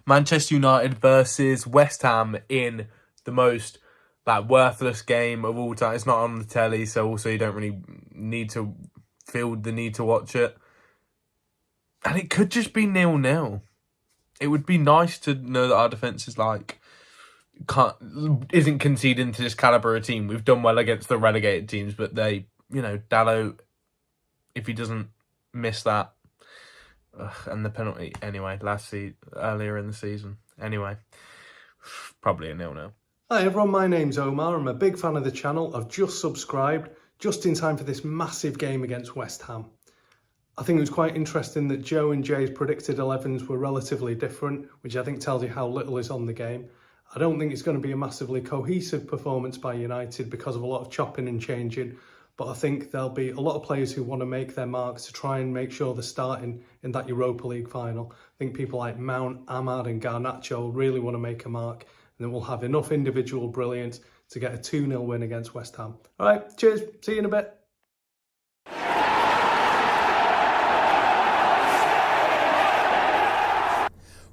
Manchester United versus West Ham in the most worthless game of all time. It's not on the telly, so also you don't really feel the need to watch it. And it could just be 0-0. It would be nice to know that our defence is isn't conceding to this calibre of team. We've done well against the relegated teams, but Dalot, if he doesn't miss that, and the penalty anyway, earlier in the season. Anyway, probably a 0-0. Hi everyone, my name's Omar. I'm a big fan of the channel. I've just subscribed just in time for this massive game against West Ham. I think it was quite interesting that Joe and Jay's predicted 11s were relatively different, which I think tells you how little is on the game. I don't think it's going to be a massively cohesive performance by United because of a lot of chopping and changing, but I think there'll be a lot of players who want to make their marks to try and make sure they're starting in that Europa League final. I think people like Mount, Ahmad and Garnacho really want to make a mark, and then we'll have enough individual brilliance to get a 2-0 win against West Ham. All right, cheers. See you in a bit.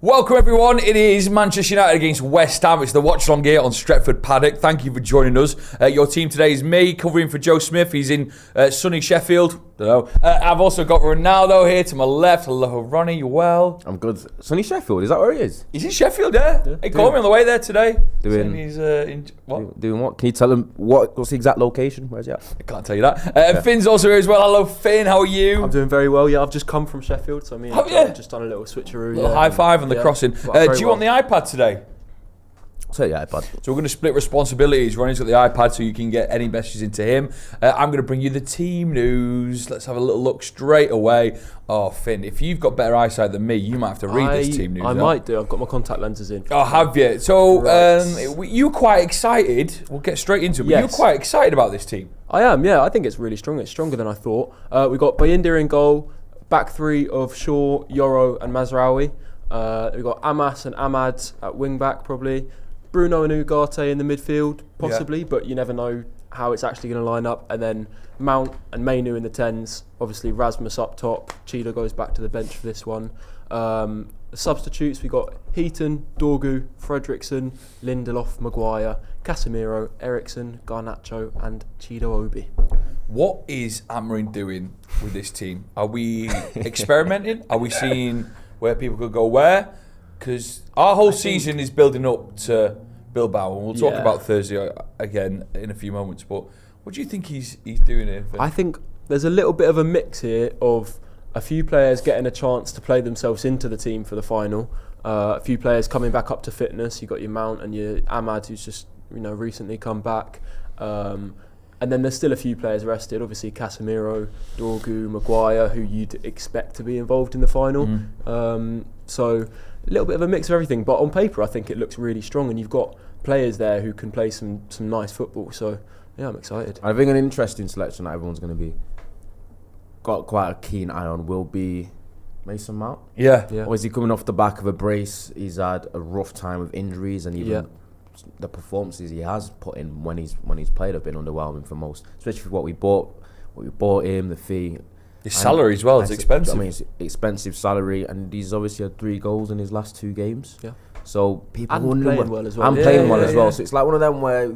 Welcome everyone, it is Manchester United against West Ham. It's the Watchalong here on Stretford, Paddock. Thank you for joining us. Your team today is me, covering for Joe Smith. He's in sunny Sheffield. I've also got Ronaldo here to my left. Hello Ronnie, you well? I'm good. Sunny Sheffield, is that where he is? He's in Sheffield, yeah. He called me on the way there today. He's what? Doing what? Can you tell him what's the exact location? Where's he at? I can't tell you that. Finn's also here as well. Hello Finn, how are you? I'm doing very well, yeah. I've just come from Sheffield, so I've just done a little switcheroo. High five on the crossing. Do you want the iPad today? Take the iPad. So we're going to split responsibilities. Ronnie's got the iPad so you can get any messages into him. I'm going to bring you the team news. Let's have a little look straight away. Oh, Finn, if you've got better eyesight than me, you might have to read this team news. I might do. I've got my contact lenses in. Oh, have you? So you're quite excited. We'll get straight into it. Yes. You're quite excited about this team. I am, yeah. I think it's really strong. It's stronger than I thought. We've got Bayindir in goal. Back three of Shaw, Yoro and Mazraoui. We've got Amas and Ahmad at wing back probably. Bruno and Ugarte in the midfield, possibly, but you never know how it's actually going to line up. And then Mount and Mainu in the 10s. Obviously, Rasmus up top. Cheetah goes back to the bench for this one. The substitutes, we got Heaton, Dorgu, Fredrickson, Lindelof, Maguire, Casemiro, Eriksson, Garnacho and Chido Obi. What is Amorim doing with this team? Are we experimenting? Are we seeing where people could go where? Because our whole season is building up to Bilbao, and we'll talk about Thursday again in a few moments. But what do you think he's doing here? I think there's a little bit of a mix here of a few players getting a chance to play themselves into the team for the final. A few players coming back up to fitness. You've got your Mount and your Ahmad, who's just recently come back. And then there's still a few players rested. Obviously Casemiro, Dorgu, Maguire, who you'd expect to be involved in the final. So a little bit of a mix of everything. But on paper, I think it looks really strong. And you've got players there who can play some nice football. So, yeah, I'm excited. I think an interesting selection that everyone's going to be got quite a keen eye on will be Mason Mount. Yeah. Obviously coming off the back of a brace, he's had a rough time with injuries, and even the performances he has put in when he's played have been underwhelming for most, especially for what we bought him, the fee. His salary as well is expensive. I mean, it's expensive salary, and he's obviously had 3 goals in his last 2 games. Yeah. So people playing well as well. Playing well as well. So it's like one of them where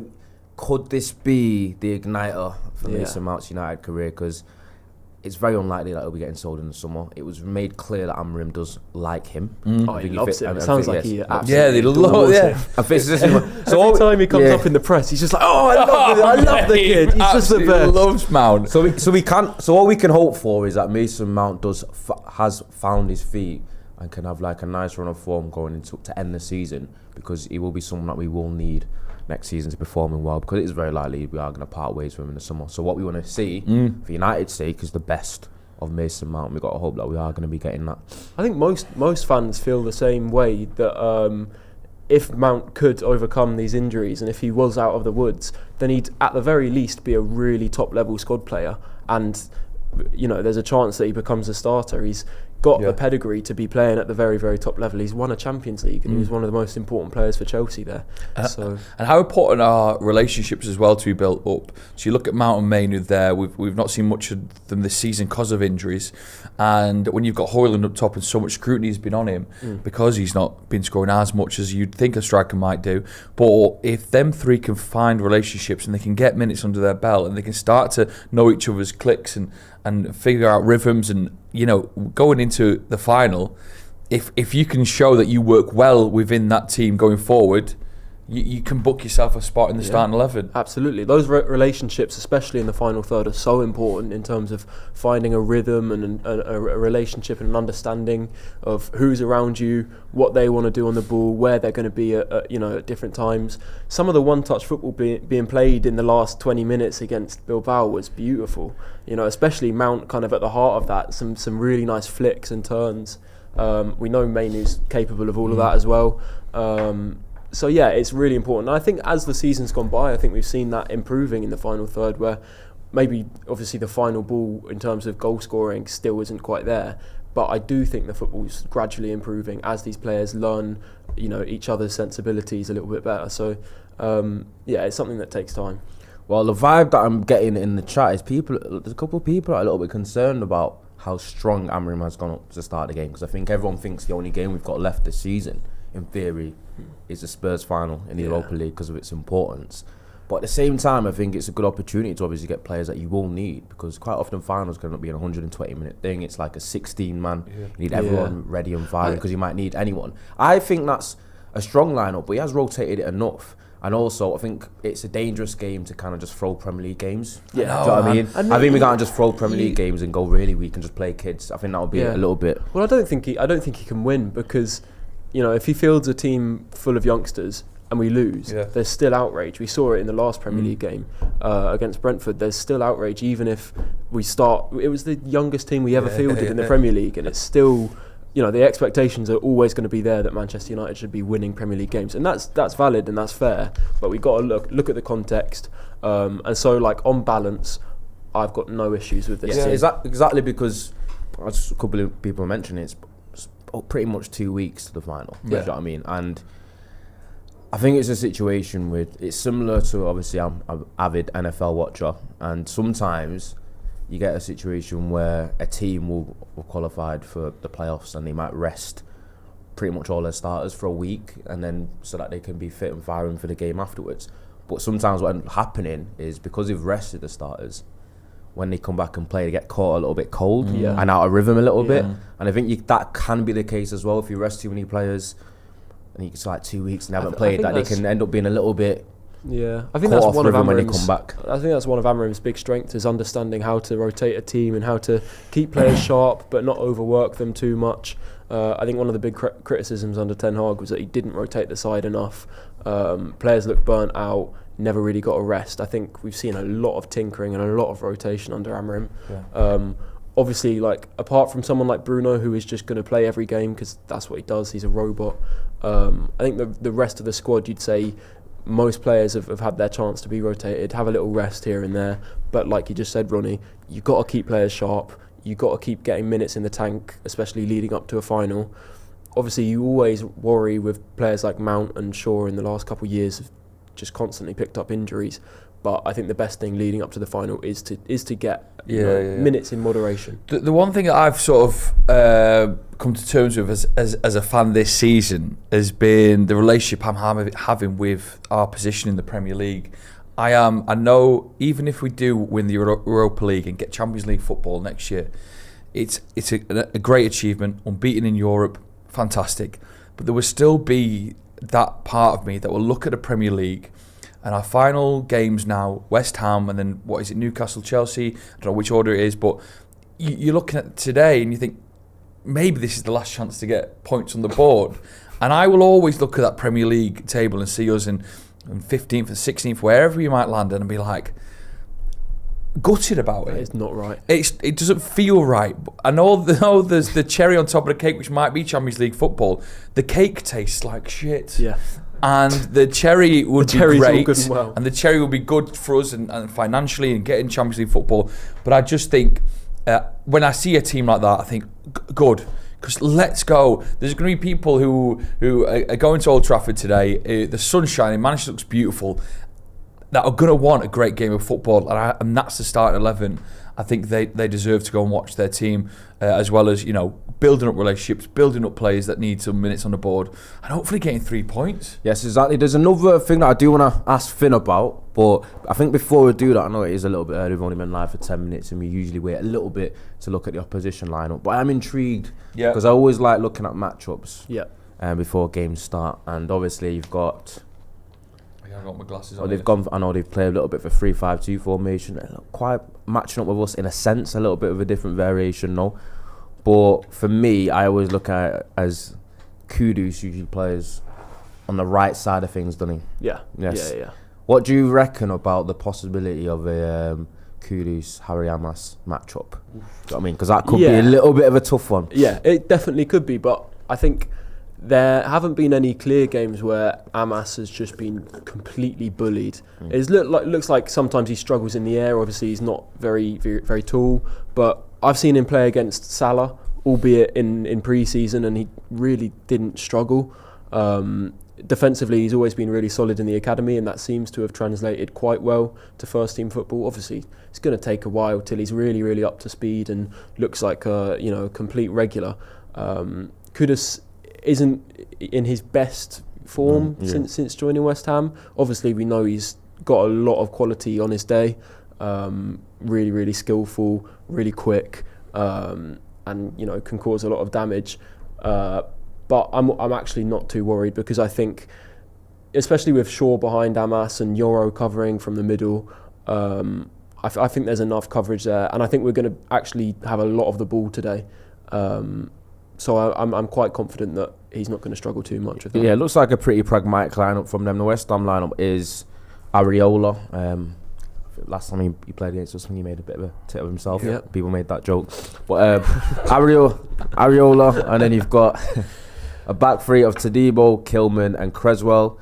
could this be the igniter for Mason Mount's United career? Because it's very unlikely that he'll be getting sold in the summer. It was made clear that Amorim does like him. Oh, he loves him. It sounds like he absolutely they love him. So every time he comes up in the press, he's just like, I love the kid. He's just the best. Loves Mount. So what we can hope for is that Mason Mount has found his feet and can have like a nice run of form going into to end the season, because he will be someone that we will need next season to be performing well, because it is very likely we are going to part ways with him in the summer. So what we want to see for United's sake is the best of Mason Mount. We've got to hope that we are going to be getting that. I think most fans feel the same way, that if Mount could overcome these injuries and if he was out of the woods, then he'd at the very least be a really top level squad player, and there's a chance that he becomes a starter. He's got the pedigree to be playing at the very, very top level. He's won a Champions League and he was one of the most important players for Chelsea there. And how important are relationships as well to be built up? So you look at Mount and Maynard there, we've not seen much of them this season because of injuries, and when you've got Højlund up top and so much scrutiny has been on him because he's not been scoring as much as you'd think a striker might do, but if them three can find relationships and they can get minutes under their belt and they can start to know each other's clicks and figure out rhythms, and going into the final, if you can show that you work well within that team going forward, you can book yourself a spot in the starting 11. Absolutely. Those relationships, especially in the final third, are so important in terms of finding a rhythm and a relationship and an understanding of who's around you, what they want to do on the ball, where they're going to be at different times. Some of the one-touch football being played in the last 20 minutes against Bilbao was beautiful. Especially Mount kind of at the heart of that. Some really nice flicks and turns. We know Mainu's capable of all of that as well. So yeah, it's really important. And I think as the season's gone by, I think we've seen that improving in the final third, where maybe obviously the final ball in terms of goal scoring still isn't quite there. But I do think the football's gradually improving as these players learn, each other's sensibilities a little bit better. So it's something that takes time. Well, the vibe that I'm getting in the chat is there's a couple of people are a little bit concerned about how strong Amorim has gone up to start the game, because I think everyone thinks the only game we've got left this season, in theory, is the Spurs final in the Europa League because of its importance. But at the same time, I think it's a good opportunity to obviously get players that you will need, because quite often finals can be a 120-minute thing. It's like a 16-man. You need everyone ready and firing because you might need anyone. I think that's a strong lineup, but he has rotated it enough. And also, I think it's a dangerous game to kind of just throw Premier League games. Yeah, do you know what I mean? I think we can't just throw Premier League games and go really weak and just play kids. I think that would be a little bit. Well, I don't think he can win, because if he fields a team full of youngsters and we lose, there's still outrage. We saw it in the last Premier League game against Brentford. There's still outrage, even if we start. It was the youngest team we ever fielded in the Premier League, and it's still, the expectations are always going to be there that Manchester United should be winning Premier League games, and that's valid and that's fair. But we've got to look at the context, and so on balance, I've got no issues with this. Yeah, is that exactly because, as a couple of people mentioned, it's pretty much 2 weeks to the final. You know what I mean? And I think it's a situation it's similar to, obviously, I'm an avid NFL watcher, and sometimes you get a situation where a team will qualified for the playoffs and they might rest pretty much all their starters for a week, and then so that they can be fit and firing for the game afterwards. But sometimes what ends up happening is, because they've rested the starters, when they come back and play, they get caught a little bit cold and out of rhythm a little bit. And I think that can be the case as well if you rest too many players and it's like 2 weeks and they haven't played, that they can end up being a little bit I think that's one of when they come back. I think that's one of Amorim's big strengths, is understanding how to rotate a team and how to keep players sharp but not overwork them too much. I think one of the big criticisms under Ten Hag was that he didn't rotate the side enough. Players looked burnt out, never really got a rest. I think we've seen a lot of tinkering and a lot of rotation under Amorim. Obviously, apart from someone like Bruno, who is just going to play every game because that's what he does, he's a robot. I think the rest of the squad, you'd say most players have had their chance to be rotated, have a little rest here and there. But like you just said, Ronnie, you've got to keep players sharp. You've got to keep getting minutes in the tank, especially leading up to a final. Obviously, you always worry with players like Mount and Shaw in the last couple of years have just constantly picked up injuries. But I think the best thing leading up to the final is to get minutes in moderation. The one thing that I've sort of come to terms with as a fan this season has been the relationship I'm having with our position in the Premier League. I know even if we do win the Europa League and get Champions League football next year, it's a great achievement, unbeaten in Europe, fantastic. But there will still be that part of me that will look at the Premier League and our final games now, West Ham and then Newcastle, Chelsea, I don't know which order it is, but you're looking at today and you think maybe this is the last chance to get points on the board. And I will always look at that Premier League table and see us in 15th and 16th, wherever you might land, and be like, gutted about it. It's not right. It doesn't feel right. And although there's the cherry on top of the cake, which might be Champions League football, the cake tastes like shit. Yeah. And the cherry would be great, good and well. And the cherry will be good for us and financially and getting Champions League football. But I just think when I see a team like that, I think, good. Because let's go. There's going to be people who are going to Old Trafford today. The sun's shining, Manchester looks beautiful, that are going to want a great game of football, and that's the starting 11. I think they deserve to go and watch their team, as well as, building up relationships, building up players that need some minutes on the board, and hopefully getting 3 points. Yes, exactly. There's another thing that I do want to ask Finn about, but I think before we do that, I know it is a little bit early. We've only been live for 10 minutes, and we usually wait a little bit to look at the opposition lineup. But I'm intrigued because I always like looking at matchups before games start, and obviously you've got. I've got my glasses on. I know they've played a little bit for 3-5-2 formation, quite matching up with us in a sense, a little bit of a different variation, no. But for me, I always look at it as Kudus usually plays on the right side of things, doesn't he? Yeah. Yes. Yeah. What do you reckon about the possibility of a Kudus Harry Amas matchup? Do you know what I mean? Because that could be a little bit of a tough one. Yeah, it definitely could be, but I think there haven't been any clear games where Amas has just been completely bullied. It looks like sometimes he struggles in the air. Obviously, he's not very, very, very tall, but I've seen him play against Salah, albeit in pre-season, and he really didn't struggle. Defensively, he's always been really solid in the academy, and that seems to have translated quite well to first-team football. Obviously, it's going to take a while till he's really, really up to speed and looks like a complete regular. Kudus isn't in his best form since joining West Ham. Obviously, we know he's got a lot of quality on his day. Really, really skillful, really quick, and can cause a lot of damage. But I'm actually not too worried, because I think, especially with Shaw behind Amas and Yoro covering from the middle, I think there's enough coverage there, and I think we're going to actually have a lot of the ball today. So I'm quite confident that he's not going to struggle too much with that. Yeah, it looks like a pretty pragmatic lineup from them. The West Ham lineup is Areola. Last time he played against us, he made a bit of a tit of himself. Yeah. People made that joke. But Areola, and then you've got a back three of Tadibo, Kilman and Creswell.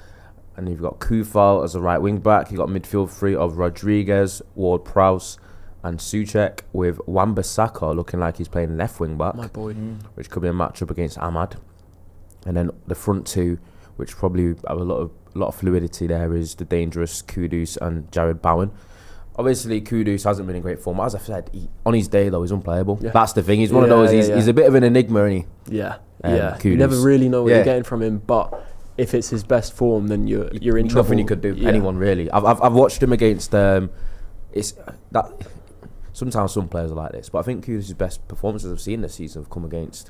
And you've got Kufal as a right wing back. You've got midfield three of Rodriguez, Ward-Prowse and Souček, with Wan-Bissaka looking like he's playing left wing back. My boy. Which could be a matchup against Ahmad. And then the front two, which probably have a lot of fluidity there, is the dangerous Kudus and Jared Bowen. Obviously, Kudus hasn't been in great form. As I said, on his day, though, he's unplayable. Yeah. That's the thing. He's one of those, he's a bit of an enigma, isn't he? Yeah. Kudus. You never really know what you're getting from him, but if it's his best form, then you're in trouble. Nothing you could do. Anyone, really. I've watched him against... it's that sometimes some players are like this, but I think Kudus' best performances I've seen this season have come against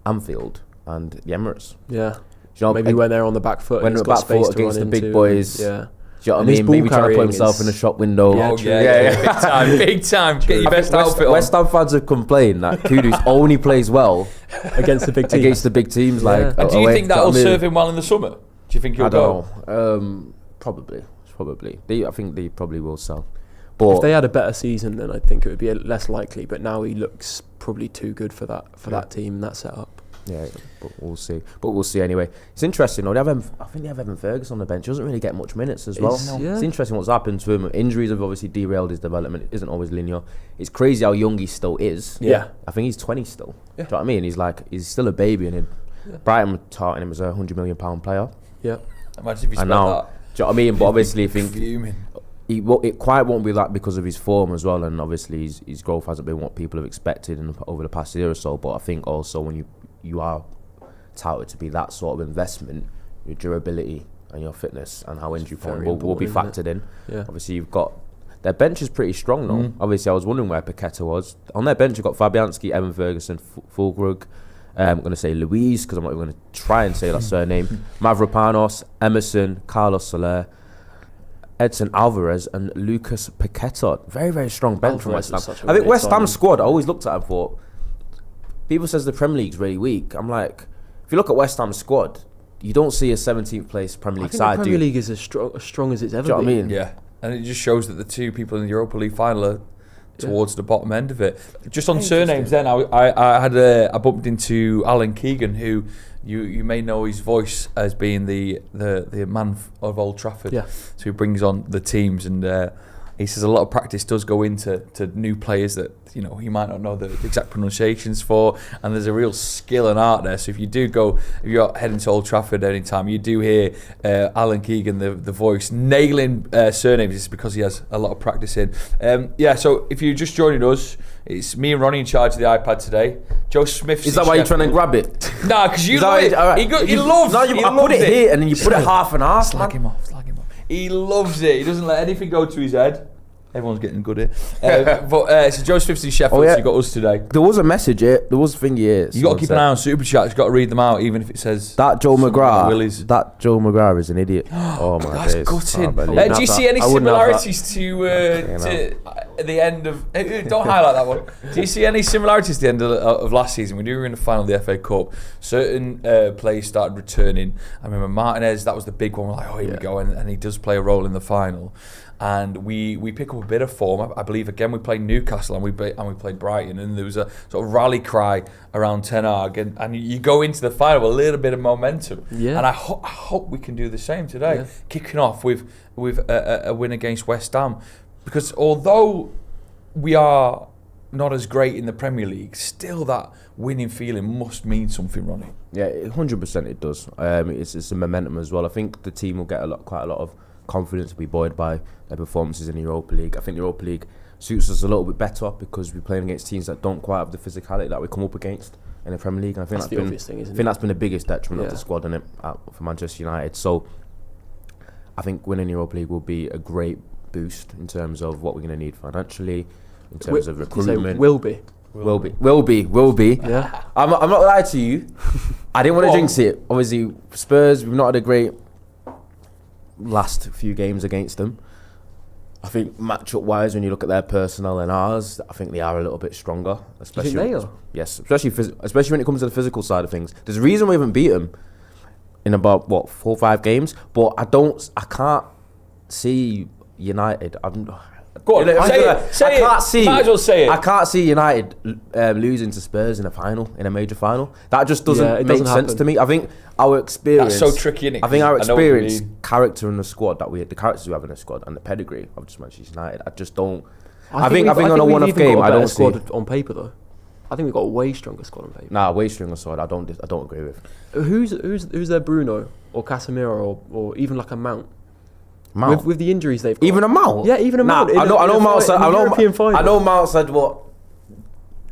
Anfield and the Emirates. Yeah. Maybe when they're on the back foot, when they're back foot against the big boys. Yeah. Do you know what I mean? Maybe trying to put himself in a shop window. Yeah. Big time. Get your best outfit on. West Ham fans have complained that Kudus only plays well against the big teams. Against the big teams, like. And do you think that'll serve him well in the summer? Do you think he'll go? I don't know. Probably. I think they probably will sell. But if they had a better season, then I think it would be less likely. But now he looks probably too good for that team and that setup. Yeah, but we'll see anyway. It's interesting though. I think they have Evan Ferguson on the bench. He doesn't really get much minutes as well. It's interesting what's happened to him. Injuries have obviously derailed his development. It isn't always linear. It's crazy how young he still is. Yeah. I think he's 20 still. Yeah. Do you know what I mean? He's still a baby, and Brighton were touting him as a £100 million player. Yeah. Imagine if he spent that. Do you know what I mean? But obviously, I think fuming. It quite won't be that because of his form as well, and obviously his growth hasn't been what people have expected over the past year or so. But I think also when you are touted to be that sort of investment, your durability and your fitness and how injury prone will be factored in. Yeah. Obviously, you've got their bench is pretty strong though. Obviously, I was wondering where Paqueta was. On their bench, you've got Fabianski, Evan Ferguson, Fulkrug. I'm going to say Luis because I'm not even going to try and say that surname. Mavropanos, Emerson, Carlos Soler, Edson Alvarez and Lucas Paqueta. Very, very strong bench from West Ham. I think West Ham's squad, I always looked at and thought, people says the Premier League's really weak. I'm like, if you look at West Ham's squad, you don't see a 17th place Premier League side. The Premier League is as strong as it's ever been. Do you know what I mean? Yeah, and it just shows that the two people in the Europa League final are towards the bottom end of it. Just on surnames then, I bumped into Alan Keegan, who you may know his voice as being the man of Old Trafford, yeah. so he brings on the teams, and he says a lot of practice does go into new players that he might not know the exact pronunciations for, and there's a real skill and art there. So if you're heading to Old Trafford any time, you do hear Alan Keegan, the voice, nailing surnames. It's because he has a lot of practice in. So if you're just joining us, it's me and Ronnie in charge of the iPad today. Joe Smith. Is that why you're trying to grab it? Nah, because you love it. He loves. No, I put it here and then you put it half and half. Slag him off. He loves it. He doesn't let anything go to his head. Everyone's getting good at it. So Joe Swift's in Sheffield, so you got us today. There was a message here. There was a thing here. You got to keep an eye on Super Chats. You've got to read them out, even if it says... That Joe McGrath is an idiot. Oh, my that's days. Gutting. Do you see any similarities to the end of... Don't highlight that one. Do you see any similarities to the end of last season? When we were in the final of the FA Cup, certain players started returning. I remember Martinez, that was the big one. We're like, here we go. And he does play a role in the final. And we pick up a bit of form. I believe again we played Newcastle and we played Brighton, and there was a sort of rally cry around Ten Hag, and you go into the final with a little bit of momentum. Yeah. And I hope we can do the same today, kicking off with a win against West Ham, because although we are not as great in the Premier League, still that winning feeling must mean something, Ronnie. Yeah, 100% it does. It's a momentum as well. I think the team will get quite a lot of confidence to be buoyed by their performances in the Europa League. I think the Europa League suits us a little bit better because we're playing against teams that don't quite have the physicality that we come up against in the Premier League. And I think that's been the biggest detriment of the squad in it for Manchester United. So I think winning the Europa League will be a great boost in terms of what we're going to need financially, in terms of recruitment. Will be. Yeah. I'm not lying to you. I didn't want to jinx it. Obviously, Spurs, we've not had a great last few games against them. I think matchup wise, when you look at their personnel and ours, I think they are a little bit stronger. Especially, you think they are? Yes, especially when it comes to the physical side of things. There's a reason we haven't beat them in about 4 or 5 games, but I can't see United. Go on, say it. Might as well say it. I can't see United losing to Spurs in a major final. That just doesn't make sense to me. I think our experience. That's so tricky, innit? I think our experience, character in the squad the characters we have in the squad, and the pedigree of just Manchester United. I just don't. I think on a one-off game, I don't see. On paper though, I think we've got a way stronger squad on paper. Nah, way stronger squad. I don't agree with. Who's their Bruno or Casemiro or even like a Mount? Mount. With the injuries they've got. Even a Mount? Yeah, even a Mount. I know Mount said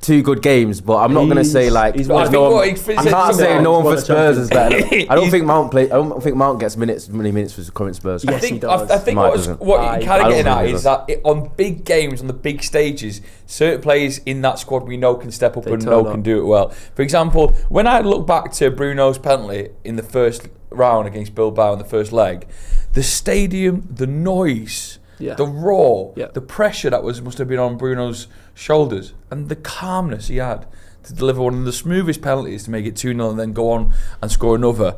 2 good games, but I'm not going to say I can't say no one for Spurs is better. I don't think Mount gets many minutes for current Spurs. Yes, he does. I think what you're kind of getting at is that on big games, on the big stages, certain players in that squad we know can step up and can do it well. For example, when I look back to Bruno's penalty in the first round against Bilbao in the first leg, the stadium, the noise, the roar, the pressure that must have been on Bruno's shoulders, and the calmness he had to deliver one of the smoothest penalties to make it 2-0 and then go on and score another.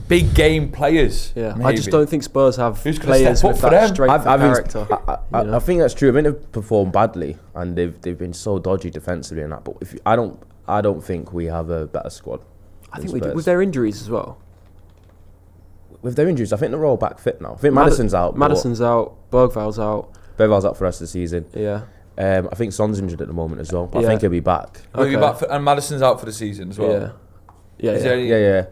Big game players. Yeah, maybe. I just don't think Spurs have players with that strength of character. I think that's true. I mean, they've performed badly and they've been so dodgy defensively and that. But I don't think we have a better squad. I think we do with their injuries as well. With their injuries, I think they're all back fit now. I think Maddison's out. Bergval's out. Bergval's out for the rest of the season. Yeah. I think Son's injured at the moment as well, but I think he'll be back. He'll be back, and Maddison's out for the season as well. Yeah.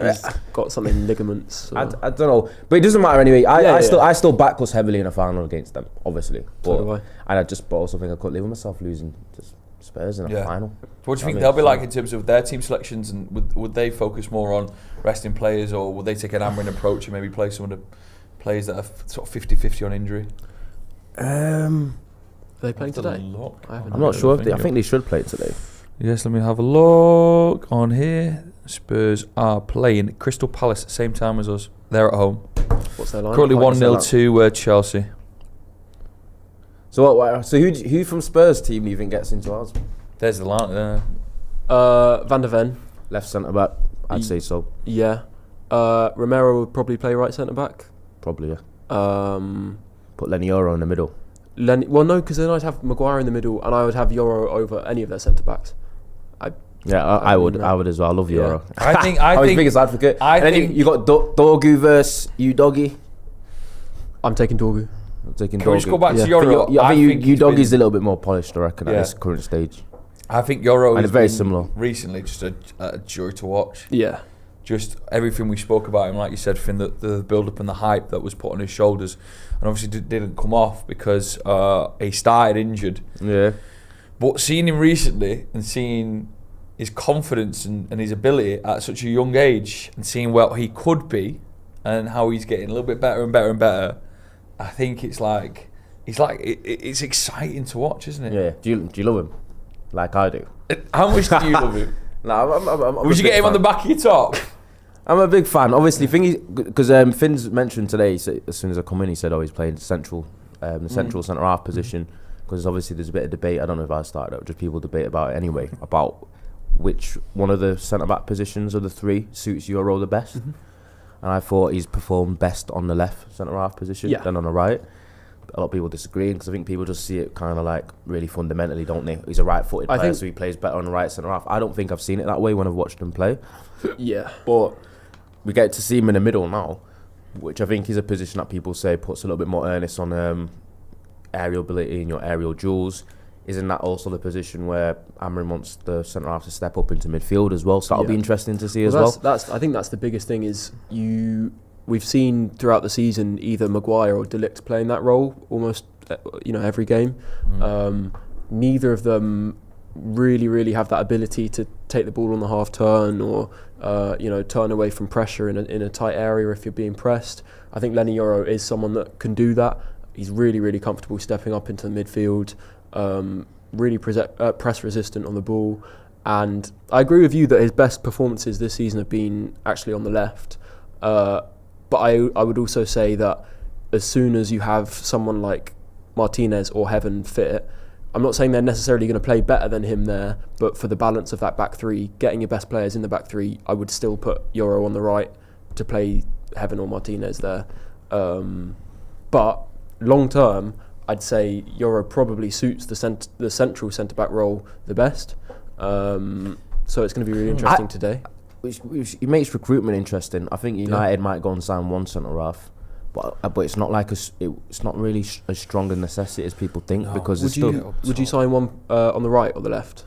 He's got some in ligaments. I don't know, but it doesn't matter anyway. I still back us heavily in a final against them, obviously. But, so do I. And I also think I couldn't live with myself losing to Spurs in a final. What do you think they'll be like in terms of their team selections, and would they focus more on resting players, or would they take an Amrin approach and maybe play some of the players that are sort of 50-50 on injury? Are they playing today? I'm not sure. I think they should play today. Yes, let me have a look on here. Spurs are playing Crystal Palace at the same time as us. They're at home. What's their line? Currently 1-0 to Chelsea. So who from Spurs team do you think gets into ours? There's the line there. Van der Ven. Left centre back. I'd say so. Yeah. Romero would probably play right centre back. Probably, yeah. Put Lenny Yoro in the middle. Well, no, because then I'd have Maguire in the middle, and I would have Yoro over any of their centre backs. I would as well. I love Yoro. I think his biggest advocate. And then you got Dorgu versus Udogie. I'm taking Dorgu. I'm taking Can we just Udogie. go back to Yeah. Euro? I think he's Udogie's been- a little bit more polished, I reckon, at Yeah. this current stage. I think Euro And has it's very been similar. recently just a joy to watch. Yeah. Just everything we spoke about him, like you said, Finn, the build-up and the hype that was put on his shoulders, and obviously didn't come off because he started injured. Yeah. But seeing him recently and seeing his confidence and his ability at such a young age, and seeing what he could be, and how he's getting a little bit better and better and better, I think it's exciting to watch, isn't it? Yeah. Do you love him? Like I do. How much do you love him? I'm Would you get him on the back of your top? I'm a big fan. Obviously, because Finn's mentioned today, so as soon as I come in, he said, he's playing central, the central centre half position. Because obviously there's a bit of debate. I don't know if I started it, just people debate about it anyway, about which one of the centre back positions of the three suits Euro the best. And I thought he's performed best on the left centre half position than on the right. A lot of people disagree because I think people just see it kind of like really fundamentally, don't they? He's a right-footed player, so he plays better on the right centre half. I don't think I've seen it that way when I've watched him play. Yeah. But we get to see him in the middle now, which I think is a position that people say puts a little bit more earnest on aerial ability and your aerial duels. Isn't that also the position where Amorim wants the centre half to step up into midfield as well? So that'll be interesting to see as well. I think that's the biggest thing is we've seen throughout the season either Maguire or De Ligt playing that role almost every game. Neither of them really have that ability to take the ball on the half turn or turn away from pressure in a tight area if you're being pressed. I think Lenny Yoro is someone that can do that. He's really comfortable stepping up into the midfield, really press resistant on the ball. And I agree with you that his best performances this season have been actually on the left. But I would also say that as soon as you have someone like Martinez or Heaven fit, I'm not saying they're necessarily going to play better than him there, but for the balance of that back three, getting your best players in the back three, I would still put Euro on the right to play Heaven or Martinez there. But long term, I'd say Euro probably suits the central centre-back role the best. So it's going to be really interesting today. It makes recruitment interesting. I think United might go and sign one centre half, but it's not like it's not really as strong a necessity as people think because would you sign one on the right or the left?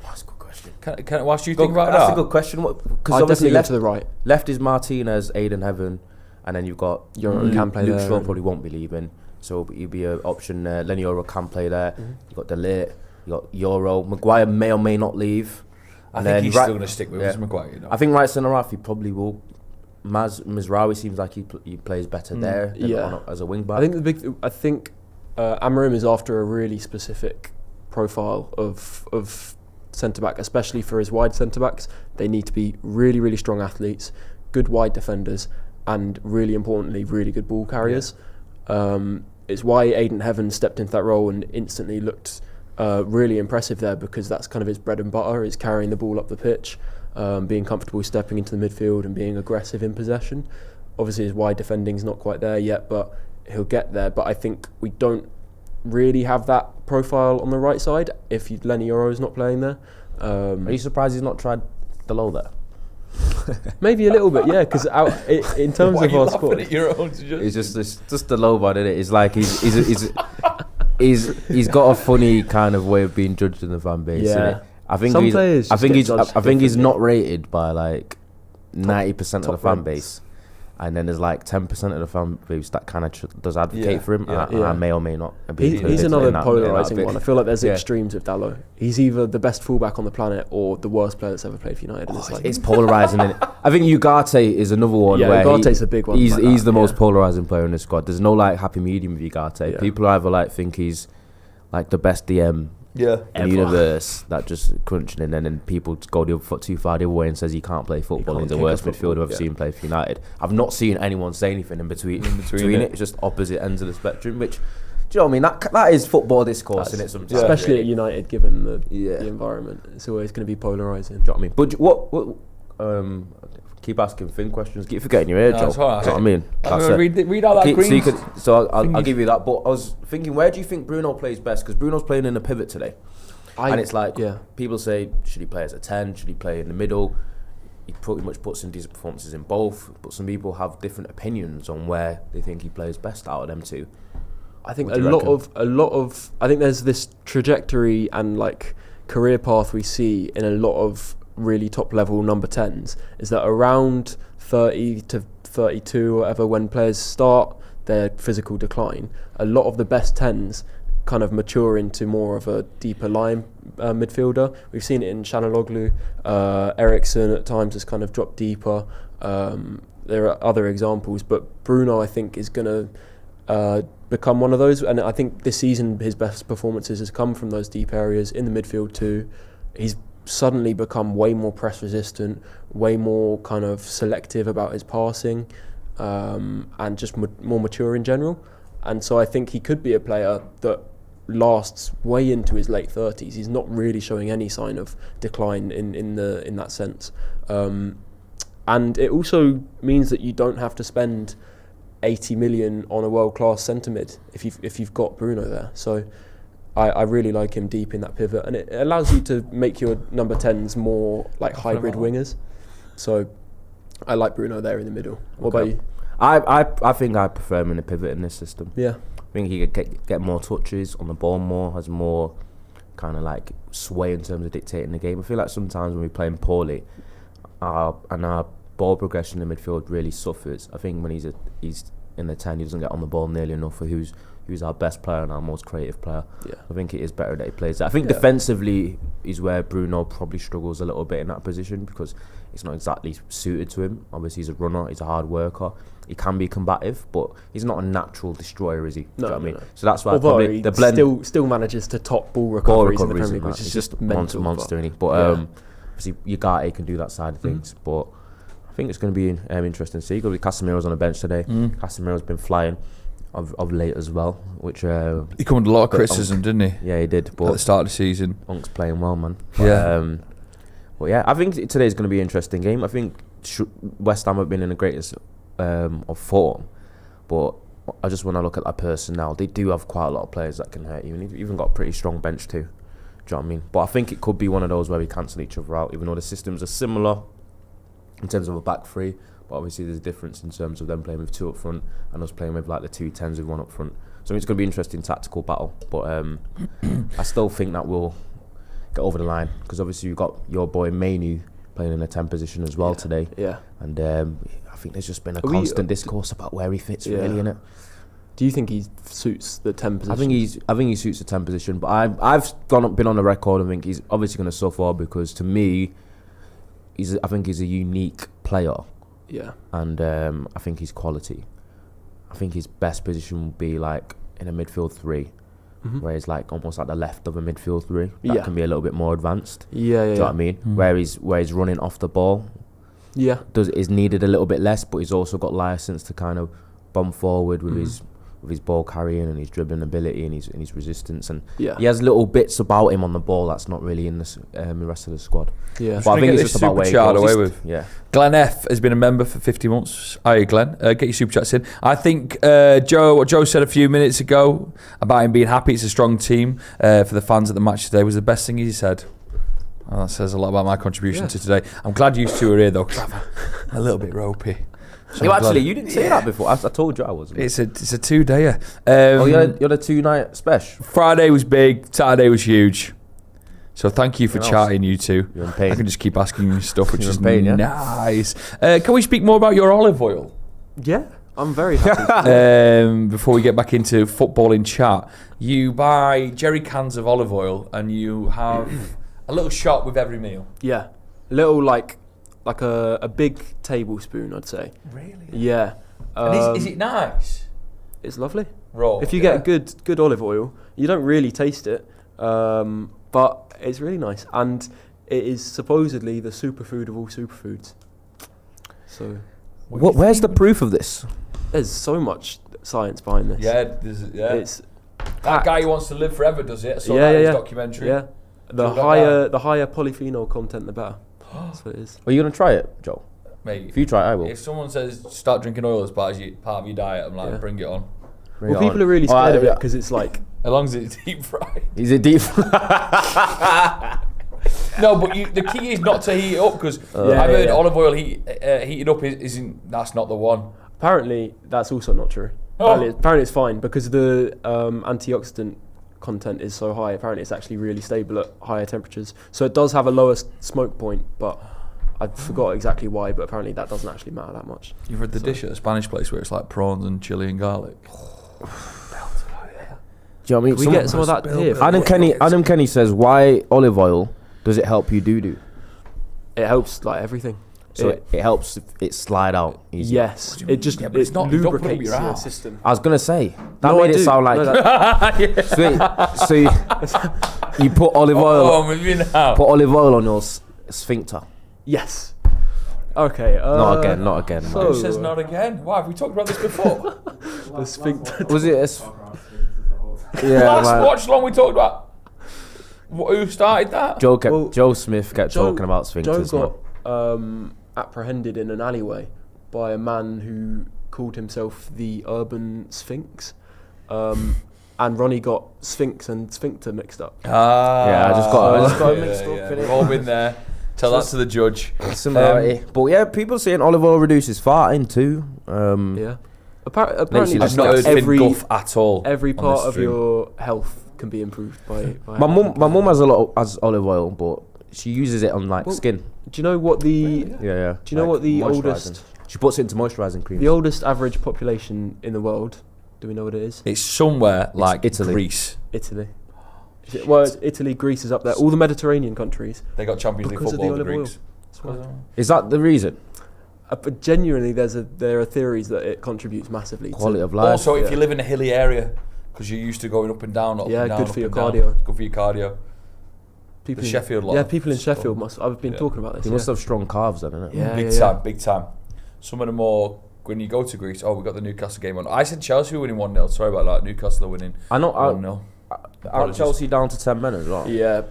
That's a good question. Whilst you think about that's that, a good question. Because I'd obviously definitely go to the right. Left is Martinez, Aiden Heaven, and then you've got Euro can play Luke there. Shaw probably won't be leaving, so he'd be an option there. Lenny Euro can play there. You've got De Ligt, you've got Euro. Maguire may or may not leave. I think he's still going to stick with his Maguire. I think right centre half he probably will. Mizraoui seems like he plays better there than as a wing back. I think Amorim is after a really specific profile of centre back, especially for his wide centre backs. They need to be really strong athletes, good wide defenders, and really importantly, really good ball carriers. It's why Aiden Heaven stepped into that role and instantly looked really impressive there, because that's kind of his bread and butter, is carrying the ball up the pitch, being comfortable stepping into the midfield and being aggressive in possession. Obviously his wide defending's not quite there yet, but he'll get there. But I think we don't really have that profile on the right side if Lenny Yoro's not playing there. Are you surprised he's not tried Delo there? Maybe a little bit, yeah, because in terms of our squad, It's just the low ball, isn't it? It's like he's got a funny kind of way of being judged in the fan base. Yeah. Innit? I think Some he's players I just think get he's judged I think he's differently. not rated by like 90% of the top fan ranks. base, and then there's like 10% of the fan base that kind of does advocate Yeah, for him. yeah. And I may or may not. Be he's included another in that polarising bit. one. I feel like there's Yeah. extremes with Dalot. He's either the best fullback on the planet or the worst player that's ever played for United. And It's polarising. I think Ugarte is another one Yeah, where Ugarte's a big one He's like that, the most yeah. polarising player in the squad. There's no like happy medium with Ugarte. Yeah. People either like think he's like the best DM in the universe that just crunching in, and then people go too far the other way and says he can't play football. He's the worst midfielder I've ever seen play for United. I've not seen anyone say anything in between it. It's just opposite ends of the spectrum, which, do you know what I mean? That is football discourse in it sometimes. especially really. at United, given the environment, it's always going to be polarising. Do you know what I mean? But what keep asking Finn questions. Keep forgetting your age, Joe. That's all right. Do you know what I mean? That's it. Read out that green. I'll give you that. But I was thinking, where do you think Bruno plays best? Because Bruno's playing in a pivot today. And it's like, people say, should he play as a 10? Should he play in the middle? he pretty much puts in decent performances in both, but some people have different opinions on where they think he plays best out of them two. I think What a do you lot of I think there's this trajectory and like career path we see in a lot of really top level number 10s is that around 30 to 32 or whatever, when players start their physical decline, a lot of the best 10s kind of mature into more of a deeper line midfielder. We've seen it in Chanaloglu. Ericsson at times has kind of dropped deeper. There are other examples, but Bruno I think is going to become one of those, and I think this season his best performances has come from those deep areas in the midfield too. He's suddenly become way more press resistant, way more kind of selective about his passing, and just more mature in general. And so I think he could be a player that lasts way into his late 30s. He's not really showing any sign of decline in that sense. And it also means that you don't have to spend 80 million on a world-class centre mid if you've got Bruno there. So I really like him deep in that pivot, and it allows you to make your number 10s more like hybrid wingers. So I like Bruno there in the middle. What about you? I think I prefer him in a pivot in this system. Yeah. I think he could get more touches on the ball more, has more kind of like sway in terms of dictating the game. I feel like sometimes when we're playing poorly, our ball progression in the midfield really suffers. I think when he's in the 10, he doesn't get on the ball nearly enough for who's our best player and our most creative player. Yeah. I think it is better that he plays that. I think defensively is where Bruno probably struggles a little bit in that position because it's not exactly suited to him. Obviously he's a runner, he's a hard worker. He can be combative, but he's not a natural destroyer, is he? No, Do you know what I mean? no. So that's why Although probably he the blend still manages to top ball recoveries in the Premier League, which is just mental. monster, isn't he? But obviously Ugarte can do that side of things. But I think it's going to be interesting to see. Casemiro's on the bench today. Casemiro's been flying of late as well, which he come under a lot of criticism, didn't he? Yeah, he did. But at the start of the season, Unk's playing well, man. But, yeah, I think today's going to be an interesting game. I think West Ham have been in the greatest of form, but I just want to look at that personnel. They do have quite a lot of players that can hurt you, and you've even got a pretty strong bench too. Do you know what I mean? But I think it could be one of those where we cancel each other out, even though the systems are similar in terms of a back three. But obviously there's a difference in terms of them playing with two up front and us playing with like the 2 10s with one up front. So it's going to be an interesting tactical battle. But I still think that we'll get over the line because obviously you've got your boy Mainu playing in a 10 position as well today. Yeah. And I think there's just been a constant discourse about where he fits really, innit? Do you think he suits the 10 position? I think he suits the 10 position, but I've been on the record and think he's obviously going to suffer because to me, I think he's a unique player. Yeah. And I think he's quality. I think his best position would be like in a midfield 3, where he's like almost at the left of a midfield 3. That can be a little bit more advanced. Yeah. Do you know what I mean? Where he's running off the ball. Yeah. Is needed a little bit less, but he's also got license to kind of bomb forward with his ball carrying and his dribbling ability and his resistance, and he has little bits about him on the ball that's not really in the rest of the squad. Yeah, but I think it's just about where he goes. Away with. Yeah. Glenn F has been a member for 50 months. Hi, Glenn. Get your super chats in. I think what Joe said a few minutes ago about him being happy it's a strong team for the fans at the match today was the best thing he said. Well, that says a lot about my contribution to today. I'm glad you two are here though, because I'm a little bit ropey. So you didn't say that before. I told you I wasn't. It's a 2-dayer. You're the 2-night special. Friday was big. Saturday was huge. So thank you for chatting, you two. You're in pain. I can just keep asking you stuff, which is pain, nice. Can we speak more about your olive oil? Yeah, I'm very happy. Before we get back into footballing chat, you buy jerry cans of olive oil and you have a little shot with every meal. Yeah, little like a big tablespoon, I'd say. Really? Yeah. And is it nice? It's lovely. Raw. If you get good olive oil, you don't really taste it, but it's really nice, and it is supposedly the superfood of all superfoods. So, where's the proof of this? There's so much science behind this. Yeah, It's that guy who wants to live forever does it. I saw his documentary. Yeah, the higher polyphenol content, the better. That's what it is. Are you gonna try it, Joe? Mate, if you try it, I will. If someone says start drinking oil as part of your diet, I'm like, bring it on. Well, people are really scared of it because it's like, as long as it's deep fried. Is it deep fried? No, but the key is not to heat it up because I've heard olive oil heated up isn't. That's not the one. Apparently, that's also not true. Apparently it's fine because the antioxidant content is so high. Apparently, it's actually really stable at higher temperatures. So it does have a lower smoke point, but I forgot exactly why. But apparently, that doesn't actually matter that much. You've read the dish at a Spanish place where it's like prawns and chili and garlic. Do you know what I mean? Can we get some of that here? Adam Kenny says, why olive oil does it help you doo-doo? It helps like everything. So it helps it slide out easier. Yes, it just Yeah, but it's not- you don't put it up lubricates your your ass. system. I was going to say, that No, made I it do. sound like... No, so you put olive oil... Oh, I'm with you now. Put olive oil on your sphincter. Yes. Okay. Not again. so- man. Who says not again? Why have we talked about this before? The sphincter. Was it? Yeah, Last man. Watchalong we talked about. Who started that? Joe Smith kept talking about sphincters. Joe got apprehended in an alleyway by a man who called himself the Urban Sphinx. And Ronnie got Sphinx and Sphincter mixed up. Yeah, I just got it mixed up, innit? We've all been there. Tell that to the judge. similarity. But yeah, people saying olive oil reduces farting too. Yeah. Apparently, I've not heard Finn guff at all. every on part this of stream. your health can be improved by My mum has has olive oil, but she uses it on like skin. Do you know what the Yeah. Do you know what the moisturising. oldest She puts it into moisturising cream. the oldest average population in the world? Do we know what it is? It's somewhere like Italy. Greece. Italy. Well, it's Italy, Greece is up there. All the Mediterranean countries. They got Champions League Because of the football, the olive oil. Greeks. That's why. Is that the reason? But genuinely, there are theories that it contributes massively. Quality to, of life. Also, if Yeah. you live in a hilly area, because you're used to going up and down, up Yeah, and down, good up for your and down. cardio. It's good for your cardio. people the in- Sheffield lot. Yeah, people in Sheffield must. I've been Yeah. talking about this. You must have strong calves then, innit? Yeah, Big time, big time. Some of the more, when you go to Greece, we got the Newcastle game on. I said Chelsea were winning 1-0. Sorry about that. Newcastle are winning I know. 1-0. Aren't Chelsea down to 10 men as well? Yeah,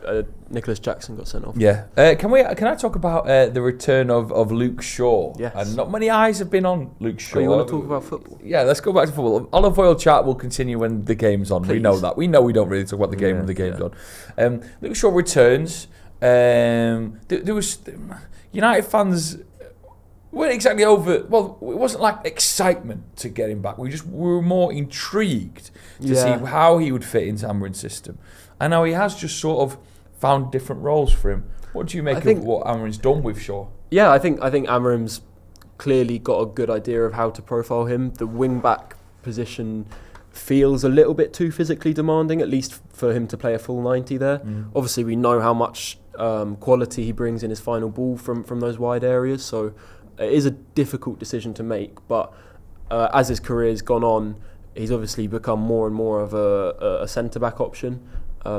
Nicholas Jackson got sent off. Yeah. Can I talk about the return of Luke Shaw? Yes. And not many eyes have been on Luke Shaw. Oh, you want to talk about football? Yeah, let's go back to football. Olive oil chat will continue when the game's on. We Please. know that. We know we don't really talk about the game when the game's on. Luke Shaw returns. There was United fans weren't exactly over. Well, it wasn't like excitement to get him back. We were more intrigued to see how he would fit into Amarin's system, and how he has just sort of found different roles for him. What do you make of what Amarin's done with Shaw? Yeah, I think Amarim's clearly got a good idea of how to profile him. The wing back position feels a little bit too physically demanding, at least for him to play a full 90 there. Obviously, we know how much quality he brings in his final ball from those wide areas, so it is a difficult decision to make. But as his career's gone on, he's obviously become more and more of a centre-back option.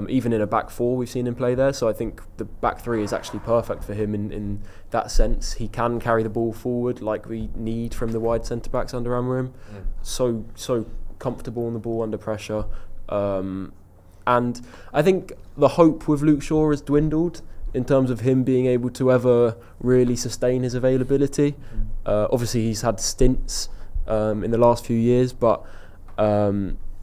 Even in a back four, we've seen him play there. So I think the back three is actually perfect for him in that sense. He can carry the ball forward like we need from the wide centre-backs under Amarim. So comfortable on the ball under pressure. And I think the hope with Luke Shaw has dwindled in terms of him being able to ever really sustain his availability. Obviously, he's had stints in the last few years, but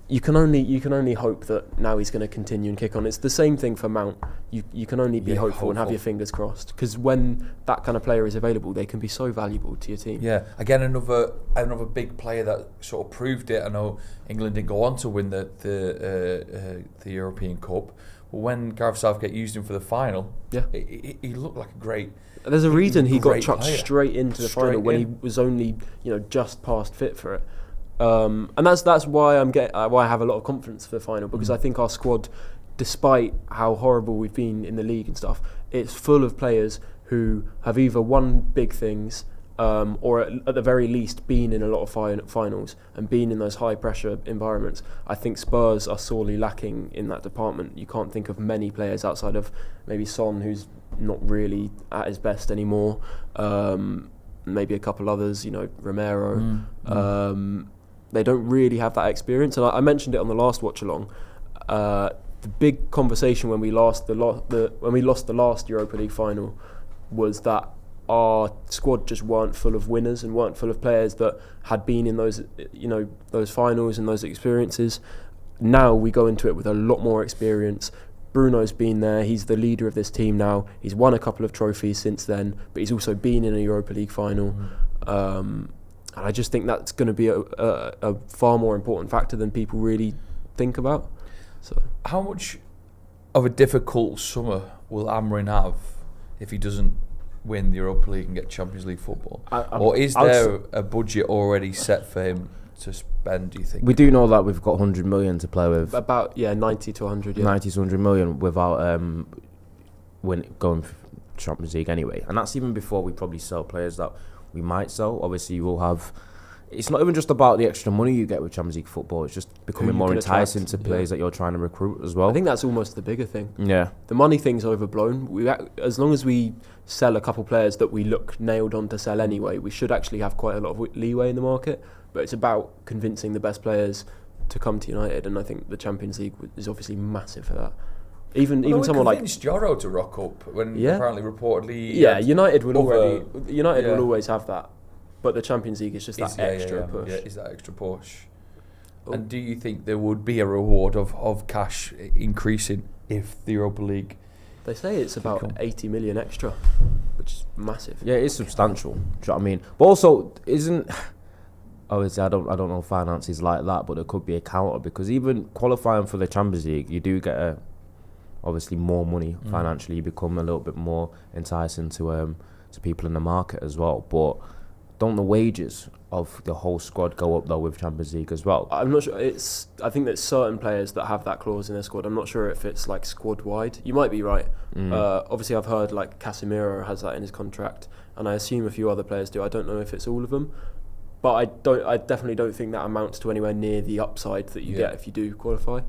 you can only hope that now he's going to continue and kick on. It's the same thing for Mount. You can only be hopeful and have your fingers crossed, because when that kind of player is available, they can be so valuable to your team. Yeah, again another big player that sort of proved it. I know England didn't go on to win the European Cup, but when Gareth Southgate used him for the final, he looked like a great. There's a reason he got great chucked player. straight into the final when he was only just past fit for it. And that's why why I have a lot of confidence for the final, because I think our squad, despite how horrible we've been in the league and stuff, it's full of players who have either won big things or at the very least been in a lot of finals and been in those high pressure environments. I think Spurs are sorely lacking in that department. You can't think of many players outside of maybe Son, who's not really at his best anymore. Maybe a couple others, Romero. They don't really have that experience, and I mentioned it on the last watch along. The big conversation when we lost the last Europa League final was that our squad just weren't full of winners and weren't full of players that had been in those finals and those experiences. Now we go into it with a lot more experience, Bruno's been there. He's the leader of this team now. He's won a couple of trophies since then, but he's also been in a Europa League final. And I just think that's going to be a far more important factor than people really think about. So, how much of a difficult summer will Amorim have if he doesn't win the Europa League and get Champions League football? Or is there a budget already set for him to spend, do you think? We do know that we've got 100 million to play with. about 90 to 100. 90 to 100 million without going for Champions League anyway. And that's even before we probably sell players that we might sell. Obviously, you will have... It's not even just about the extra money you get with Champions League football. It's just becoming more enticing to players that you're trying to recruit as well. I think that's almost the bigger thing. Yeah. The money thing's overblown. As long as we sell a couple players that we look nailed on to sell anyway, we should actually have quite a lot of leeway in the market. But it's about convincing the best players to come to United, and I think the Champions League is obviously massive for that. Even someone like Joro to rock up when apparently reportedly United will always have that, but the Champions League is just that extra push. Yeah, is that extra push? Oh. And do you think there would be a reward of cash increasing if the Europa League? They say it's about 80 million extra, which is massive. Yeah, it is substantial. Do you know what I mean? But also, obviously, I don't know finances like that, but there could be a counter, because even qualifying for the Champions League, you do get obviously more money financially. You become a little bit more enticing to people in the market as well. But don't the wages of the whole squad go up though with Champions League as well? I'm not sure. I think there's certain players that have that clause in their squad. I'm not sure if it's like squad wide. You might be right. Obviously, I've heard like Casemiro has that in his contract, and I assume a few other players do. I don't know if it's all of them. But I definitely don't think that amounts to anywhere near the upside that you get if you do qualify.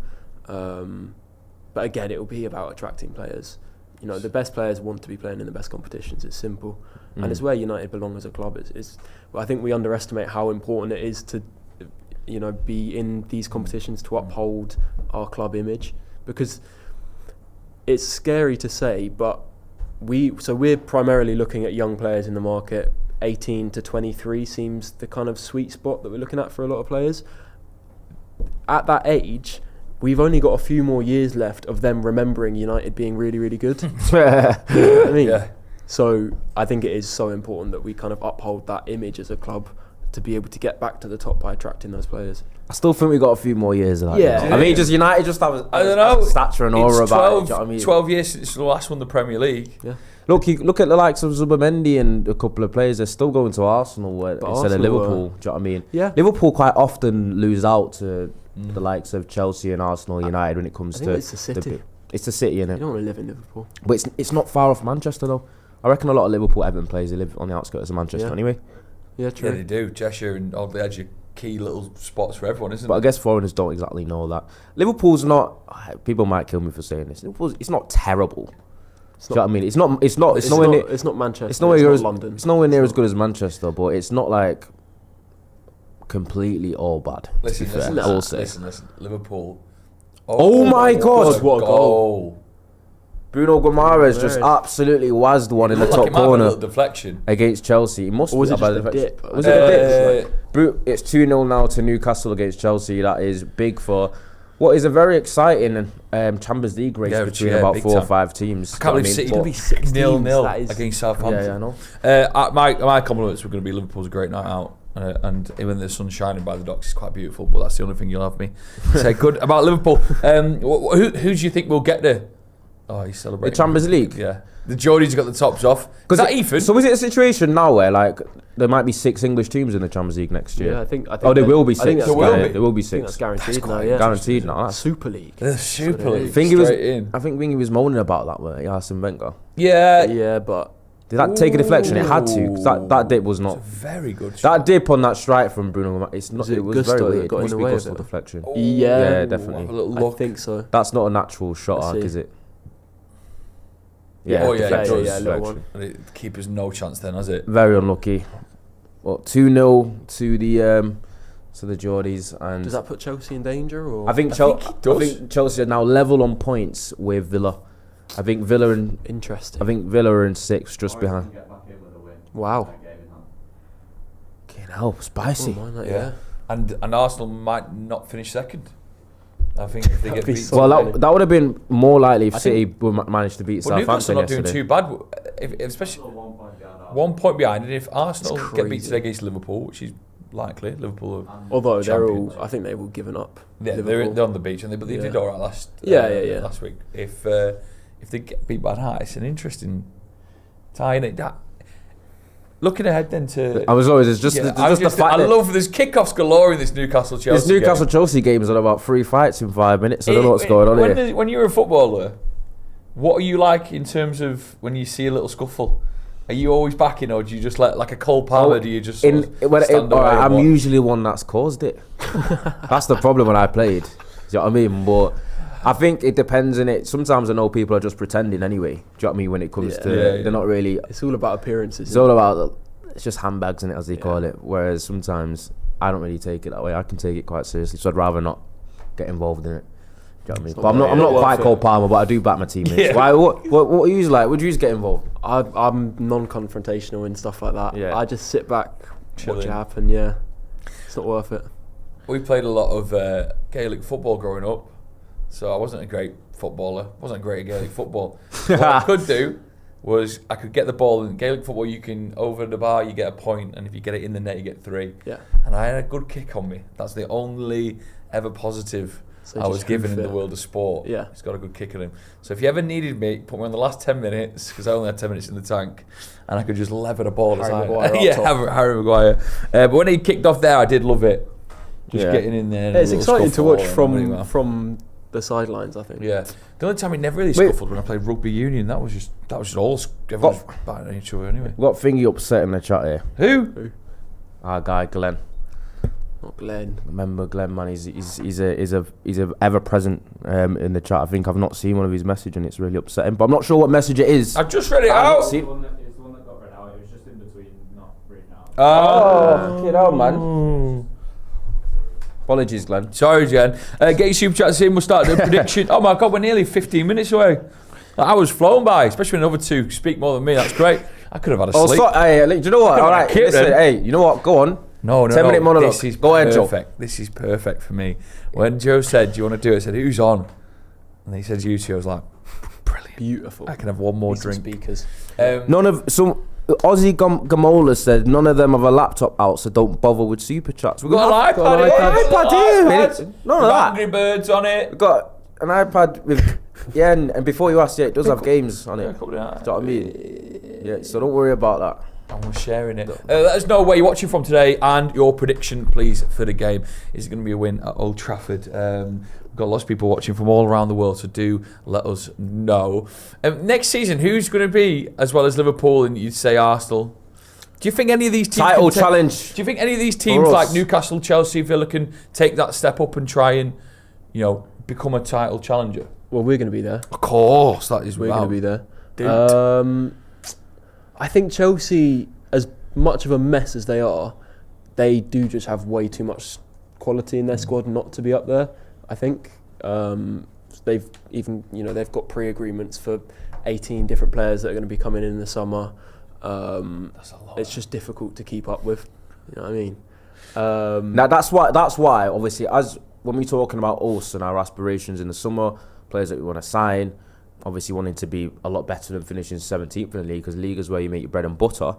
But again, it will be about attracting players. You know, the best players want to be playing in the best competitions. It's simple, and it's where United belong as a club. I think we underestimate how important it is to, be in these competitions to uphold our club image, because it's scary to say, but we're primarily looking at young players in the market. 18 to 23 seems the kind of sweet spot that we're looking at for a lot of players. At that age, we've only got a few more years left of them remembering United being really, really good. You know what I mean? Yeah. So I think it is so important that we kind of uphold that image as a club to be able to get back to the top by attracting those players. I still think we got a few more years of that. Yeah. I mean, just United just have a stature and aura about it. Do you know what I mean? 12 years since the last won the Premier League. Yeah. Look at the likes of Zubimendi and a couple of players. They're still going to Arsenal instead of Liverpool. Do you know what I mean? Yeah. Liverpool quite often lose out to the likes of Chelsea and Arsenal, United when it comes to. It's the city. It's the city, innit? You don't want to live in Liverpool. But it's not far off Manchester though. I reckon a lot of Liverpool Everton players, they live on the outskirts of Manchester anyway. Yeah, true. Yeah, they do. Cheshire and all the edge of key little spots for everyone, isn't it? But I guess foreigners don't exactly know that. Liverpool's not. People might kill me for saying this. It's not terrible. Do you know what I mean? It's nowhere near. It's not Manchester. It's nowhere near London. It's nowhere near as good as Manchester, but it's not like completely all bad. Listen. Liverpool. Oh my God! What a goal! Bruno Guimaraes just absolutely was the one in the top corner. A little deflection against Chelsea. It must was be it just a dip? Was it a dip? It's 2-0 now to Newcastle against Chelsea. That is big for what is a very exciting Champions League race between about 4 or 5 teams. I can't believe City's going to be 6-0 against Southampton. Yeah, I know. My compliments were going to be Liverpool's a great night out. And even the sun shining by the docks is quite beautiful, but that's the only thing you'll have me say good about Liverpool. Who do you think will get there? Oh, he's celebrating. The Champions League? Yeah. The Geordies got the tops off. Is that Ethan? So is it a situation now where like there might be 6 English teams in the Champions League next year? Yeah, I think there will be 6. There will be 6. I think that's guaranteed now, yeah. Guaranteed now. Super League. The Super League. I think Wingy was moaning about that with Arsene Wenger. Yeah. Yeah, but... Did that take a deflection? It had to. 'Cause that dip was not... very good shot. That dip on that strike from Bruno, it was Gusto very weird. got It must in be the way Gusto of it? deflection. Yeah, definitely. I think so. That's not a natural shot arc, is it? Yeah, deflection. Yeah, little one. And the keeper's no chance then, has it? Very unlucky. Well, 2-0 to the Geordies, and does that put Chelsea in danger? Or I think Chelsea are now level on points with Villa. I think Villa are in 6th, just behind. Wow. Fucking hell, spicy. Yeah. And Arsenal might not finish second. I think if they get beat. so Well, that would have been more likely if I think- City managed to beat Well, Newcastle Southampton not doing yesterday. too bad, especially 1 point behind. And if Arsenal get beat crazy. today against Liverpool, which is likely, Liverpool are Although they're all, champions. I think they've all given up. Yeah, Liverpool. they're on the beach, and they Yeah. did all right last week. If they get beat by that, it's an interesting tie. Innit? That looking ahead then to. I was always it's just the fact I that love there's kickoffs galore in this Newcastle Chelsea. this Newcastle Chelsea game is on about 3 fights in 5 minutes. I don't know what's going on here. When you're a footballer, what are you like in terms of when you see a little scuffle? Are you always backing, or do you just like a Cole Palmer? Do you just stand away I'm and watch? usually one that's caused it. That's the problem when I played. Do you know what I mean? But I think it depends on it. Sometimes I know people are just pretending anyway. Do you know what I mean? When it comes to, Yeah. they're not really. It's all about appearances. It's all about, it's just handbags in it, as they call it. Whereas sometimes I don't really take it that way. I can take it quite seriously, so I'd rather not get involved in it. Do you know what I mean? But I'm not quite Cole Palmer, but I do back my teammates. Yeah. Why? What are you like? Would you just get involved? I'm non-confrontational and stuff like that. Yeah. I just sit back, watch Chilling. it happen. Yeah, it's not worth it. We played a lot of Gaelic football growing up, so I wasn't a great footballer. Wasn't great at Gaelic football. What I could do was I could get the ball in Gaelic football. You can over the bar, you get a point, and if you get it in the net, you get 3. Yeah. And I had a good kick on me. That's the only ever positive So I just was given hoof in the it. world of sport. Yeah. He's got a good kick on him. So if you ever needed me, put me on the last 10 minutes, because I only had 10 minutes in the tank, and I could just lever the ball. Harry as Maguire up yeah, top. Harry Maguire. But when he kicked off there, I did love it. Just Yeah. getting in there. and Yeah, it's a little exciting to scuffle watch and everything, man. from the sidelines. I think. Yeah. The only time he never really Wait. scuffled when I played rugby union. That was just all. Everyone was biting each other anyway. We've got Thingy upset in the chat here. Who? Our guy Glenn. Not Glenn. Remember Glenn, man? He's a ever present in the chat. I think I've not seen one of his messages, and it's really upsetting. But I'm not sure what message it is. I've just read it I've not out. seen- It's the one that got read out. It was just in between, not written out. Oh. Get out, man. Apologies, Glenn. Sorry, Jen. Get your super chats in. We'll start the prediction. Oh my God, we're nearly 15 minutes away. That hour's flown by, especially when the other two speak more than me. That's great. I could have had a Oh, sleep. so, hey, do you know what? Come All on, right, keep listen. them. Hey, you know what? Go on. No, 10-minute monologue. This is Go ahead, Joe. perfect. This is perfect for me. When Joe said, "Do you want to do it?" I said, "Who's on?" And he said, "You two." I was like, "Brilliant. Beautiful. I can have one more Need some drink." speakers. None of some Aussie Gamola said none of them have a laptop out, so don't bother with super chats. We've got an iPad. got an here. iPad here. None of With that. Angry Birds on it. We've got an iPad with and before you ask, it does have games on it. Yeah, Do couple of you that. know what I mean? Yeah, so don't worry about that. And we're sharing it. Let us know where you're watching from today and your prediction, please, for the game. Is it going to be a win at Old Trafford? We've got lots of people watching from all around the world, so do let us know. Next season, who's going to be, as well as Liverpool and you'd say Arsenal? Do you think any of these teams Title can challenge. Do you think any of these teams us. like Newcastle, Chelsea, Villa can take that step up and try and, become a title challenger? Well, we're going to be there. Of course, that is We're going to be there. Dude. I think Chelsea, as much of a mess as they are, they do just have way too much quality in their squad not to be up there. I think they've even they've got pre-agreements for 18 different players that are going to be coming in the summer. That's a lot. It's just difficult to keep up with. You know what I mean? Now that's why obviously as when we're talking about us and our aspirations in the summer, players that we want to sign, obviously wanting to be a lot better than finishing 17th in the league, because league is where you make your bread and butter.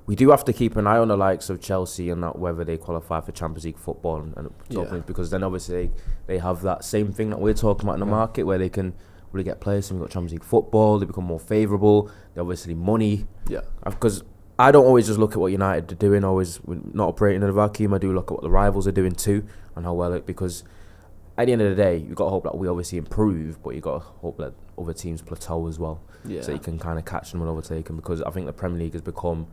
We do have to keep an eye on the likes of Chelsea and that whether they qualify for Champions League football and because then obviously they have that same thing that we're talking about in the market where they can really get players and we've got Champions League football, they become more favourable, they obviously money. Yeah. Because I don't always just look at what United are doing, always not operating in a vacuum. I do look at what the rivals are doing too and how well because at the end of the day, you've got to hope that we obviously improve, but you've got to hope that other teams plateau as well. Yeah. So you can kind of catch them and overtake them, because I think the Premier League has become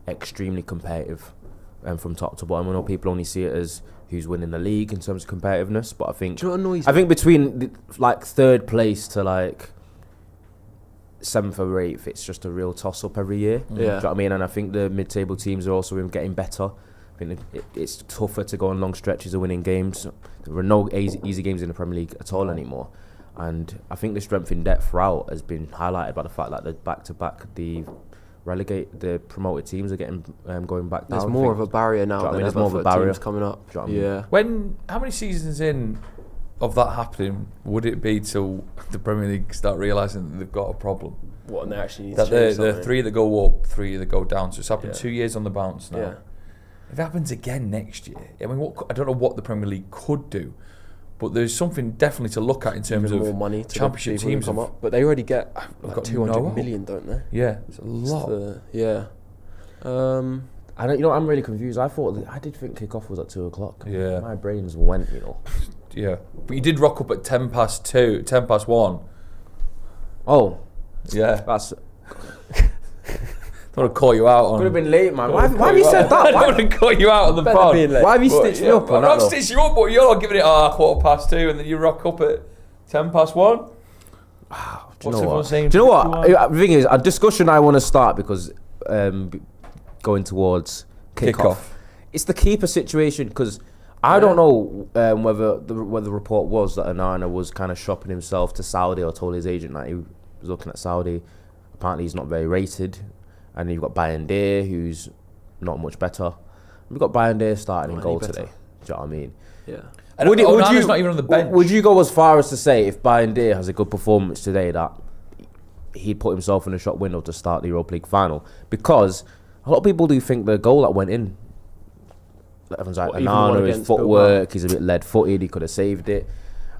extremely competitive from top to bottom. I know people only see it as who's winning the league in terms of competitiveness, but I think Do you know what annoys me? I think between third place to 7th or 8th, it's just a real toss up every year. Yeah. Do you know what I mean? And I think the mid-table teams are also getting better. I think it's tougher to go on long stretches of winning games. There are no easy games in the Premier League at all anymore. And I think the strength in depth throughout has been highlighted by the fact that the back-to-back, the promoted teams are getting going back down. There's more of a barrier now Do you know what I than mean? There's ever more of a for barrier. teams coming up. Do you know what I mean? Yeah. How many seasons in of that happening would it be till the Premier League start realising that they've got a problem? What, and they actually need That to change the something? 3 that go up, 3 that go down. So it's happened 2 years on the bounce now. Yeah. If it happens again next year, I mean, I don't know what the Premier League could do, but there's something definitely to look at in terms Even of more money to Championship the people who teams. come up, but they already get They've like got 200 no million, don't they? Yeah, it's a lot. Yeah. I don't. You know, I'm really confused. I did think kickoff was at 2:00. Yeah. My brains went. You know. Yeah, but you did rock up at 2:10, 1:10. Oh, Yeah, that's. don't want to call you out on. Could have been late, man. Why have you said that? I don't want to call you out on the pod. Why have you stitched me up on that? I'm though? stitching you up, but you're not giving it 2:15, and then you rock up at 1:10. Do you know what? saying? Do you know what? The thing is, a discussion I want to start because going towards kickoff. It's the keeper situation because I don't know whether the report was that Onana was kind of shopping himself to Saudi or told his agent that he was looking at Saudi. Apparently, he's not very rated. And then you've got Bayern, who's not much better. We've got Bayern starting in goal today. Do you know what I mean? Yeah. Would you not even on the bench. Would you go as far as to say if Bayern has a good performance today that he'd put himself in the shop window to start the Europa League final? Because a lot of people do think the goal that went in, everyone's like, Onana, his footwork, he's a bit lead-footed, he could have saved it.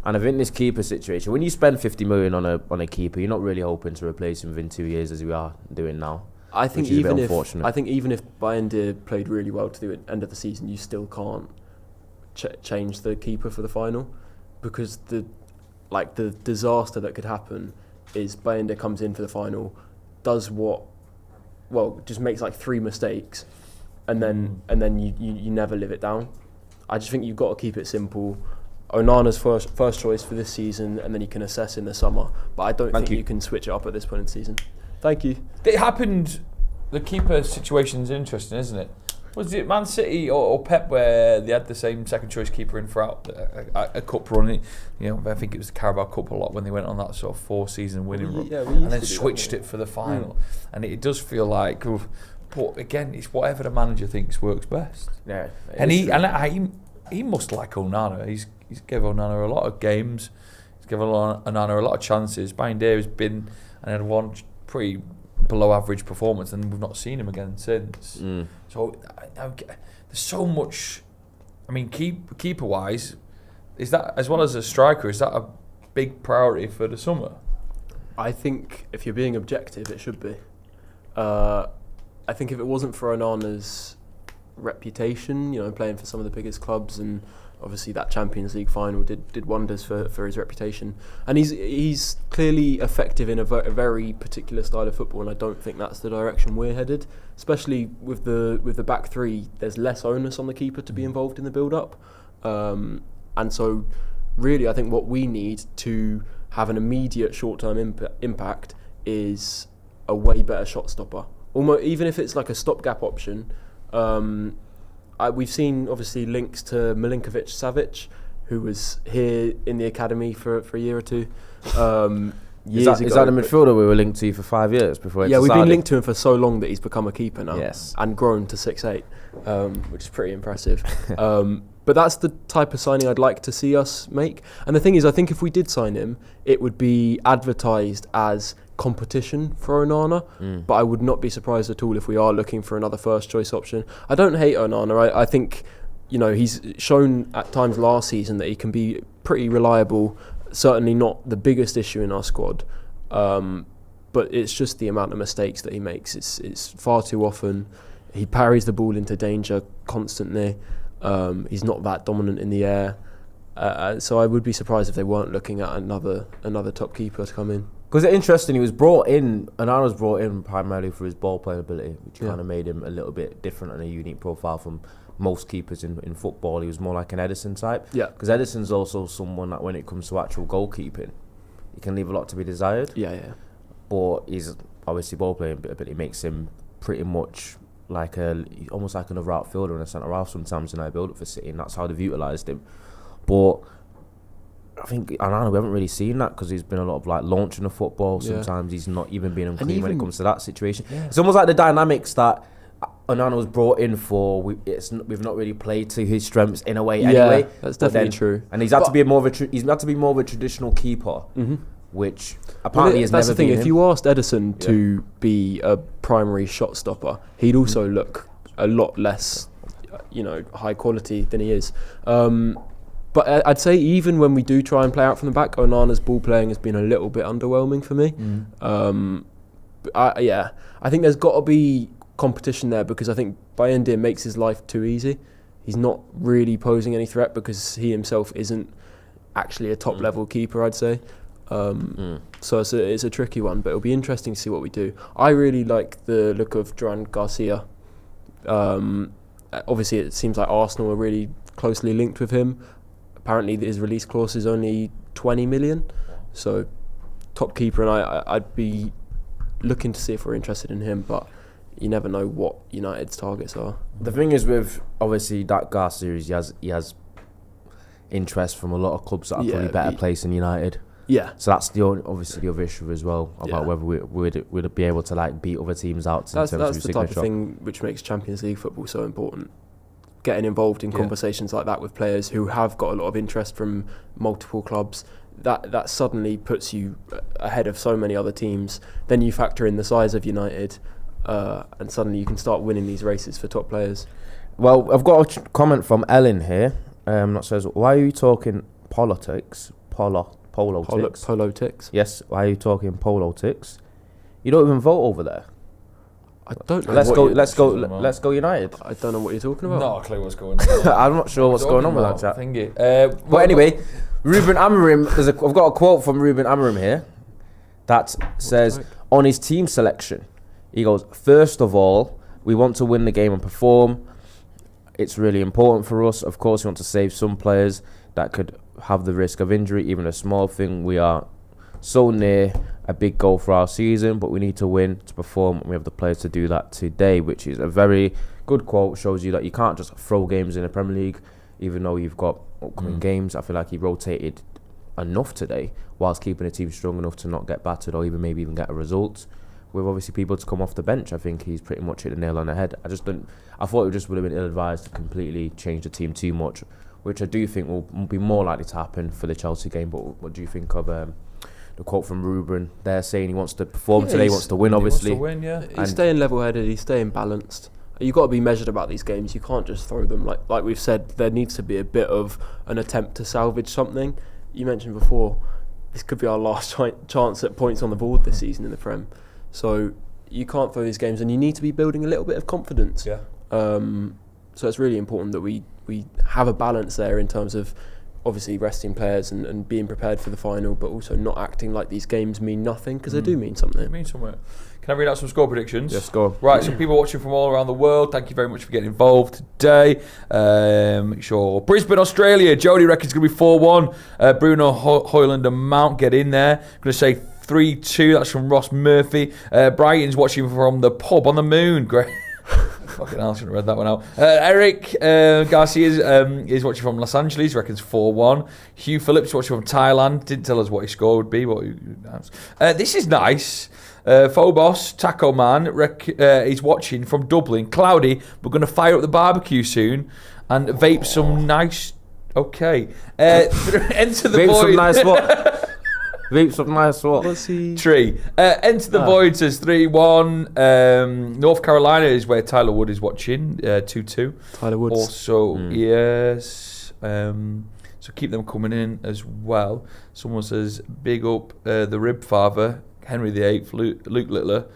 And I think this keeper situation, when you spend 50 million on a keeper, you're not really hoping to replace him within 2 years as we are doing now. I think which is a bit even if unfortunate. Bayern played really well to the end of the season, you still can't change the keeper for the final, because the disaster that could happen is Bayern comes in for the final, does just makes like 3 mistakes, and then you never live it down. I just think you've got to keep it simple. Onana's first choice for this season, and then you can assess in the summer. But I don't think you can switch it up at this point in the season. Thank you. It happened. The keeper situation's interesting, isn't it? Was it Man City or Pep where they had the same second choice keeper in throughout a cup run? You know, I think it was the Carabao Cup a lot when they went on that sort of 4-season winning run, and then switched it for the final. And it does feel like, but again, it's whatever the manager thinks works best. Yeah, and he must like Onana. He's given Onana a lot of games. He's given Onana a lot of chances. Bayern has been and had one pretty below average performance, and we've not seen him again since. So there's so much. I mean, keeper wise, is that, as well as a striker, is that a big priority for the summer? I think if you're being objective, it should be. I think if it wasn't for Onana's reputation, playing for some of the biggest clubs, and obviously that Champions League final did wonders for his reputation, and he's clearly effective in a very particular style of football, and I don't think that's the direction we're headed, especially with the back three. There's less onus on the keeper to be involved in the build-up, and so really I think what we need to have an immediate short-term impact is a way better shot stopper, almost, even if it's like a stopgap option. We've seen obviously links to Milinkovic-Savic, who was here in the academy for a year or two. Is that the midfielder we were linked to for 5 years before? Yeah, we've been linked to him for so long that he's become a keeper now. Yes, and grown to 6'8", which is pretty impressive. But that's the type of signing I'd like to see us make. And the thing is, I think if we did sign him, it would be advertised as competition for Onana, but I would not be surprised at all if we are looking for another first choice option. I don't hate Onana. I think he's shown at times last season that he can be pretty reliable. Certainly not the biggest issue in our squad, but it's just the amount of mistakes that he makes. It's far too often. He parries the ball into danger constantly. He's not that dominant in the air, so I would be surprised if they weren't looking at another top keeper to come in. Because it's interesting, Onana was brought in primarily for his ball playing ability, which kind of made him a little bit different and a unique profile from most keepers in football. He was more like an Ederson type. Yeah. Because Ederson's also someone that when it comes to actual goalkeeping, he can leave a lot to be desired. Yeah. But he's obviously ball playing ability makes him pretty much like almost like another outfielder and a centre half sometimes in our build up for City, and that's how they've utilised him. But I think Onana, we haven't really seen that because there's been a lot of like launching of football. Sometimes he's not even being unclean when it comes to that situation. Yeah. It's almost like the dynamics that Onana was brought in for. We've not really played to his strengths in a way. Anyway, that's definitely true. And he's had to be more of a traditional keeper, which apparently has that's never the thing. been. If you asked Edison to be a primary shot stopper, he'd also look a lot less, high quality than he is. But I'd say even when we do try and play out from the back, Onana's ball playing has been a little bit underwhelming for me. I think there's got to be competition there, because I think Bayindir makes his life too easy. He's not really posing any threat because he himself isn't actually a top level keeper, I'd say. So it's a tricky one, but it'll be interesting to see what we do. I really like the look of Duran Garcia. Obviously, it seems like Arsenal are really closely linked with him. Apparently, his release clause is only 20 million. So, top keeper, and I'd be looking to see if we're interested in him, but you never know what United's targets are. The thing is with obviously that Garcia is he has interest from a lot of clubs that are probably better placed than United. Yeah. So that's the other issue as well about whether we'd be able to beat other teams out. That's the type of thing which makes Champions League football so important. Getting involved in conversations like that with players who have got a lot of interest from multiple clubs, that suddenly puts you ahead of so many other teams. Then you factor in the size of United, and suddenly you can start winning these races for top players. Well, I've got a comment from Ellen here. That says, "Why are you talking politics? Politics? Politics? Yes. Why are you talking politics? You don't even vote over there." I don't know. Let's go United. I don't know what you're talking about. Not a clue what's going on. I'm not sure what's going on with that chat. Thingy. But anyway, Ruben Amorim. I've got a quote from Ruben Amorim here that says on his team selection, he goes, "First of all, we want to win the game and perform. It's really important for us. Of course, we want to save some players that could have the risk of injury, even a small thing. We are so near a big goal for our season, but we need to win to perform, and we have the players to do that today," which is a very good quote. Shows you that you can't just throw games in the Premier League, even though you've got upcoming games. I feel like he rotated enough today, whilst keeping the team strong enough to not get battered or even get a result. With obviously people to come off the bench, I think he's pretty much hit the nail on the head. I thought it just would have been ill-advised to completely change the team too much, which I do think will be more likely to happen for the Chelsea game. But what do you think of the quote from Ruben? They're saying he wants to perform today, he wants to win, obviously. He wants to win, He's staying level-headed, he's staying balanced. You've got to be measured about these games. You can't just throw them. Like we've said, there needs to be a bit of an attempt to salvage something. You mentioned before, this could be our last chance at points on the board this season in the Prem. So you can't throw these games, and you need to be building a little bit of confidence. Yeah. So it's really important that we have a balance there in terms of obviously resting players and being prepared for the final, but also not acting like these games mean nothing, because they do mean something. They mean something. Can I read out some score predictions? Yes, go. Right, some people watching from all around the world. Thank you very much for getting involved today. Sure. Brisbane, Australia. Jody reckons it's going to be 4-1. Bruno Hoyland and Mount get in there. I'm going to say 3-2. That's from Ross Murphy. Brighton's watching from the pub on the moon. Great. Fucking hell, I should have read that one out. Eric Garcia is watching from Los Angeles, reckons 4-1. Hugh Phillips watching from Thailand, didn't tell us what his score would be. This is nice. Phobos, Taco Man, he's watching from Dublin. Cloudy, we're going to fire up the barbecue soon and vape some nice... Okay. Enter the Vape void. some nice what? Vape some nice what? Tree. Enter the void says 3-1. North Carolina is where Tyler Wood is watching. 2-2. Tyler Woods. Also, yes. So keep them coming in as well. Someone says, big up the Rib Father, Henry VIII, Luke Littler,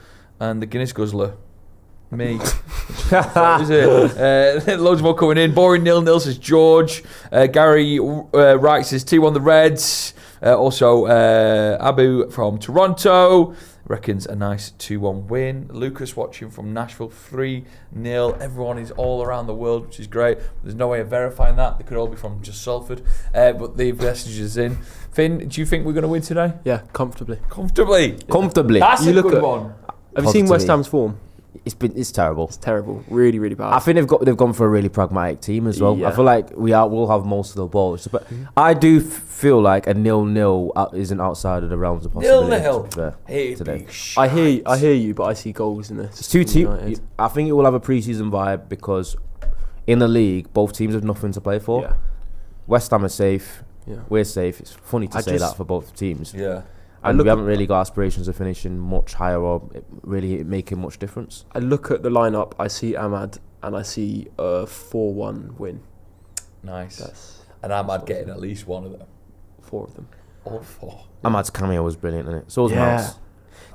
and the Guinness Guzzler. Me. That is it. Loads more coming in. Boring 0-0 says George. Gary Wright says 2-1 the Reds. Also, Abu from Toronto reckons a nice 2-1 win. Lucas watching from Nashville, 3-0. Everyone is all around the world, which is great. There's no way of verifying that. They could all be from just Salford. But the message is in. Finn, do you think we're going to win today? Yeah, comfortably. Comfortably. Comfortably. That's You a look good at- one. Have you seen West Ham's form? It's terrible. It's terrible. Really, really bad. I think they've gone for a really pragmatic team as well. Yeah. I feel like we'll have most of the ball, but I do feel like a 0-0 isn't outside of the realms of possibility. 0-0 today. I hear you, but I see goals in this. It's 2-2. United. I think it will have a pre-season vibe because in the league, both teams have nothing to play for. Yeah. West Ham are safe. Yeah. We're safe. It's funny to say that for both teams. Yeah. And we haven't really got aspirations of finishing much higher or really making much difference. I look at the lineup. I see Ahmad, and I see a 4-1 win. Nice. And Ahmad getting at least one of them. 4 of them. All 4. Ahmad's cameo was brilliant, isn't it? So was Mouse.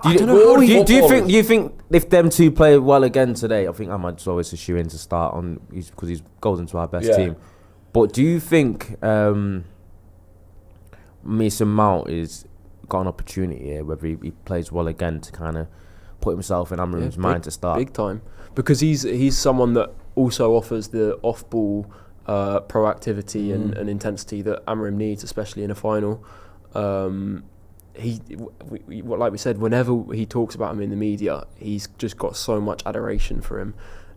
I don't know how Do you think if them two play well again today, I think Ahmad's always a shoe in to start on because he goes into our best team. But do you think Mason Mount is got an opportunity here, whether he plays well again, to kind of put himself in Amarim's mind to start? Big time. Because he's someone that also offers the off-ball proactivity and intensity that Amarim needs, especially in a final. Like we said, whenever he talks about him in the media, he's just got so much adoration for him.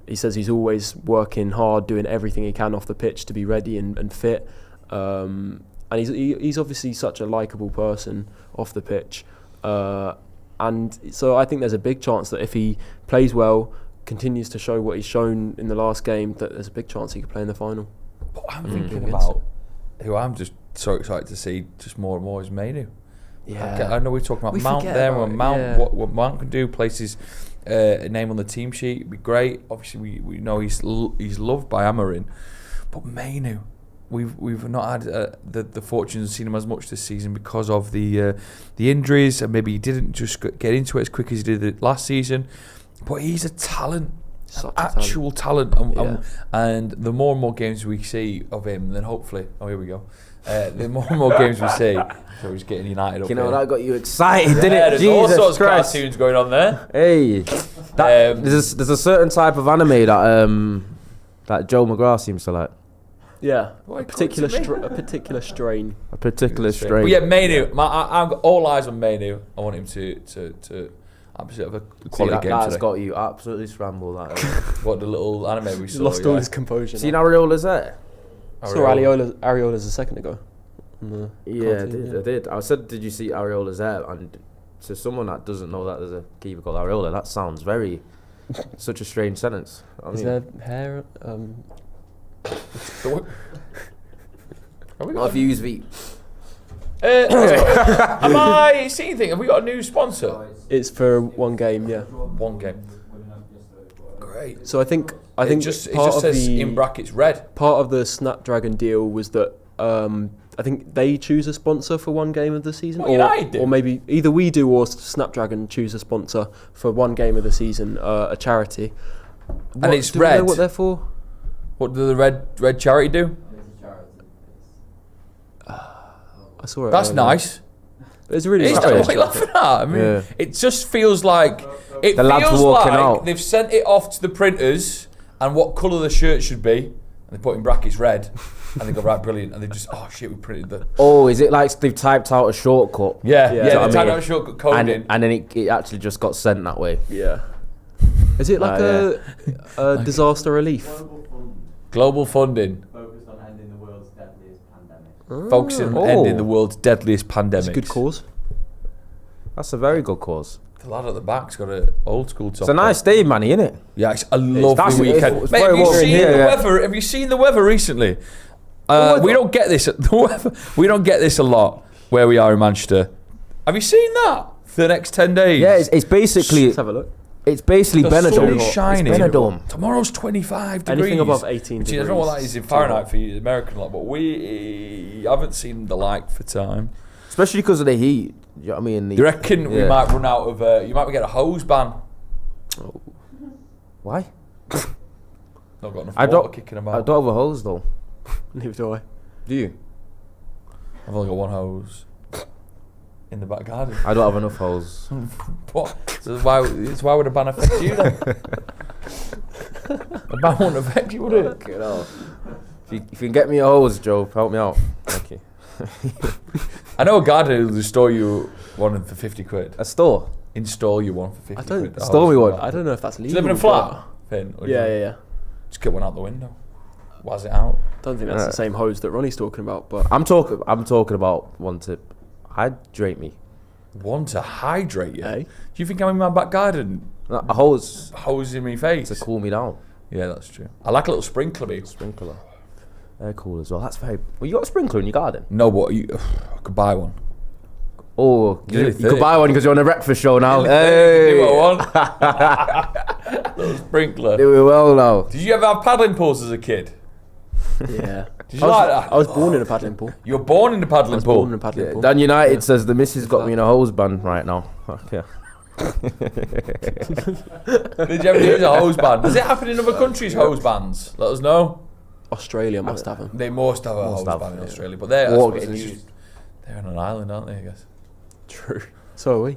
He says he's always working hard, doing everything he can off the pitch to be ready and fit. And he's obviously such a likeable person off the pitch. And so I think there's a big chance that if he plays well, continues to show what he's shown in the last game, that there's a big chance he could play in the final. But I'm thinking about who I'm just so excited to see just more and more is Mainu. Yeah. I know we're talking about Mount there, and Mount, what Mount can do, places a name on the team sheet, it'd be great. Obviously, we know he's loved by Amarin, but Mainu, we've not had the fortune of seeing him as much this season because of the injuries, and maybe he didn't just get into it as quick as he did it last season. But he's a talent, actual talent, and the more and more games we see of him, then hopefully, here we go. The more and more games we see, so he's getting United up. You know, there. that got you excited, didn't it? There's Jesus all sorts Christ. of cartoons going on there. Hey, there's a certain type of anime that Joe McGrath seems to like. Yeah, Why a particular call it to me? a particular strain. A particular But strain. yeah, Mainu. I've got all eyes on Mainu. I want him to absolutely have a quality game that's today. got you absolutely scrambled. That. What the little anime we He's saw. lost all his composure. Seen Areola's there? Saw Areola's a second ago. Yeah, I did. I said, did you see Areola's there? And to someone that doesn't know that there's a keeper called Areola, that sounds such a strange sentence. Is there hair? Not if you use V. Am I seeing anything? Have we got a new sponsor? It's for one game, yeah. One game. Great. So I think It just says in brackets red. part of the Snapdragon deal was that I think they choose a sponsor for one game of the season, or maybe either we do or Snapdragon choose a sponsor for one game of the season, a charity. And it's do we red. know what they're for? What do the red charity do? I saw it. That's earlier. nice. It's really It's strange. what are you laughing at? I mean, it just feels like The lads walking out. they've sent it off to the printers and what colour the shirt should be, and they put in brackets red, and they go right, brilliant, and they just we printed the. Oh, is it like they've typed out a shortcut? Yeah, Do you know they what I typed mean? out shortcut code in. And then it actually just got sent that way. Yeah. Is it like a disaster relief? Global funding. Focused on ending the world's deadliest pandemic. Focusing on ending the world's deadliest pandemic. It's a good cause. That's a very good cause. The lad at the back's got an old school top. It's a nice day, Manny, isn't it? Yeah, it's a lovely weekend. it's Mate, very have you warm seen here, the yeah. weather? Have you seen the weather recently? We don't get this. The weather. We don't get this a lot where we are in Manchester. Have you seen that for the next 10 days? Yeah, it's basically. Let's have a look. It's basically The sun Benidorm. is shining. It's Benidorm. Tomorrow's 25 degrees. Anything above 18 Which degrees. I don't know what that is in Fahrenheit for you, American lot, but we haven't seen the like for time. Especially because of the heat. You know what I mean? Do you reckon we might run out of? You might get a hose ban. Why? Not got enough I water don't. kicking I about. don't have a hose though. Neither do I. Do you? I've only got one hose in the back garden. I don't have enough hose. What? So why would a ban affect you then? A ban wouldn't affect you, would it? If you can get me a hose, Joe, help me out. Thank you. I know a guy who'll store you one for 50 quid. A store. Install you one for 50 I don't- quid. Store me one. I don't know if that's Do legal. you live in a flat? Finn, or do Yeah, you yeah, yeah. Just get one out the window. Why's it out? Don't think that's the same hose that Ronnie's talking about, but I'm talking about one to hydrate me. One to hydrate you. Hey. Do you think I'm in my back garden A hose hosing me face? to cool me down. Yeah, that's true. I like a little sprinkler, mate. Sprinkler. They're cool as well. That's very. Well, you got a sprinkler in your garden? No, but I could buy one. Oh, Nearly you 30. could buy one because you're on a breakfast show now. Hey, do Hey, what I want. Little sprinkler. doing well now. Did you ever have paddling pools as a kid? yeah. Did you like that? I was born in a paddling pool. You were born in the I paddling was pool. born in a paddling pool. Dan United says the missus got me in a hose band right now. Yeah. Did you ever use a hose band? Does it happen in other countries, hose bands? Let us know. Australia must have them. They must have a hose have, band in yeah. Australia, but they're, I Water suppose getting it's just, they're on an island, aren't they, I guess? True. So are we.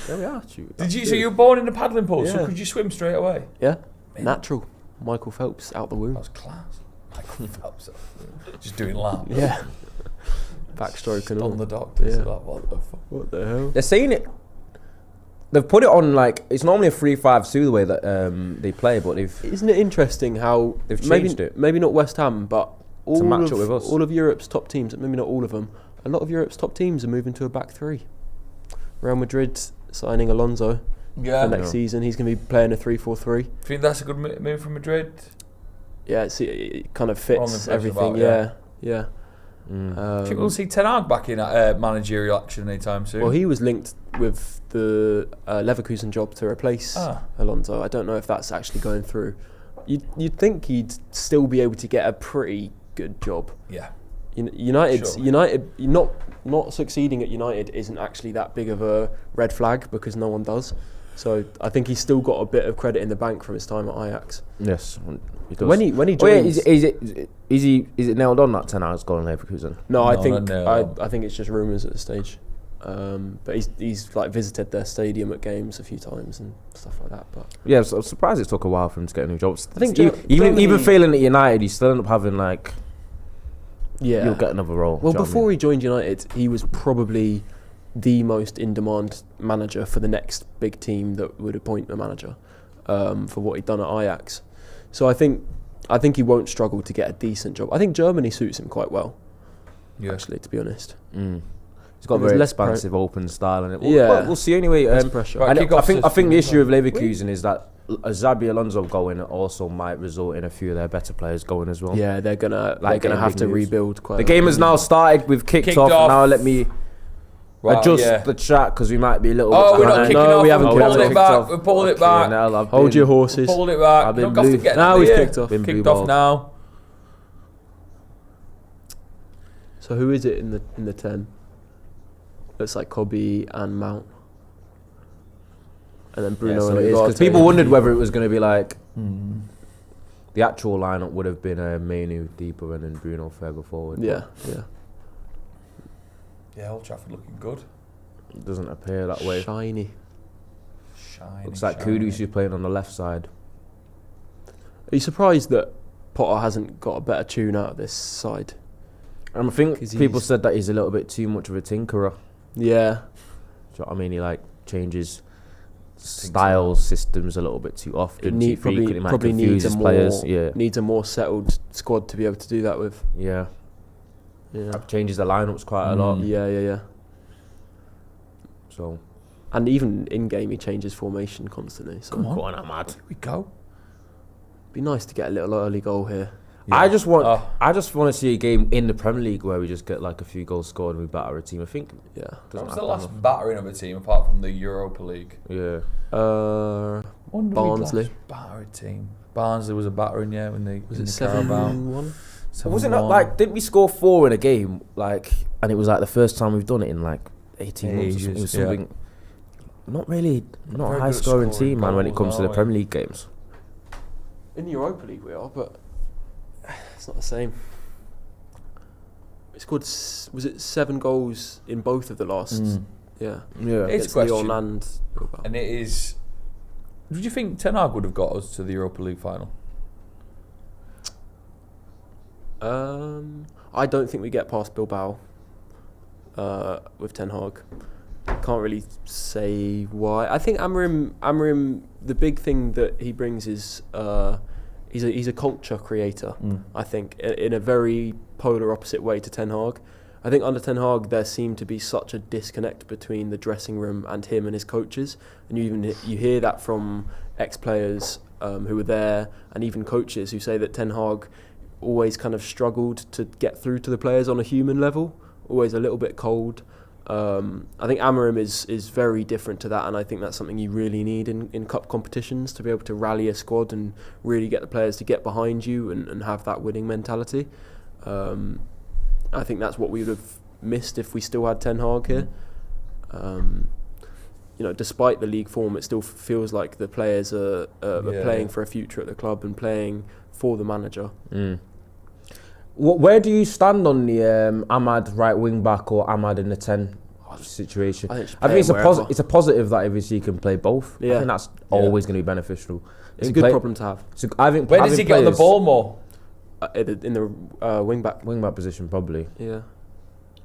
There we are. Shoot. Did you? So you were born in a paddling pool, so Yeah. could you swim straight away? Yeah. Natural. Michael Phelps out the womb. That was class. Michael Phelps. Just doing laps. Yeah. Backstroke and all. On the doctors. Yeah. Like, what the fuck? What the hell? They're saying it. They've put it on like it's normally a 3-5-2 the way that they play, but Isn't it interesting how They've maybe, changed it. Maybe not West Ham, but all match of up with us. all of Europe's top teams, maybe not all of them. A lot of Europe's top teams are moving to a back three. Real Madrid signing Alonso Yeah. for next season. He's going to be playing a 3-4-3. Think that's a good move from Madrid? Yeah, it kind of Wrong fits impression everything. about, Yeah. Do you think we'll see Ten Hag back in managerial action anytime soon? Well, he was linked with the Leverkusen job to replace Alonso. I don't know if that's actually going through. You'd think he'd still be able to get a pretty good job. Yeah. United, Sure. not succeeding at United isn't actually that big of a red flag because no one does. So I think he's still got a bit of credit in the bank from his time at Ajax. yes, he does. When he joins, Oh, yeah, is it nailed on that 10 hours going Leverkusen? no, No, I think no. I think it's just rumours at this stage. But he's like visited their stadium at games a few times and stuff like that. But Yeah, I'm surprised it took a while for him to get a new job. I think even failing at United, he still ended up having like yeah, you'll get another role. well, do you know what I before mean? he joined United, he was probably the most in-demand manager for the next big team that would appoint a manager for what he'd done at Ajax. So I think he won't struggle to get a decent job. I think Germany suits him quite well, actually, to be honest. He's got a There's very less expansive, open style, and Yeah. we'll see anyway. Less pressure. Right, And kick I off think system the as issue well. with Leverkusen is that Xabi Alonso going also might result in a few of their better players going as well. Yeah, they're gonna getting have big to moves. rebuild quite. The game has now started. We've kicked off. Now let me Right, adjust yeah. the chat because we might be a little. Oh, bit we're not behind. kicking No, off. we haven't We've pulled kicked it off. back. We've pulled it back. Hold your horses. Pulled it back. I've You been don't have to blue. get Now out we've here. kicked off. Been Kicked blue off ball. now. So who is it in the 10? Looks like Kobe and Mount, and then Bruno So and it is, 'cause Ugarte. people wondered whether it was going to be like the actual lineup would have been Manu deeper and then Bruno further forward. Yeah. Yeah, Old Trafford looking good. It doesn't appear that way. Shiny. Shiny. Looks like shiny. Kudus who's playing on the left side. Are you surprised that Potter hasn't got a better tune out of this side? And I think 'Cause people he's- said that he's a little bit too much of a tinkerer. Yeah. Do you know what I mean? He like changes styles, systems a little bit too often. Too frequently, might Probably confuse needs his players. Yeah, needs a more settled squad to be able to do that with. yeah. Yeah. Changes the lineups quite a lot. Yeah. So And even in game, he changes formation constantly. So Come on. go on, I'm mad. Here we go. be nice to get a little early goal here. I just want Oh. to see a game in the Premier League where we just get like a few goals scored and we batter a team. I think. Yeah. That doesn't was the happen last enough. battering of a team apart from the Europa League. Yeah. When did we Barnsley. last batter a team? Barnsley was a battering, yeah, when they Was in it the Carabao. 7-1? Wasn't that like? Didn't we score 4 in a game? Like, and it was like the first time we've done it in like 18 months. Or something. It was Ages, yeah. something. Not really. Not Very a high good at scoring scoring team, man. When it goals, comes to the aren't we? Premier League games. In the Europa League we are, but it's not the same. It scored, was it 7 goals in both of the last? Yeah. Yeah. It's Against a Lyon question. and Bilbao. And it is. Did you think Ten Hag would have got us to the Europa League final? I don't think we get past Bilbao with Ten Hag. Can't really say why. I think Amorim, the big thing that he brings is he's a culture creator. I think in a very polar opposite way to Ten Hag. I think under Ten Hag there seemed to be such a disconnect between the dressing room and him and his coaches, and you hear that from ex-players who were there, and even coaches who say that Ten Hag always kind of struggled to get through to the players on a human level, always a little bit cold. I think Amorim is very different to that, and I think that's something you really need in cup competitions, to be able to rally a squad and really get the players to get behind you and have that winning mentality. I think that's what we would have missed if we still had Ten Hag here. Despite the league form, it still feels like the players are playing for a future at the club and playing for the manager. Where do you stand on the Ahmad right wing back or Ahmad in the 10 situation? I think it's a positive that obviously he can play both. I think that's always going to be beneficial. It's a good problem to have. So I think where does he get on the ball more? In the wing back position, probably. Yeah.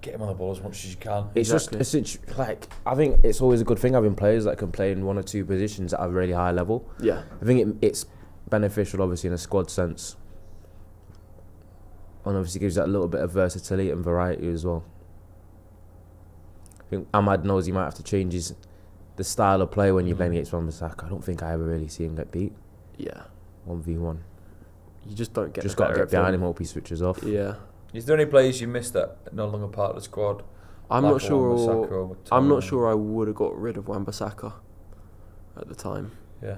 Get him on the ball as much as you can. It's just I think it's always a good thing having players that can play in one or two positions at a really high level. Yeah. I think it's beneficial, obviously, in a squad sense, and obviously gives that little bit of versatility and variety as well. I think Ahmad knows he might have to change the style of play when you're playing against Wan-Bissaka. I don't think I ever really see him get beat. Yeah. 1v1. You just don't get. Just got to get behind him, hope he switches off. Yeah. Is there any players you missed that are no longer part of the squad? I'm not sure. I'm not sure I would have got rid of Wan-Bissaka at the time. Yeah.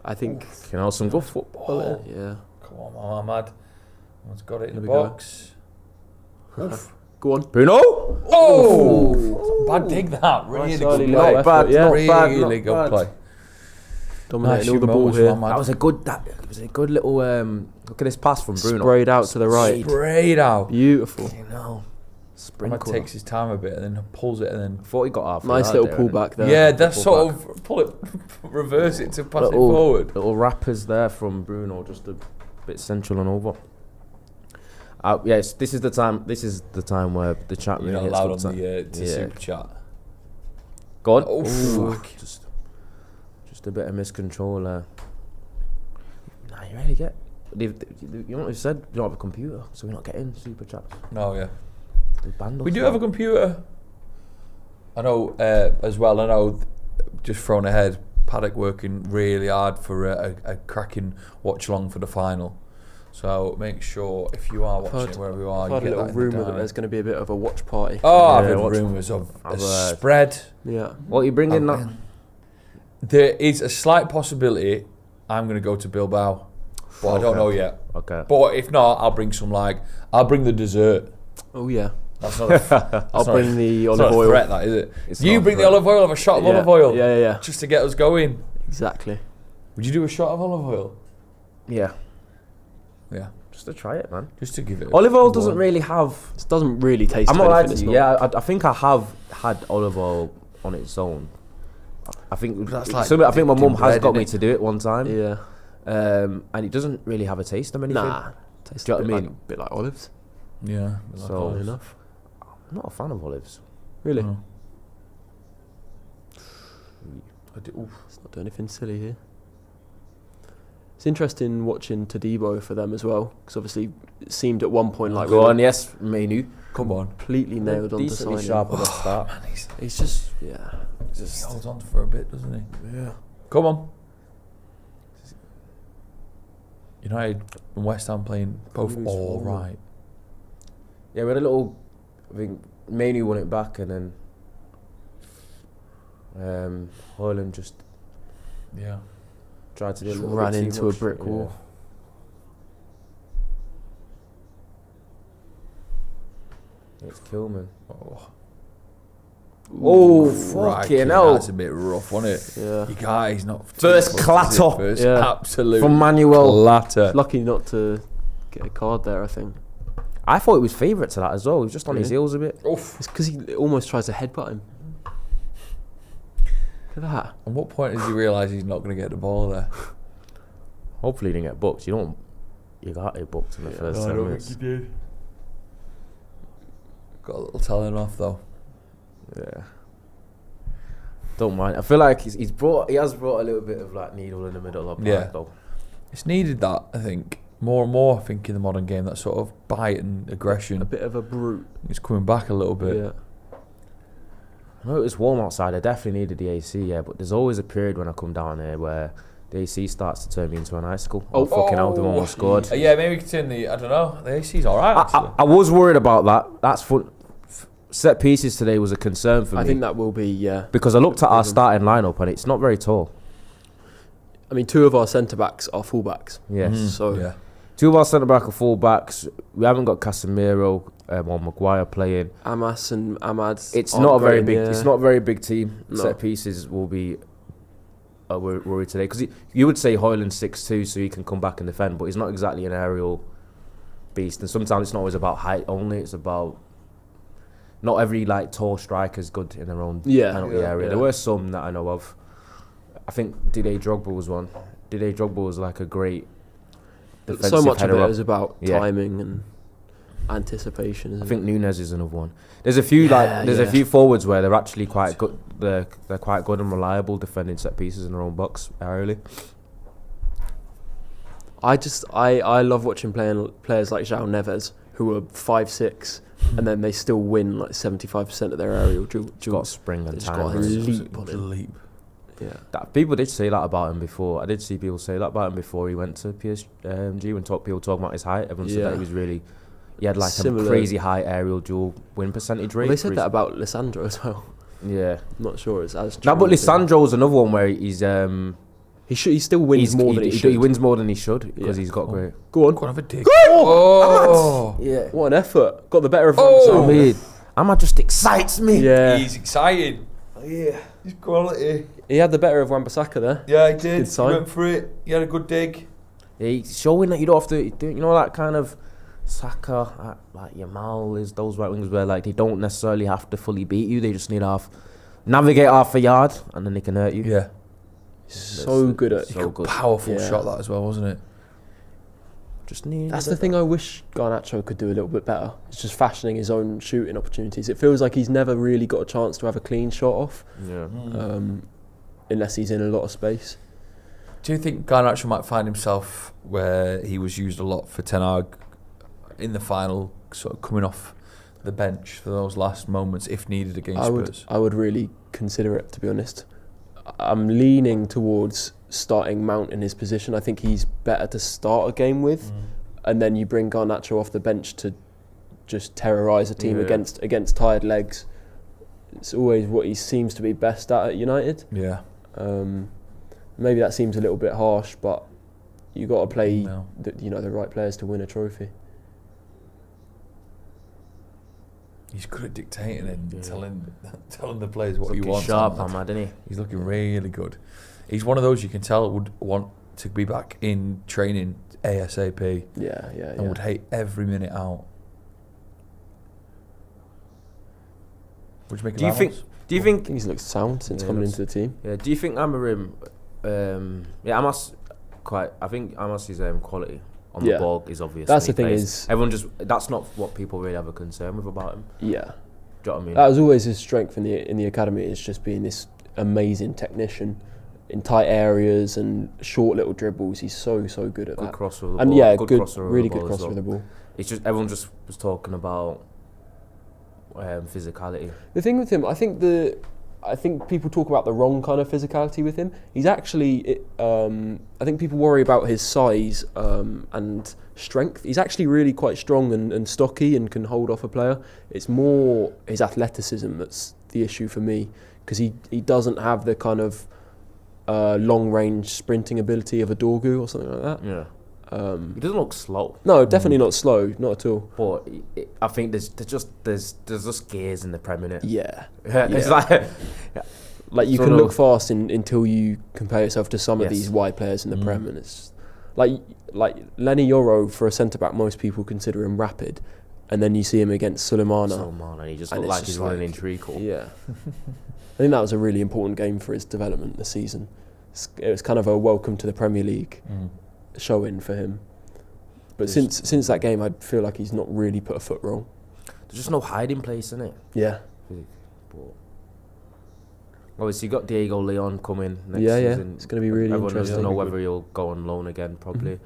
I think. Some good football. Yeah. Come on, Ahmad. Someone's got it in the Go. box. Go on. Bruno. Oh! Bad dig that. Really good play. Not bad. Yeah. Really good play. Dominating all the Nice ball moments here. from Ahmad. That was a good little. Look at this pass from Bruno. Sprayed out to the right. Sprayed out. Beautiful. Ahmad Sprinkle. takes his time a bit and then pulls it and then. I thought he got half. Nice little pullback there. Yeah, that's sort of reverse it to pass it forward. Little wrappers there from Bruno, just a bit central and over. Yes, this is the time. This is the time where the chat You're really not hits allowed on good the super chat. Go on. Oh, fuck. Just a bit of miscontrol there. Nah, you really get. You know what they said? We don't have a computer, so we're not getting super chats. No, yeah. They banned us. We do have a computer. I know as well. I know, just thrown ahead, Paddock working really hard for a cracking watch along for the final. So make sure if you are watching it wherever you are, I've you heard get a little that in the rumour that diary. there's going to be a bit of a watch party. Oh, I've Yeah, heard watch- rumours of I've a heard. spread. Yeah. What are you bringing? That? There is a slight possibility I'm going to go to Bilbao, but I don't know yet. Okay. But if not, I'll bring I'll bring the dessert. Oh yeah. That's not a, I'll bring the it's olive not a oil. threat, that is it? It's You not a bring the threat. olive oil, have a shot of Yeah. olive oil. Yeah. Just to get us going. Exactly. Would you do a shot of olive oil? Yeah. Yeah. Just to try it, man. Just to give it. Olive oil doesn't really have. It doesn't really taste. I'm of not lying anything, to it's you. not. Yeah, I think I have had olive oil on its own. I think That's like I think my dipped mum in has bread, got me innit? to do it one time. Yeah. And it doesn't really have a taste of anything. Nah. Tastes Do you know a what I bit mean? like, bit like olives. Yeah. So- Fair enough. I'm not a fan of olives. Really. No. Oof. Let's not do anything silly here. It's interesting watching Todibo for them as well, because obviously it seemed at one point like Go we on, were yes, menu. Come on. completely nailed on to Decently signing. sharp at the start. Man, He's just he holds on for a bit, doesn't he? Yeah. Come on. United and West Ham playing both Who's all forward? right. Yeah, we had a little. I think Manu won it back, and then Hoyland just Yeah. tried to do a Just little ran bit too into a much. brick Yeah. wall. It's Kilman. Oh, Oh, crikey, fucking hell. That's a bit rough, wasn't it? Yeah. You can't, he's not. First too close, is clatter. it? First Yeah. absolute From Manuel. clatter. Lucky not to get a card there, I think. I thought he was favourite to that as well. He was just on his Really? heels a bit. Oof. It's because he almost tries to headbutt him. Look at that. At what point does he realise he's not going to get the ball there? Hopefully he didn't get booked. You don't Ugarte booked in the first No, I 10 don't minutes. think he did. Got a little telling off though. Yeah. Don't mind. I feel like he has brought a little bit of like needle in the middle of Yeah. though. It's needed that, I think. More and more, I think, in the modern game, that sort of bite and aggression. A bit of a brute. It's coming back a little bit. Yeah. I know it was warm outside. I definitely needed the AC, yeah, but there's always a period when I come down here where the AC starts to turn me into an icicle. Oh, fucking hell, they've almost scored. Yeah, maybe we could turn I don't know, the AC's alright, actually. I was worried about that. That's fun. Set pieces today was a concern for me. I think that will be, yeah. Because I looked at our starting lineup and it's not very tall. I mean, 2 of our centre-backs are full-backs. Yes. So Yeah. 2 of our centre-back are full-backs. We haven't got Casemiro or Maguire playing. Amas and Ahmad. It's aren't not a very great in big. the It's air. not a very big team. No. Set pieces will be a worry today because you would say Højlund's 6'2", so he can come back and defend, but he's not exactly an aerial beast. And sometimes it's not always about height only. It's about not every like tall striker's good in their own penalty area. Yeah. There were some that I know of. I think Didier Drogba was one. Didier Drogba was like a great defensive So much of header it up. is about Yeah. timing and anticipation, isn't I think it? Nunez is another one. There's a few a few forwards where they're actually quite good. They're quite good and reliable defending set pieces in their own box aerially. I love watching players like João Neves who are 5'6", and then they still win like 75% of their aerial duels. Got spring and It's time. got a right? leap on him. Leap. Yeah. People did say that about him before. I did see people say that about him before he went to PSG. When people talking about his height, everyone said that he was really. He had like Similar. a crazy high aerial duel win percentage rate. Well, they said that about Lissandro as well. Yeah. I'm not sure it's as true. No, but Lissandro's another one where he's he still wins more than he should. He wins more than he should because Yeah. he's got great. Go on. Go on, have a dig. Oh! Yeah. What an effort. Got the better of Oh! I mean, Ahmad just excites me. Yeah. He's excited. Yeah. He's quality. He had the better of Wan-Bissaka there. Yeah, he did. Good sign. He went for it. He had a good dig. He's showing that you don't have to do, you know, that kind of Saka, like Yamal is those right wingers where like they don't necessarily have to fully beat you. They just need navigate half a yard and then they can hurt you. Yeah. So good at so good. Powerful Yeah. shot that as well, wasn't it? Just need. That's the thing I wish Garnacho could do a little bit better. It's just fashioning his own shooting opportunities. It feels like he's never really got a chance to have a clean shot off, Yeah. unless he's in a lot of space. Do you think Garnacho might find himself where he was used a lot for Ten Hag in the final, sort of coming off the bench for those last moments if needed against Spurs? I would really consider it, to be honest. I'm leaning towards starting Mount in his position. I think he's better to start a game with, and then you bring Garnacho off the bench to just terrorise a team Yeah. against tired legs. It's always what he seems to be best at United. Yeah. Maybe that seems a little bit harsh, but you got to play No. the right players to win a trophy. He's good at dictating and telling the players what he Looking wants. sharp, Ahmad, isn't he? He's looking really good. He's one of those you can tell would want to be back in training ASAP Yeah. and would hate every minute out. Would you make Do you think? Do you I think? think he's looked sound since Yeah, coming looks- into the team. Yeah. Do you think Amorim? Amos quite. I think Amos's quality on Yeah. the ball is obvious. That's when the he thing plays. is- everyone just. That's not what people really have a concern with about him. Yeah. Do you know what I mean? That was always his strength in the academy, is just being this amazing technician in tight areas and short little dribbles. He's so good at Good that. crosser of the And ball. yeah, good good, crosser of the really ball good as crosser well. of the ball. It's just everyone just was talking about physicality. The thing with him, I think people talk about the wrong kind of physicality with him. He's actually, I think people worry about his size and strength. He's actually really quite strong and stocky and can hold off a player. It's more his athleticism that's the issue for me, because he doesn't have the kind of long range sprinting ability of a Dorgu or something like that. Yeah. He doesn't look slow, No, definitely not slow, not at all. but I think there's just gears in the Premier League. Yeah. It's Yeah. like Like you Sort can of- look fast until you compare yourself to some of Yes. these wide players in the Prem, and it's like Lenny Yoro for a centre back. Most people consider him rapid, and then you see him against Sulemana. so man, and he just And looked it's like just he's running like- in treacle. Yeah, I think that was a really important game for his development this season. It was kind of a welcome to the Premier League show-in for him. But since that game, I feel like he's not really put a foot wrong. There's just no hiding place in it. Yeah. But obviously, you got Diego Leon coming next Yeah. season. It's going to be really Everyone interesting. doesn't know whether he'll go on loan again, probably.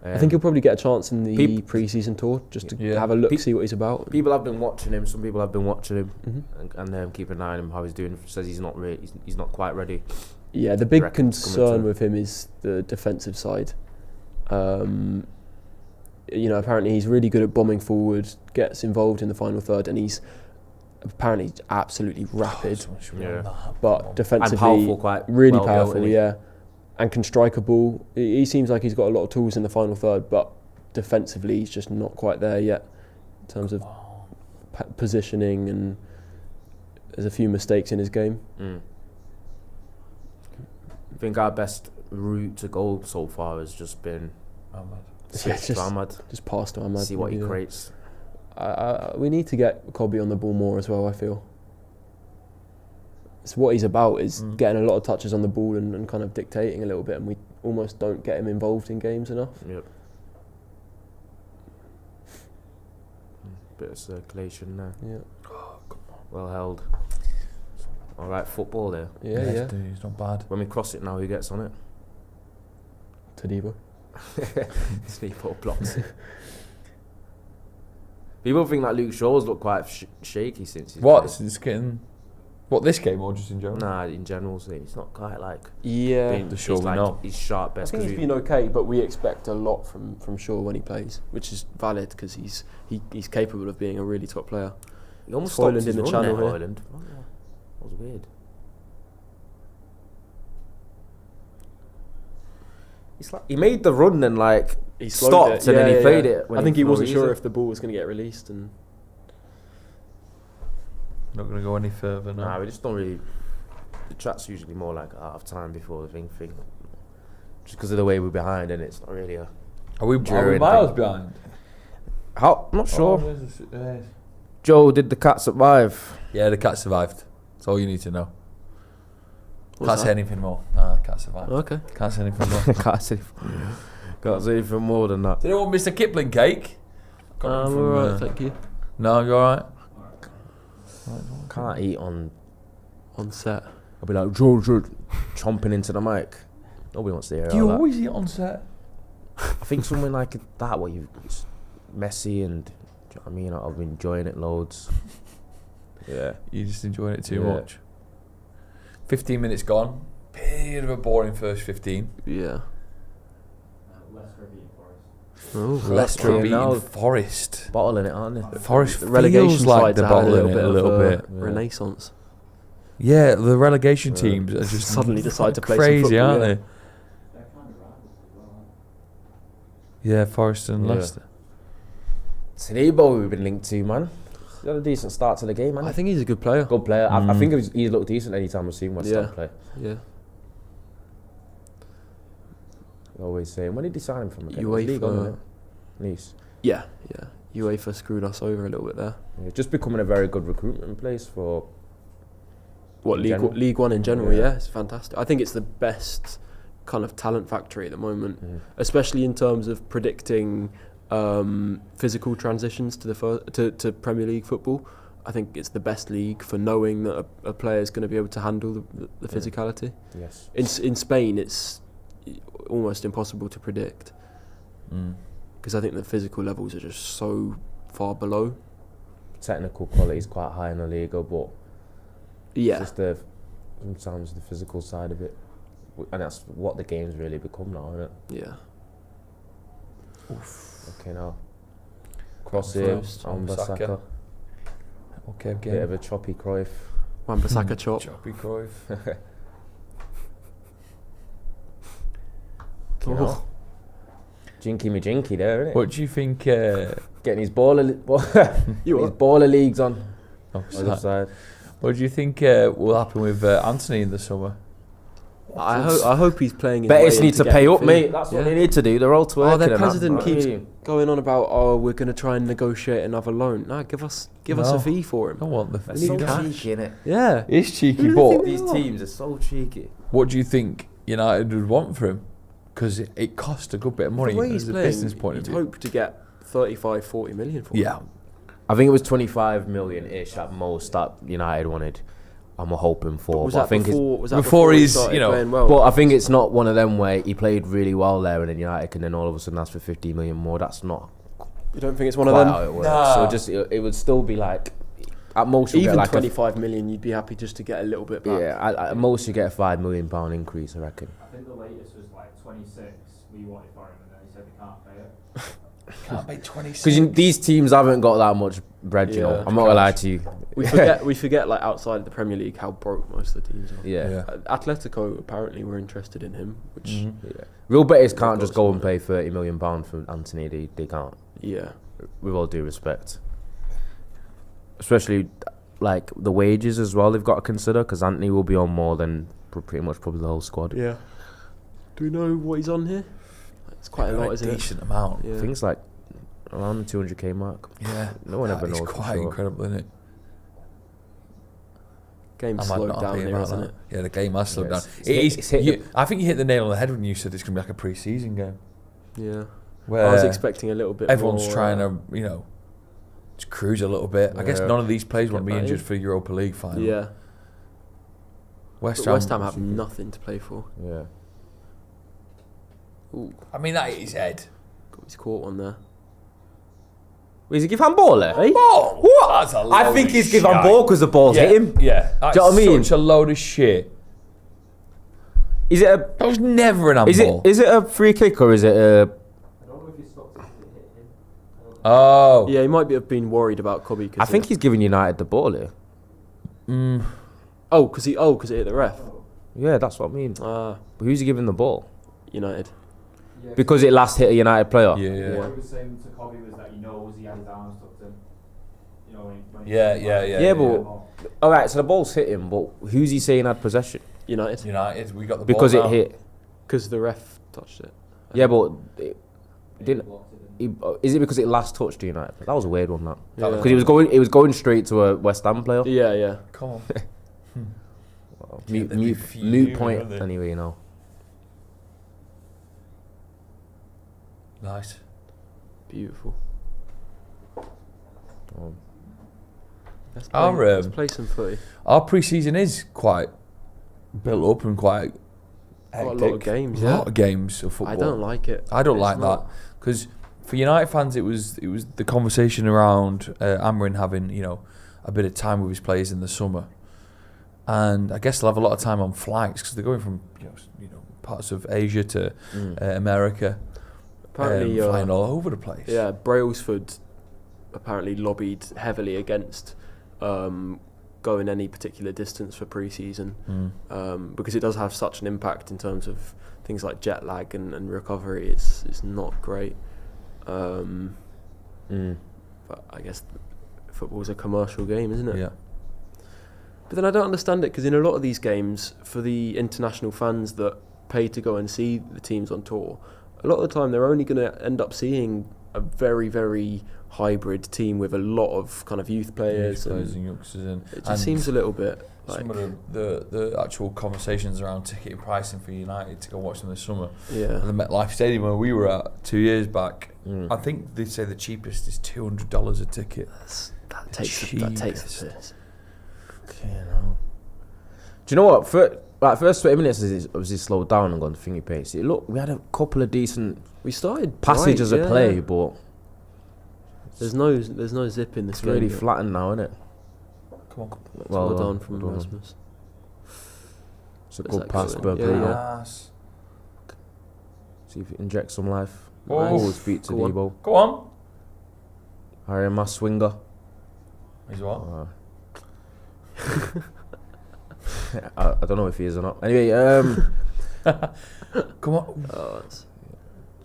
I think he'll probably get a chance in the Peop- pre-season tour just to Yeah. have a look, Peop- see what he's about. People have been watching him. Some people have been watching him Mhm. and keep an eye on him, how he's doing. Says he's not really, he's not quite ready. Yeah, the big Reckon it's coming concern to- with him is the defensive side. Apparently he's really good at bombing forward, gets involved in the final third, and he's apparently absolutely rapid, Yeah. but defensively And powerful, quite really well built, powerful, isn't he? yeah, and can strike a ball. He seems like he's got a lot of tools in the final third, but defensively he's just not quite there yet in terms of positioning, and there's a few mistakes in his game. I think our best route to goal so far has just been Yeah, to Ahmad. just past to Ahmad. See what he maybe, yeah. creates. We need to get Kobe on the ball more as well, I feel. It's what he's about, is getting a lot of touches on the ball and kind of dictating a little bit, and we almost don't get him involved in games enough. Yep. Bit of circulation there. Yeah, Well held. All right, football there. yeah. He's not bad. When we cross it now, who gets on it? Tadibo. Sleeper blocks it. People think that Luke Shaw's looked quite shaky since he's What? played. Since getting... What, this game or just in general? Nah, in general, so he's not quite like Yeah, being, The Shaw he's we like know. he's sharp I best. think 'cause he's we- been okay, but we expect a lot from Shaw when he plays, which is valid because he's capable of being a really top player. He almost Hoyland stopped his in the run channel there, here. Hoyland. Oh, yeah. That was weird. It's like he made the run and like He slowed stopped it. and then Yeah, he played yeah. it. When I think he for a wasn't sure reason. if the ball was going to get released, and Not going to go any further now. Nah, we just don't really. The chat's usually more like out of time before the thing. Just because of the way we're behind, and it's not really a. Are we During miles thing. behind? How? I'm not sure. Oh, there's Joe, did the cat survive? yeah, the cat survived. That's all you need to know. What's Can't say that? anything more. Nah, cat survived. Okay. Can't say anything more. Can't say anything more than that. Did anyone miss a Kipling cake? Got it from, Alright, thank you. No, you alright? Can't eat on. On set. I'll be like Joe, chomping into the mic. Nobody wants to hear Do you all that. always eat on set? I think something like that where it's messy and do you know what I mean? I've been enjoying it loads. Yeah. You're just enjoying it too Yeah. much. 15 minutes gone. Bit of a boring first 15. Yeah. Leicester beating Forest. Oh, Leicester okay, beating now- Forest. Bottling it, aren't they? Forest the relegation feels like sides they're had a bottling little it bit a of little a bit. renaissance. Yeah, the relegation teams are just Suddenly decide to play some crazy, football, aren't yeah. they? They're kind of rivals as well, aren't Yeah, Forest and Yeah. Leicester. Tanibo we've been linked to, man. He's got a decent start to the game, man. I think he's a good player. Good player. I think he's looked decent any time I've seen West Ham Yeah. play. Yeah. Always saying, when did he sign him from again? UEFA. League on, isn't it? Nice. Yeah. UEFA screwed us over a little bit there. Yeah, just becoming a very good recruitment place for. What, In League general? League One in general, Yeah. yeah, it's fantastic. I think it's the best kind of talent factory at the moment, Mm. especially in terms of predicting physical transitions to to Premier League football. I think it's the best league for knowing that a player is going to be able to handle the physicality. Yes. In Spain, it's almost impossible to predict because I think the physical levels are just so far below. Technical quality is quite high in the Liga, but Yeah, it's just sometimes the physical side of it, and that's what the game's really become now, isn't it? yeah. Okay, now cross it, Close. Wan-Bissaka. Okay, Bit game. of a choppy Cruyff. Wan-Bissaka chop. Choppy Cruyff. You know? Jinky me jinky there, isn't it? What do you think? Getting his baller You his what? baller leagues on. Offside. Offside. What do you think will happen with Anthony in the summer? I hope he's playing. his Betis way need into to pay getting up, fit. mate. That's what Yeah. they need to do. They're all twerking. Oh, their and that. president keeps Really. going on about, we're going to try and negotiate another loan. No, give us a No. fee for I him. don't want the That's We so need cash. cheeky, innit? Yeah. It's cheeky, I but think these teams are so cheeky. what do you think United would want for him? because it cost a good bit of money The way he's as a playing, business point of you'd view. hope to get 35, 40 million for Yeah. him. I think it was 25 million-ish at most that United wanted. I'm hoping for. Was but that I think before? Was that before he he's, started you know, playing well? But I think it's not one of them where he played really well there and then United can then all of a sudden ask for 50 million more. That's not you don't think it's one quite of them? how it works. Nah. So just it would still be like at most you Even get like 25 million, you'd be happy just to get a little bit back. at most you get a £5 million increase, I reckon. I think the latest was like 26. We wanted for him, and then he said they can't pay it. Can't make 26. Because these teams haven't got that much bread, you know. Yeah. I'm not gonna lie to you. We forget like outside of the Premier League how broke most of the teams are. Yeah. Atletico apparently were interested in him, which Yeah. Real betters can't just go and pay £30 million for Anthony. They can't. yeah. With all due respect. Especially like the wages as well. They've got to consider because Anthony will be on more than pretty much probably the whole squad. Yeah. Do we know what he's on here? It's quite a lot, isn't it? Decent amount. Yeah. I think it's like around the 200k mark. Yeah. No one ever It's knows for quite sure. incredible, isn't it? Game I might slowed not down be here, about isn't that. it? Yeah, the game has slowed Yeah, down. it's hit I think you hit the nail on the head when you said it's going to be like a pre-season game. Yeah. Where I was expecting a little bit everyone's more, trying to, just cruise a little bit. I guess Yeah. none of these players want to be Get that injured in. for Europa League final. Yeah. West But Ham. West Ham have nothing to play for. Yeah. Ooh, I mean, that is head. got his caught on there. Is he give handball there? Eh? Oh, What? that's a I load think of he's give shite. handball because the ball's hit him. Yeah, that's Do you know what I mean? such a load of shit. Is it a That was never an handball. is it a free kick or is it a? I don't know if he stopped it because it hit him. Oh. Yeah, he might have been worried about Cobby. I think he's giving United the ball here. Oh, because it hit the ref. Yeah, that's what I mean. Ah, Who's he giving the ball? United. Yeah, Because it last hit a United player. Yeah. What he was saying to Cobby was that he knows he had his arms tucked in. You know, when he Yeah, yeah. Yeah, but all right. So the ball's hit him, but who's he saying had possession? United. United, we got the Because ball it now. hit. Because the ref touched it. Yeah, but it didn't. blocked it in. Is it because it last touched United? That was a weird one. That Yeah. because it was going straight to a West Ham player. Yeah, yeah. Come on. Mute, they'd be mute, fuming, mute point wouldn't they? anyway. You know. Nice. Beautiful. Oh. Let's play some footy. Our pre-season is quite built up and quite Got a lot of hectic. games, A yeah. lot of games of football. I don't like it. I don't It's like not- that because for United fans, it was the conversation around Amrin having a bit of time with his players in the summer, and I guess they'll have a lot of time on flights because they're going from parts of Asia to America, Apparently, flying all over the place. yeah, Brailsford apparently lobbied heavily against going any particular distance for pre-season because it does have such an impact in terms of things like jet lag and recovery. It's not great. But I guess football's a commercial game, isn't it? Yeah. But then I don't understand it because in a lot of these games, for the international fans that pay to go and see the teams on tour, a lot of the time they're only going to end up seeing a very, very hybrid team with a lot of kind of youth players. and And youngsters and it just seems a little bit like, some of the actual conversations around ticket pricing for United to go watch them this summer. yeah. At the MetLife Stadium where we were at 2 years back, I think they say the cheapest is $200 a ticket. That takes the piss. Okay, no. Do you know what? First 20 minutes was he slowed down and gone thingy pace. Look, we had a couple of decent We started passages right, of yeah. play, but There's no zip in this it's game. really yet. flattened now, isn't it? Come on. Well done from well done. Rasmus. It's a Where's good that pass, going? Burberry. Yeah. Nice. See if he injects some life. Nice. Oh, speak to Go on. Debo. Go on. Harry Mass swinger. He's what? I don't know if he is or not. Anyway, Come on. Oh, that's,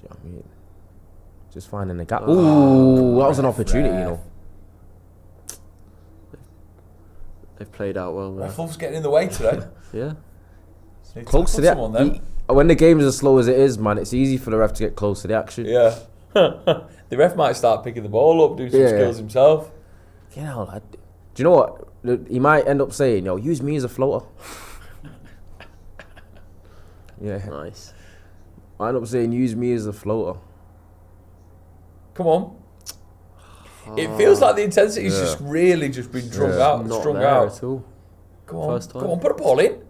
you know what I mean? Just finding the gap. Oh, Ooh, that was an opportunity, you know. they've played out well there. Raffle's getting in the way today. Yeah. Close to someone then. when the game's as slow as it is, man, it's easy for the ref to get close to the action. Yeah. The ref might start picking the ball up, do some Yeah. skills himself. You know, do you know what? He might end up saying, "Yo, use me as a floater." Yeah. Nice. I end up saying use me as a floater. Come on. It feels like the intensity's just really just been strung out. Not Strung there out. at all. Come on. First time. Come on, put a ball in.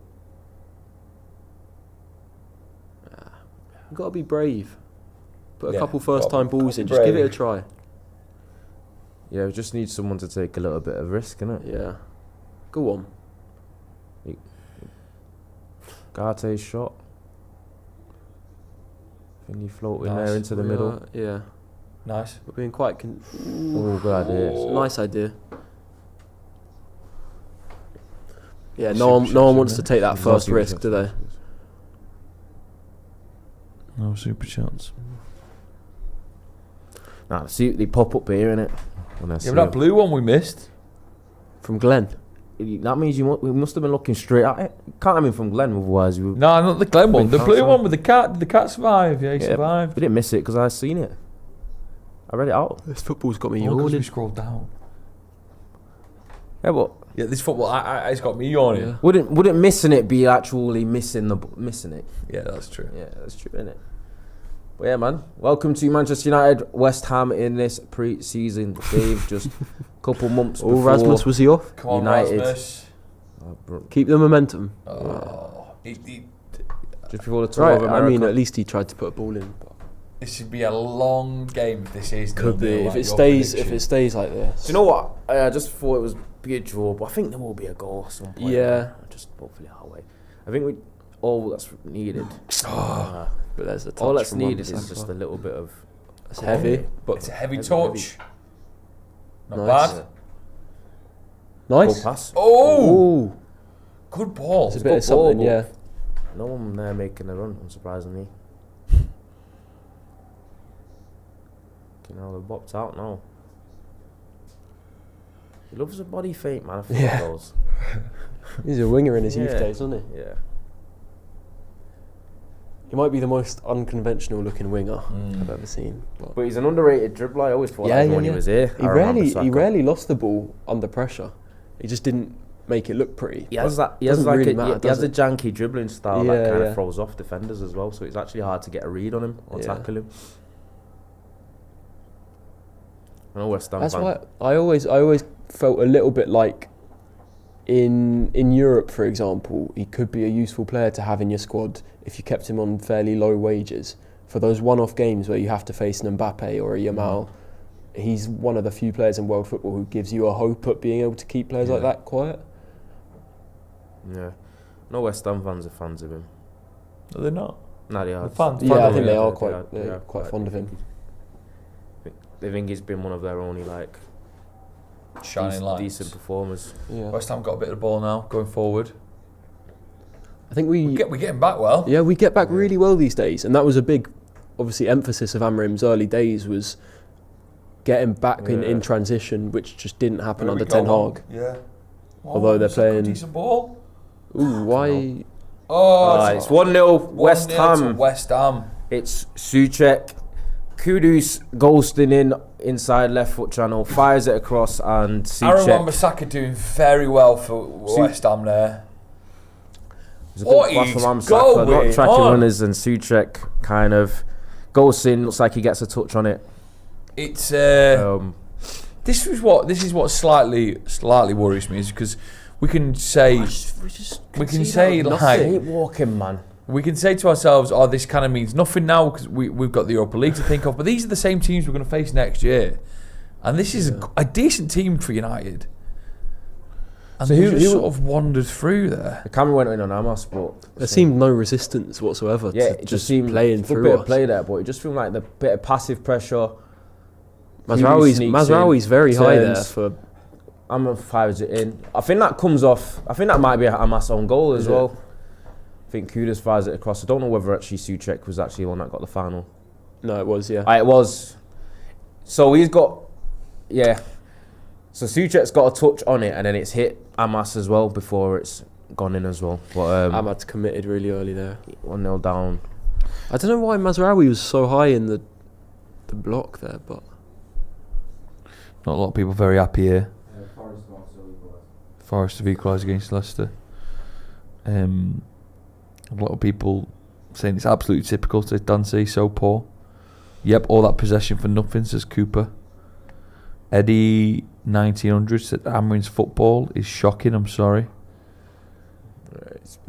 You've got to be brave. Put a Yeah, couple first-time gotta balls be in. Just give it a brave. try. Yeah, we just need someone to take a little bit of risk, innit? Yeah. Go on. Garte's shot. Can you float in there into the middle? Yeah. Nice. We're being quite... Oh, good idea. It's a nice idea. Yeah, no one wants to take that first risk, do they? No super chance. Nah, see, they pop up here, innit? Yeah, but that blue one we missed. From Glenn. That means we must have been looking straight at it. Can't have been from Glenn, otherwise we... No, not the Glen one. The Can't blue say. one with the cat. Did the cat survive? Yeah, he Yeah, survived. We didn't miss it because I seen it. I read it out. This football's got me Oh, 'cause we yawning. scrolled down. Yeah, but Yeah, this football, it's got me yawning. Yeah. wouldn't missing it be actually missing it? Yeah, that's true. Yeah, that's true, innit? But yeah, man. Welcome to Manchester United, West Ham in this pre-season. Dave, just a couple months Oh, before. Rasmus, was he off? Come on, United. Rasmus. Oh, bro. Keep the momentum. Oh, Just before the tour Right, of America. I mean, at least he tried to put a ball in. But this should be a long game if this is. could be. 0-0, If like it your stays prediction. like this. Do you know what? I just thought it was be a draw, but I think there will be a goal at some point. Yeah. Just hopefully our way. I think all that's needed. But there's a touch All that's from needed is Wan-Bissaka. just a little bit of. It's heavy, but It's a heavy heavy, touch. Not Nice. bad. nice. Goal pass. Oh, Ooh, good ball. it's a It's bit good of something, ball, yeah. No one there making a run, unsurprisingly. You know, they're bopped out now. He loves a body feint, man. I think Yeah. those. He's a winger in his youth Yeah. days, isn't he? Yeah. He might be the most unconventional looking winger Mm. I've ever seen. But But he's an underrated dribbler. I always thought that when he was here. He rarely lost the ball under pressure. He just didn't make it look pretty. He has that. He Doesn't has like really a, matter, he has does a it? janky dribbling style Yeah, that kind yeah. of throws off defenders as well. So it's actually hard to get a read on him or Yeah. tackle him. I know West Ham That's fan. why I always felt a little bit like in Europe, for example, he could be a useful player to have in your squad if you kept him on fairly low wages. For those one-off games where you have to face an Mbappe or a Yamal, he's one of the few players in world football who gives you a hope at being able to keep players like that quiet. Yeah. No West Ham fans are fans of him. No, they're not. No, they are. The fans- Yeah, I fond think of they him. are They are quite fond of him. They think he's been one of their only like Shining lights. decent performers. Yeah. West Ham got a bit of the ball now, going forward. I think we're We're getting back well. Yeah, we get back really well these days, and that was a big, obviously, emphasis of Amrim's early days was getting back in transition, which just didn't happen Where under we go Ten on. Hag. Yeah. Although they're it's a good playing- decent ball. Ooh, why? Oh, It's 1-0 West 1-0 to Ham. West Ham. It's Souček. Kudus ghosting in inside left foot channel, fires it across, and Aaron Souček. Wan-Bissaka doing very well for West Ham there. It's a What good pass is from Wan-Bissaka, going not tracking on? runners, and Souček kind of goes in. Looks like he gets a touch on it. It's This is what slightly worries me is because we can say we can say like Ain't walking, man. we can say to ourselves, oh, this kind of means nothing now because we've got the Europa League to think of. But these are the same teams we're going to face next year, and this is a decent team for United. And So so who just sort of wandered through there. The camera went in on Amos, but There seemed no resistance whatsoever yeah, to it just seemed playing good through bit us. of play there, but it just seemed like the bit of passive pressure. Mazraoui's very high there turns. for. Amma fires it in. I think that comes off. I think that might be a Hamas own goal as Is it? well. I think Kudus fires it across. I don't know whether actually Souček was actually the one that got the final. No, it was, yeah. It was. So he's got, yeah. So Souček's got a touch on it, and then it's hit Hamas as well before it's gone in as well. But Ahmad's committed really early there. 1-0 down. I don't know why Mazraoui was so high in the block there, but Not a lot of people very happy here. Forest also equalised. Forest have equalised against Leicester. A lot of people saying it's absolutely typical, says Dancy, so poor. Yep, all that possession for nothing, says Cooper. Eddie 1900 said Amrin's football is shocking, I'm sorry.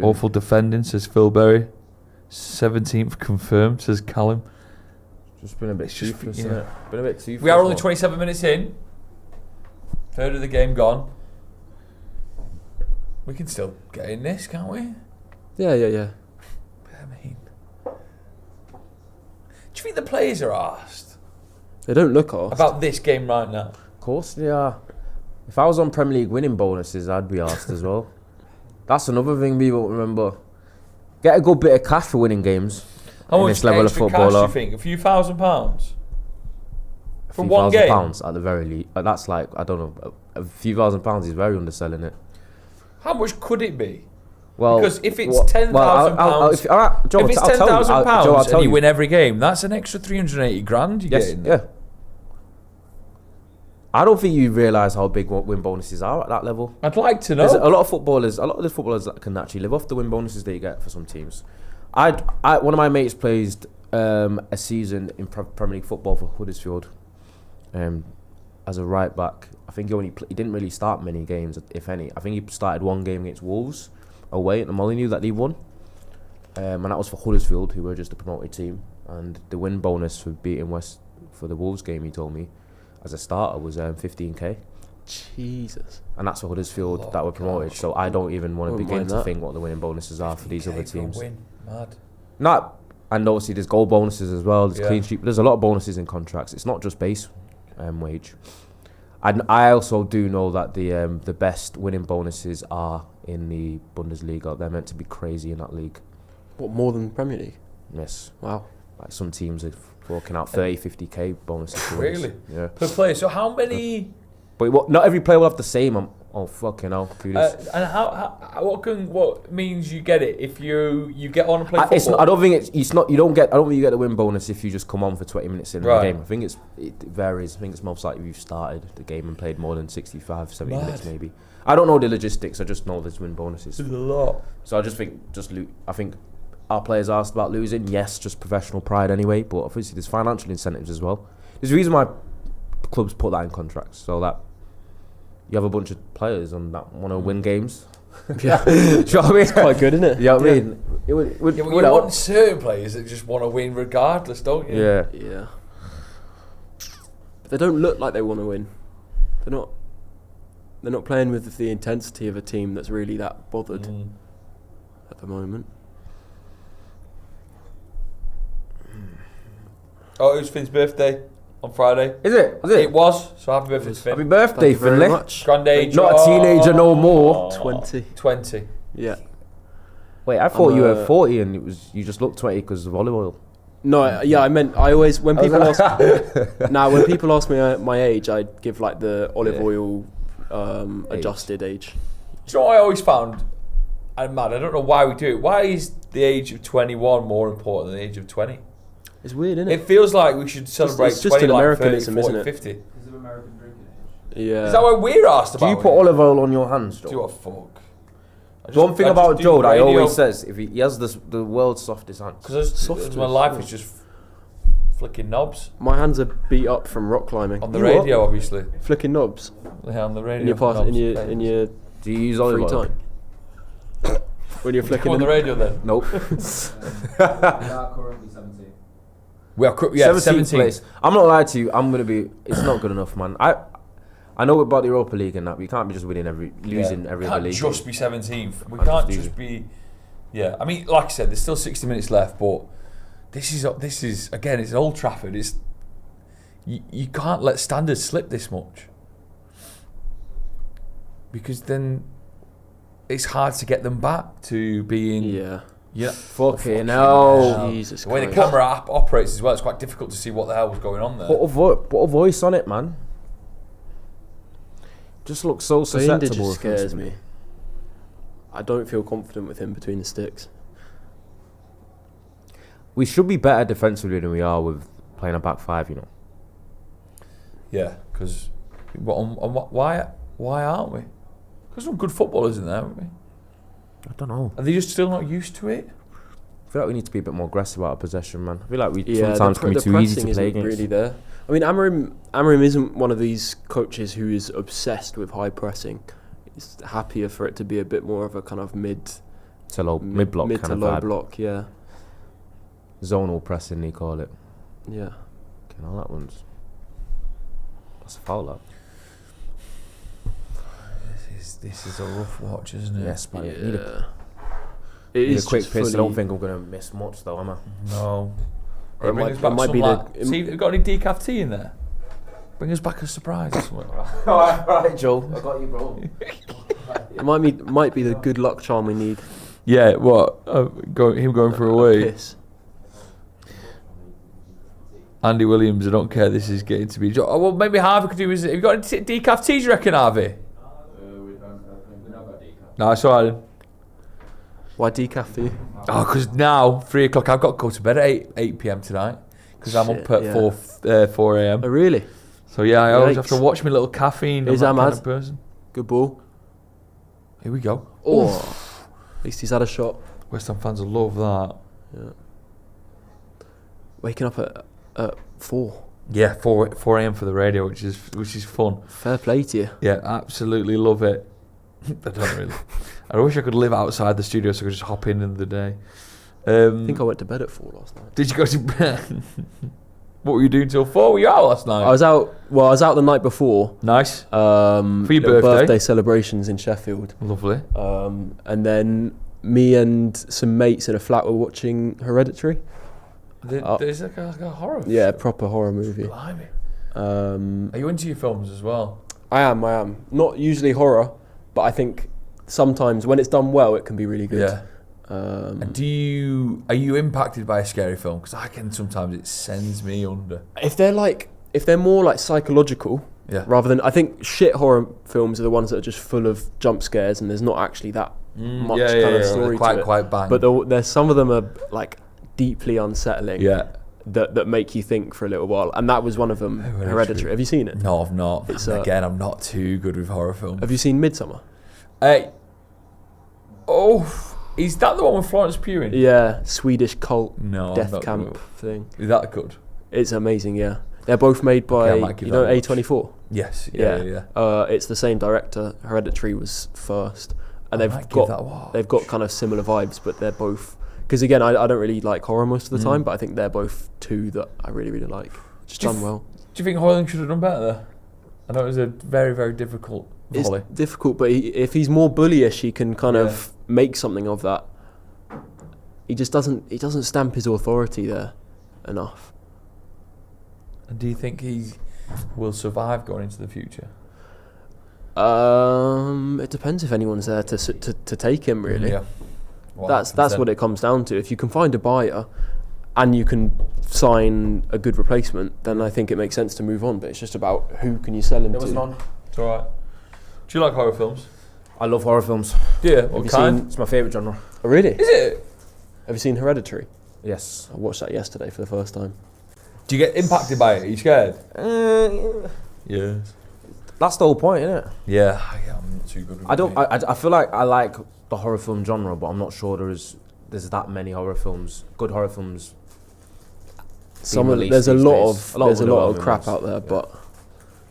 Awful defending, says Phil Berry. 17th confirmed, says Callum. Just been a bit toothless, isn't it? Been a bit toothless. We are only 27 minutes in. Third of the game gone. We can still get in this, can't we? Yeah. I mean, do you think the players are arsed They don't look arsed. about this game right now? Of course they are. If I was on Premier League winning bonuses, I'd be asked as well. That's another thing people remember. Get a good bit of cash for winning games. How in much this level of extra footballer. cash do you think? A few £1,000s? A For few one game? £1,000 at the very least. That's like, I don't know, a few £1,000s is very underselling it. How much could it be? Well, Because if it's well, £10,000, alright, Joe, if it's I'll tell you. Joe, I'll £10,000 tell and you win every game, that's an extra 380 grand you Yes, get in there. yeah. I don't think you realise how big win bonuses are at that level. I'd like to There's know. a lot of the footballers that can actually live off the win bonuses that you get for some teams. One of my mates plays a season in Premier League football for Huddersfield as a right back. I think he didn't really start many games, if any. I think he started one game against Wolves away at the Molineux that he won, and that was for Huddersfield, who were just a promoted team. And the win bonus for beating West for the Wolves game, he told me, as a starter was 15k. Jesus. And that's for Huddersfield that were promoted. God. So I don't even want to Wouldn't begin mind to that. think what the winning bonuses are for these other 50K for a teams. win. Mad. And obviously there's goal bonuses as well. There's Yeah. clean sheet. There's a lot of bonuses in contracts. It's not just base wage. And I also do know that the best winning bonuses are in the Bundesliga. They're meant to be crazy in that league. What, more than Premier League? Yes. Wow. Like some teams are forking out 30, 50k bonuses. for wins. Really? Yeah. Per player. So how many... But not every player will have the same. Oh fucking hell! and what means you get it if you get on and play It's football? not, I don't think it's not. You don't get. I don't think you get the win bonus if you just come on for 20 minutes in the Right. game. I think it varies. I think it's most likely if you've started the game and played more than 65, 70 minutes Mad. maybe. I don't know the logistics. I just know there's win bonuses. There's a lot. So I just think I think our players asked about losing. Yes, just professional pride anyway. But obviously there's financial incentives as well. There's a reason why clubs put that in contracts so that you have a bunch of players on that want to win games. Yeah. Do you know what I mean? It's quite good, isn't it? You know what I mean? It would Yeah, but you help. want certain players that just want to win regardless, don't you? Yeah. Yeah. But they don't look like they want to win. They're not playing with the intensity of a team that's really that bothered at the moment. Oh, it was Finn's birthday on Friday. Is it? Was It it? was. So happy birthday to Finn. Happy birthday, Thank you very Finley. much. Grand age. Not a teenager no more. 20. 20. Yeah. Wait, I thought I'm, you were 40 and you just looked 20 because of olive oil. No, yeah, I meant I always when people ask when people ask me my age, I give like the olive oil adjusted age. Do you know what I always found? I'm mad. I don't know why we do it. Why is the age of 21 more important than the age of 20? It's weird, isn't it? It feels like we should celebrate it's just 20 an like 30, Americanism, 40, isn't it? 50. Because of American drinking age. Yeah. Is that why we're asked Do about you put it? olive oil on your hands, Do Joe? what fuck? One thing about Joe that he always says, if he has the world's softest hands. Because my life is just flicking knobs. My hands are beat up from rock climbing. On the radio, obviously. Flicking knobs Yeah, on the radio. in your knobs. in your Do you use olive free oil? time. When you're Come flicking on the them. radio then. Nope. We are currently 17. We are, yeah, 17th 17th. place. I'm not lying to you. I'm gonna be. It's not good enough, man. I know about the Europa League and that. We can't be just losing every other Can't league. just be 17th. We Can't can't just just be. Yeah, I mean, like I said, there's still 60 minutes left, but this is again, it's Old Trafford. It's you can't let standards slip this much because then it's hard to get them back to being. Yeah. Yeah. Fucking hell. Jesus The way the Christ. camera app operates as well, it's quite difficult to see what the hell was going on there. Put a voice on it, man. Just looks so Bayindir susceptible. just scares me. I don't feel confident with him between the sticks. We should be better defensively than we are with playing a back five, you know. Yeah, because why aren't we? Because some good footballers in there, aren't we? I don't know. Are they just still not used to it? feel like we need to be a bit more aggressive about our possession, man. I feel like we Yeah, sometimes can be too easy to play isn't against. really there. I mean, Amorim isn't one of these coaches who is obsessed with high pressing. He's happier for it to be a bit more of a kind of mid Mid-block mid kind to of low vibe. block. Yeah, Zonal pressing, they call it. yeah. Okay, now that's a foul, that. This is a rough watch, isn't it? Yes, man. Yeah. Need a It quick just piss. I don't fully- think I'm going to miss much, though, am I? No. It Bring might- us back it might some, be like, the- see, you got any decaf tea in there? Bring us back a surprise or something. All right, Joe. I got you, bro. It might be the good luck charm we need. Yeah, what? Him going for a wee. Piss. Andy Williams, I don't care. This is getting to be. Oh, well, maybe Harvey could do. Have you got any decaf tea? Do you reckon, Harvey? No, it's alright. Then. Why decaf for you? Oh, because now 3 o'clock. I've got to go to bed at 8 p.m. tonight because I'm up Shit, at yeah. 4 a.m. Oh, really? So yeah, I always have to Yikes. watch my little caffeine. I'm Is that kind Ahmad? of person. Good ball. Here we go. Oh, at least he's had a shot. West Ham fans will love that. Yeah. Waking up at 4. Yeah, 4 a.m. for the radio, which is fun. Fair play to you. Yeah, absolutely love it. I don't really. I wish I could live outside the studio so I could just hop in the day. I think I went to bed at 4 last night. Did you go to bed? What were you doing till 4? Were you out last night? I was out the night before. Nice. For your birthday? celebrations in Sheffield. Lovely. And then me and some mates in a flat were watching Hereditary. There's like a horror. Yeah, proper horror movie. Blimey. Are you into your films as well? I am. Not usually horror, but I think sometimes when it's done well, it can be really good. Yeah. And are you impacted by a scary film? Because I can sometimes, it sends me under. If they're more like psychological, Yeah. rather than, I think shit horror films are the ones that are just full of jump scares and there's not actually that much kind of story to it. Quite bang. But there's some of them are like deeply unsettling. Yeah. That make you think for a little while, and that was one of them. Hereditary. Have you seen it? No, I've not. It's, Again, I'm not too good with horror films. Have you seen Midsummer? Is that the one with Florence Pugh in? Yeah, Swedish cult No, death not camp good. thing. Is that good? It's amazing. Yeah, they're both made by Okay, I might give that a watch. A24. Yes. Yeah. It's the same director. Hereditary was first, and I might give that a watch. they've got kind of similar vibes, but they're both. Because again, I don't really like horror most of the time, but I think they're both two that I really, really like. Just done well. Do you think Hoyling should have done better there? I know it was a very, very difficult volley. It's difficult, but if he's more bullyish, he can kind of make something of that. He just doesn't. He doesn't stamp his authority there enough. And do you think he will survive going into the future? It depends if anyone's there to take him. Really, Yeah. What that's happens then? what it comes down to. If you can find a buyer, and you can sign a good replacement, then I think it makes sense to move on. But it's just about who can you sell him There to. was none. It's alright. Do you like horror films? I love horror films. Do you? Have What you kind? seen? It's my favourite genre. Oh, really? Is it? Have you seen Hereditary? Yes. I watched that yesterday for the first time. Do you get impacted by it? Are you scared? Yes. That's the whole point, isn't it? Yeah, I'm not too good with it. I feel like I like the horror film genre, but I'm not sure there's that many good horror films. There's a lot of crap out there, but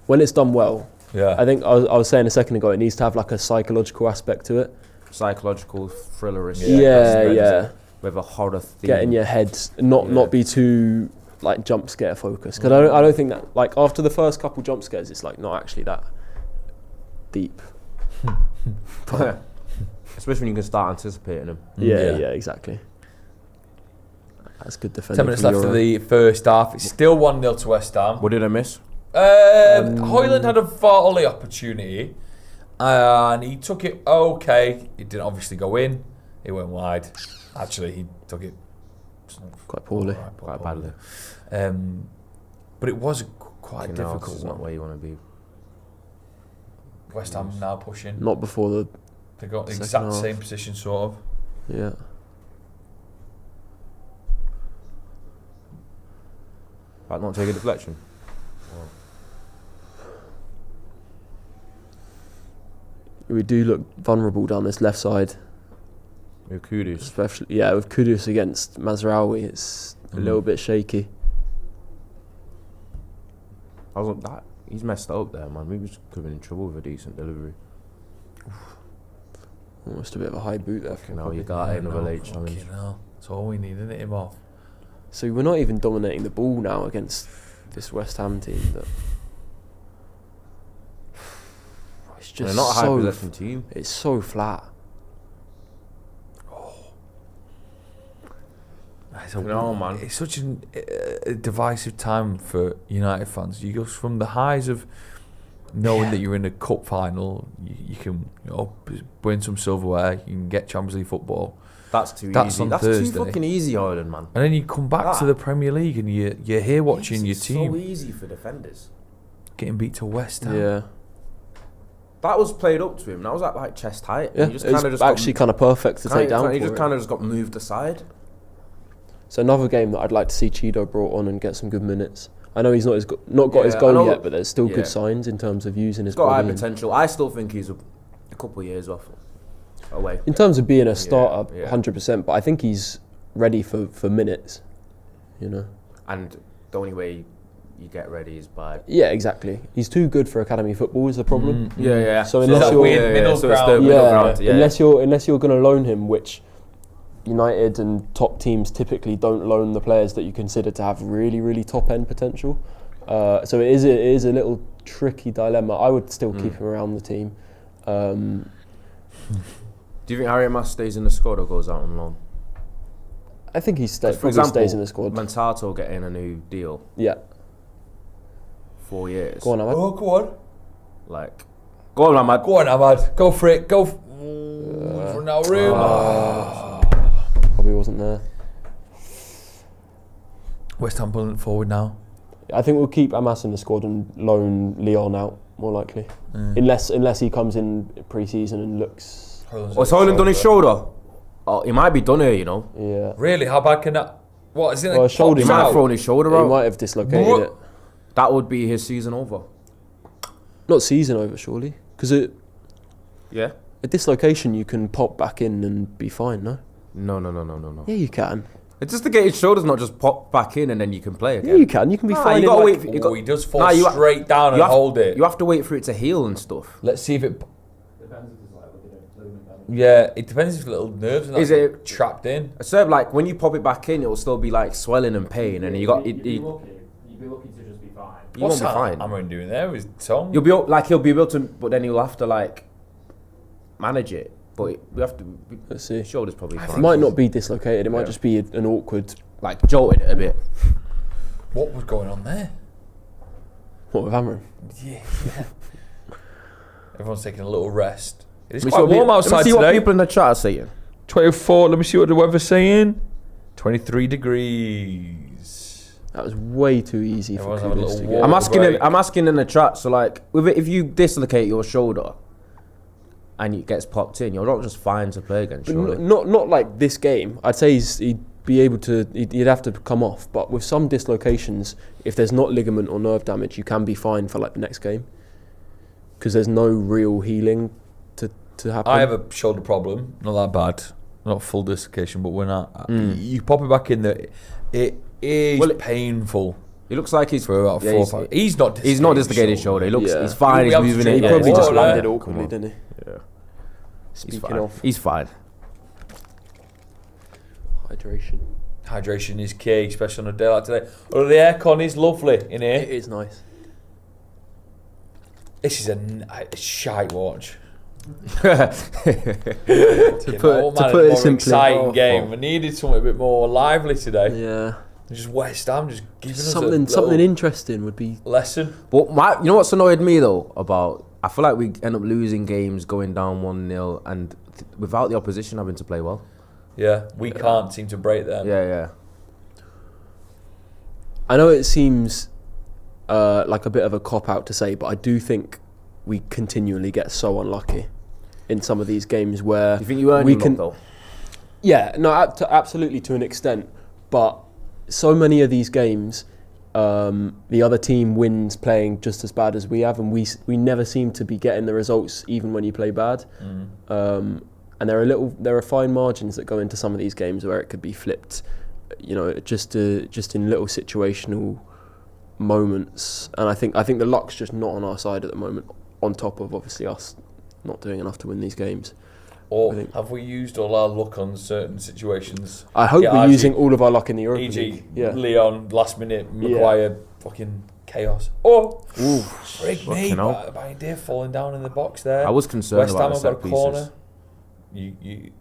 when it's done well, Yeah. I think I was saying a second ago, it needs to have like a psychological aspect to it. Psychological thrillerish. Yeah. With a horror theme. Get in your head, not be too like jump scare focused. Because I don't think that, like, after the first couple jump scares, it's like not actually that deep. Especially when you can start anticipating them. Yeah, exactly. That's good defending. 10 minutes from left of Euro. the first half. It's still 1-0 to West Ham. What did I miss? Hoyland had a volley opportunity and he took it okay. It didn't obviously go in. It went wide. Actually, he took it Quite poorly. Quite badly. But it was quite No, difficult this is not one. where you want to be. West Ham now pushing. Not before the They got the second exact half. same position, sort of. yeah. Like not take a deflection. We do look vulnerable down this left side. With Kudus. Especially, with Kudus against Mazraoui, it's a little bit shaky. He's messed up there, man. We was coming in trouble with a decent delivery. Almost a bit of a high boot there. Now you got another late challenge. That's all we need, isn't it, him off? So we're not even dominating the ball now against this West Ham team. That it's just They're not a high possession team. It's so flat. Man. It's such a divisive time for United fans. You go from the highs of knowing that you're in a cup final, you can win some silverware, you can get Champions League football. That's too easy. On That's Thursday. too fucking easy, Ireland, man. And then you come back to the Premier League and you're here watching your team. So easy for defenders. Getting beat to West Ham. Yeah. That was played up to him. That was at like chest height. Yeah, He just it's actually kind of perfect to take down. He for just it. kind of just got moved aside. So another game that I'd like to see Chido brought on and get some good minutes. I know he's not got his goal yet, but there's still good signs in terms of using his got body. high potential. I still think he's a couple of years off away. In terms of being a starter, 100%, but I think he's ready for minutes, And the only way you get ready is by... Yeah, exactly. He's too good for academy football is the problem. Yeah. So unless unless you're going to loan him, which United and top teams typically don't loan the players that you consider to have really, really top end potential. So it is a little tricky dilemma. I would still keep him around the team. Do you think Harry Mass stays in the squad or goes out on loan? I think he For probably example, stays in the squad. Mansato getting a new deal. Yeah. 4 years. Go on, Ahmad. Oh, go on. Go on, Ahmad. Go on, Ahmad. Go for it. Go. For now, room. Probably wasn't there. West Ham pulling it forward now. I think we'll keep Amas in the squad and loan Leon out, more likely. Unless he comes in pre-season and looks... Has Hoyland done his shoulder? Oh, he might be done here, Yeah. Really? How bad can that... What, is it Well, shoulder He might have thrown his shoulder out. He might have dislocated it. That would be his season over. Not season over, surely. Because Yeah? a dislocation you can pop back in and be fine, no? No. Yeah, you can. It's just to get his shoulders, not just pop back in and then you can play again. Yeah, you can. You can be fine. You gotta wait. He does fall straight down and hold it. You have to wait for it to heal and stuff. Let's see if it... Depends if it's like ligament damage. Yeah, it depends if the little nerves and Is that it- trapped in. So like when you pop it back in, it will still be like swelling and pain, and you got You'd be you lucky to just be fine. won't be fine. Amrin doing there with his tongue? You'll be like he'll be able to, but then he'll have to like manage it. But we have to. Let's see. Shoulder's probably It fine. might not be dislocated. It might just be an awkward... Like jolted it a bit. What was going on there? What, with Amram? Yeah. Everyone's taking a little rest. It's Let me quite warm outside Let me see what today. people in the chat are saying. 24, let me see what the weather's saying. 23 degrees. That was way too easy for Everyone's having a Kudus little to walk. get. I'm asking in the chat. So like, with it, if you dislocate your shoulder and it gets popped in, you're not just fine to play again. Surely. Not like this game. I'd say he'd be able to. He'd have to come off. But with some dislocations, if there's not ligament or nerve damage, you can be fine for like the next game because there's no real healing to happen. I have a shoulder problem, not that bad, not full dislocation, but when you pop it back in there, it is painful. He looks like he's for about 4 or 5. He's not dislocated his shoulder. He looks he's fine. He'll He's be able moving to it. He Yeah, probably he's just all landed right. awkwardly, didn't he? Yeah. Speaking of He's fine. hydration, Hydration is key, especially on a day like today. Although the aircon is lovely in here. it is nice. This is a shite watch. To put it simply, exciting game. We needed something a bit more lively today. Yeah, Just West Ham just giving us something interesting would be. lesson. But you know what's annoyed me though about? I feel like we end up losing games going down 1-0 and without the opposition having to play well. Yeah, we can't seem to break them. Yeah. I know it seems like a bit of a cop out to say, but I do think we continually get so unlucky in some of these games where Do you think you earn we your can. luck, though? Yeah, no, absolutely to an extent, but so many of these games, the other team wins playing just as bad as we have, and we never seem to be getting the results even when you play bad. And and there are fine margins that go into some of these games where it could be flipped, just in little situational moments. And I think the luck's just not on our side at the moment. On top of obviously us not doing enough to win these games. Or have we used all our luck on certain situations? I hope we're using all of our luck in the Europa E.g. League. Yeah. Leon, last minute, Maguire, fucking chaos. Oh, frig me, Bayern falling down in the box there. I was concerned West about Ham the have got set a corner. You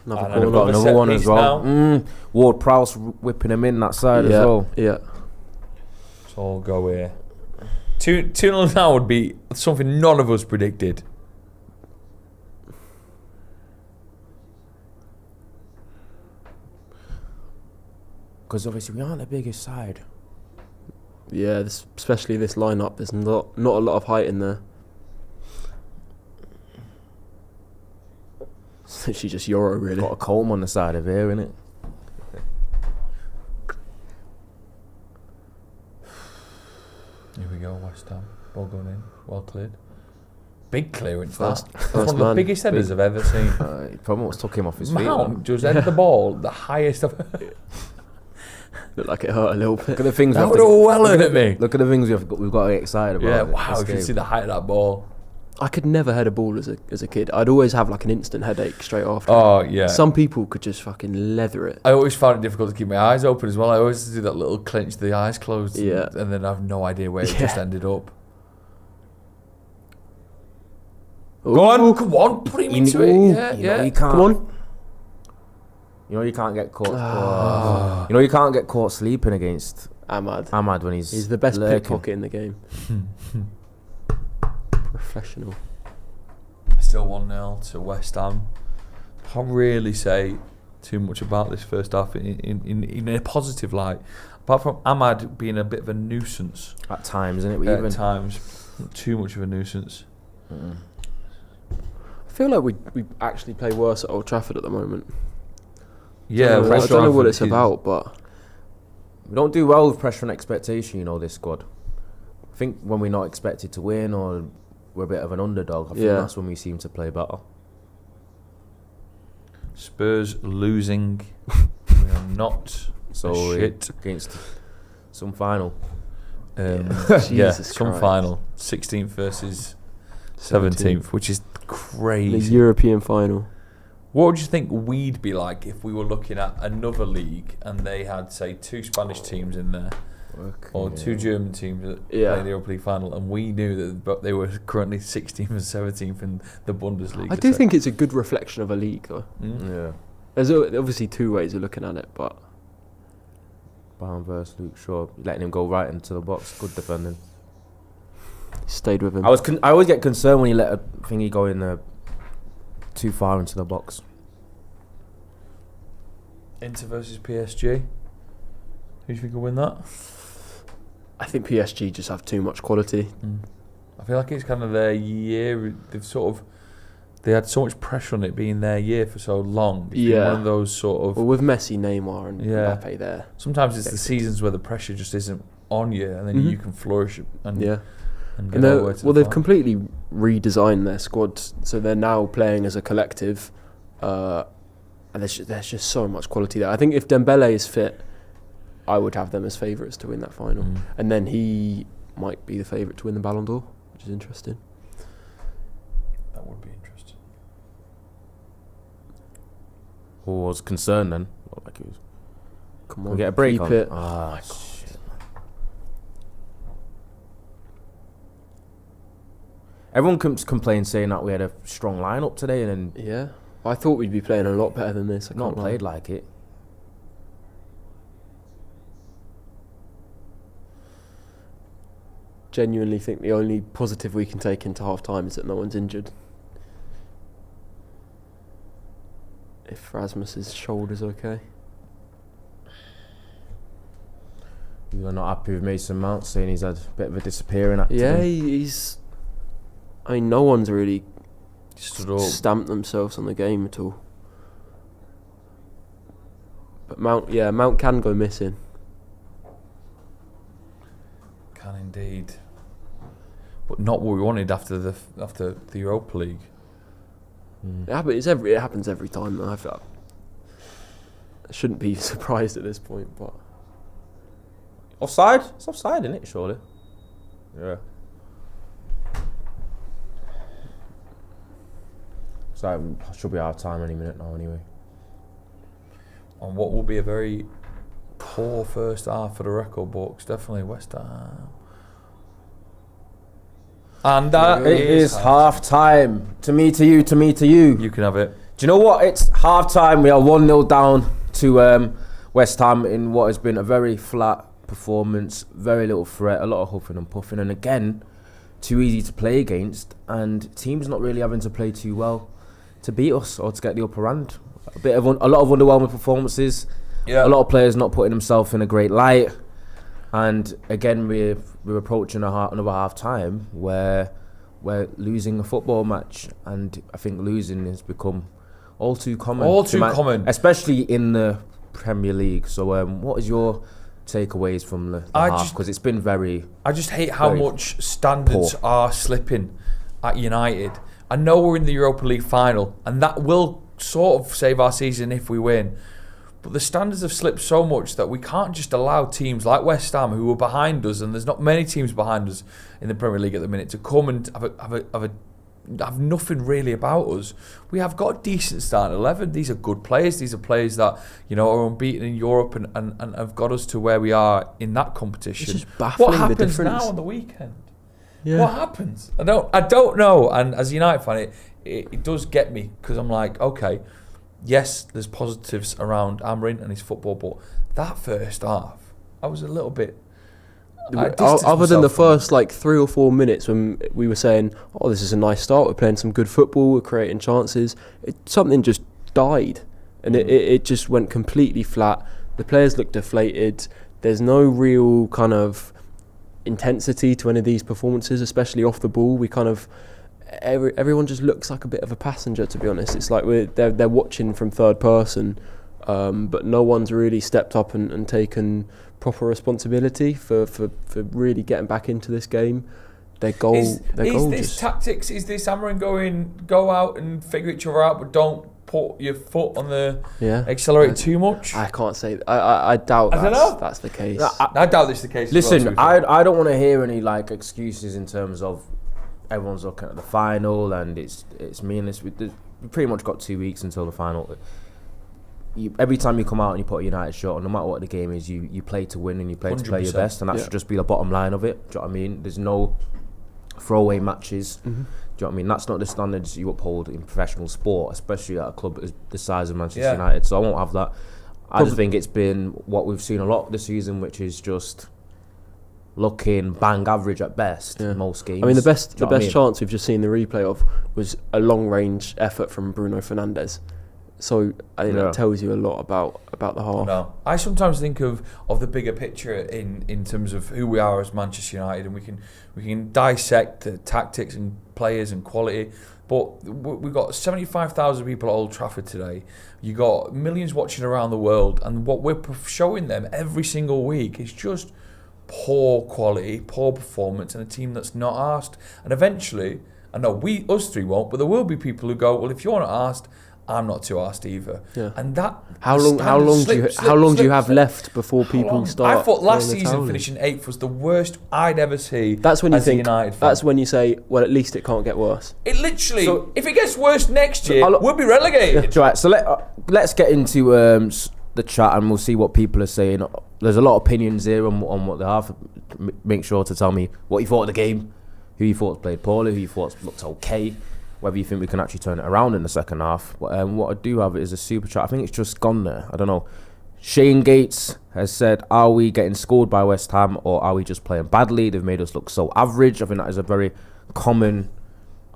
Another and corner. We've got another another set one as piece well. now. Ward-Prowse whipping him in that side as well. Yeah. Let's all go here. 2-0 now would be something none of us predicted. Because obviously we aren't the biggest side. Yeah, especially this lineup. There's not a lot of height in there. It's literally just Euro, really. Got a comb on the side of here, innit? Here we go, West Ham. Ball going in. Well cleared. Big clearance, First That's one of the man. biggest headers I've ever seen. He probably almost took him off his feet. Mount just headed the ball the highest I've heard. Looked like it hurt a little bit. Look at the things That we would have to, have well hurt me. Look at the things we've got to get excited about. Yeah, this wow, you can game. see the height of that ball. I could never head a ball as a kid. I'd always have like an instant headache straight after. Oh, yeah. Some people could just fucking leather it. I always found it difficult to keep my eyes open as well. I always do that little clench, the eyes closed, Yeah. and then I have no idea where it just ended up. Go on, come on, put him into it. Yeah, You know yeah. you can't. Come on. You know you can't get caught. You know you can't get caught sleeping against Ahmad when he's the best lurking. pickpocket in the game. Professional. Still 1-0 to West Ham. Can't really say too much about this first half in a positive light. Apart from Ahmad being a bit of a nuisance. At times, isn't it? At times. Not too much of a nuisance. I feel like we actually play worse at Old Trafford at the moment. Yeah, I don't know what it's about, but we don't do well with pressure and expectation, this squad. I think when we're not expected to win or we're a bit of an underdog, I think that's when we seem to play better. Spurs losing. We are not shit. Against some final. Jesus some Christ. final. 16th versus 17th, which is crazy. The European final. What would you think we'd be like if we were looking at another league and they had, say, 2 Spanish teams in there or 2 German teams that played the Europa League final, and we knew that they were currently 16th and 17th in the Bundesliga? I do think it's a good reflection of a league, though. Yeah. There's obviously 2 ways of looking at it, but Brown versus Luke Shaw, letting him go right into the box, good defending. Stayed with him. I always get concerned when you let a thingy go in there too far into the box. Inter versus PSG. Who do you think will win that? I think PSG just have too much quality. I feel like it's kind of their year. They had so much pressure on it being their year for so long. It's been one of those sort of. Well, with Messi, Neymar, and Mbappe there. Sometimes it's the seasons where the pressure just isn't on you, and then you can flourish and get over to they've completely redesigned their squad, so they're now playing as a collective, and there's just so much quality there. I think if Dembele is fit, I would have them as favourites to win that final, and then he might be the favourite to win the Ballon d'Or, which is interesting. That would be interesting. Who was concerned then? Come on, we get a break keep on it. Shit. Everyone complained saying that we had a strong lineup today, and then Yeah, I thought we'd be playing a lot better than this. I not can't lie. played like it. Genuinely think the only positive we can take into half time is that no one's injured. If Rasmus's shoulder's okay. You're not happy with Mason Mount, saying he's had a bit of a disappearing act. Yeah, he's. I mean, no one's really Stood up. stamped themselves on the game at all. But Mount can go missing. Can indeed. But not what we wanted after the Europa League. It happens every time. Though. I shouldn't be surprised at this point, but Offside? It's offside, isn't it? Surely. Yeah. So should be half time any minute now, anyway. On what will be a very poor first half for the record books, definitely West Ham. And that It is half time. To me, to you, to me, to you. You can have it. Do you know what? It's half time. We are 1-0 down to West Ham in what has been a very flat performance, very little threat, a lot of huffing and puffing, and again, too easy to play against, and teams not really having to play too well to beat us or to get the upper hand. A lot of underwhelming performances. Yeah. A lot of players not putting themselves in a great light, and again we're approaching another half time where we're losing a football match, and I think losing has become all too common. Common, especially in the Premier League. So, what is your takeaways from the half? Because it's been very. I just hate how much standards are slipping at United. I know we're in the Europa League final, and that will sort of save our season if we win. But the standards have slipped so much that we can't just allow teams like West Ham, who are behind us, and there's not many teams behind us in the Premier League at the minute, to come and have nothing really about us. We have got a decent starting 11. These are good players. These are players that are unbeaten in Europe and have got us to where we are in that competition. It's just baffling. What happens the difference now on the weekend? Yeah. What happens? I don't know. And as a United fan, it does get me, because I'm like, okay, yes, there's positives around Amorim and his football, but that first half, I was a little bit. Other than the first 3 or 4 minutes when we were saying, "Oh, this is a nice start. We're playing some good football. We're creating chances," something just died, and it just went completely flat. The players looked deflated. There's no real kind of intensity to any of these performances, especially off the ball. We kind of everyone just looks like a bit of a passenger, to be honest. It's like they're watching from third person, but no one's really stepped up and taken proper responsibility for really getting back into this game. Is this tactics? Is this Amorim go out and figure each other out, but don't put your foot on the accelerator too much? I can't say. I doubt that's the case. I doubt this is the case. Listen, I don't want to hear any excuses in terms of everyone's looking at the final and it's meaningless. We pretty much got 2 weeks until the final. Every time you come out and you put a United shirt on, no matter what the game is, you play to win and you play 100%. To play your best, and that should just be the bottom line of it. Do you know what I mean? There's no throwaway matches. Mm-hmm. Do you know what I mean? That's not the standards you uphold in professional sport, especially at a club the size of Manchester United. So I won't have that. I just think it's been what we've seen a lot this season, which is just looking bang average at best in most games. I mean, the best chance we've just seen the replay of was a long range effort from Bruno Fernandes. So I think that tells you a lot about the half. No, I sometimes think of the bigger picture in terms of who we are as Manchester United, and we can dissect the tactics and players and quality. But we've got 75,000 people at Old Trafford today. You got millions watching around the world, and what we're showing them every single week is just poor quality, poor performance, and a team that's not asked. And eventually, I know us three won't, but there will be people who go, well, if you're not asked, I'm not too asked either. Yeah. And that how long do you have left before people start? I thought last season finishing 8th was the worst I'd ever see. That's when you think. United fan. That's when you say, well, at least it can't get worse. It literally. So, if it gets worse next year, we'll be relegated. Right. So let's get into the chat and we'll see what people are saying. There's a lot of opinions here on what they have. Make sure to tell me what you thought of the game, who you thought played poorly, who you thought looked okay, whether you think we can actually turn it around in the second half. But what I do have is a super chat. I think it's just gone there. I don't know. Shane Gates has said, are we getting scored by West Ham or are we just playing badly? They've made us look so average. I think that is a very common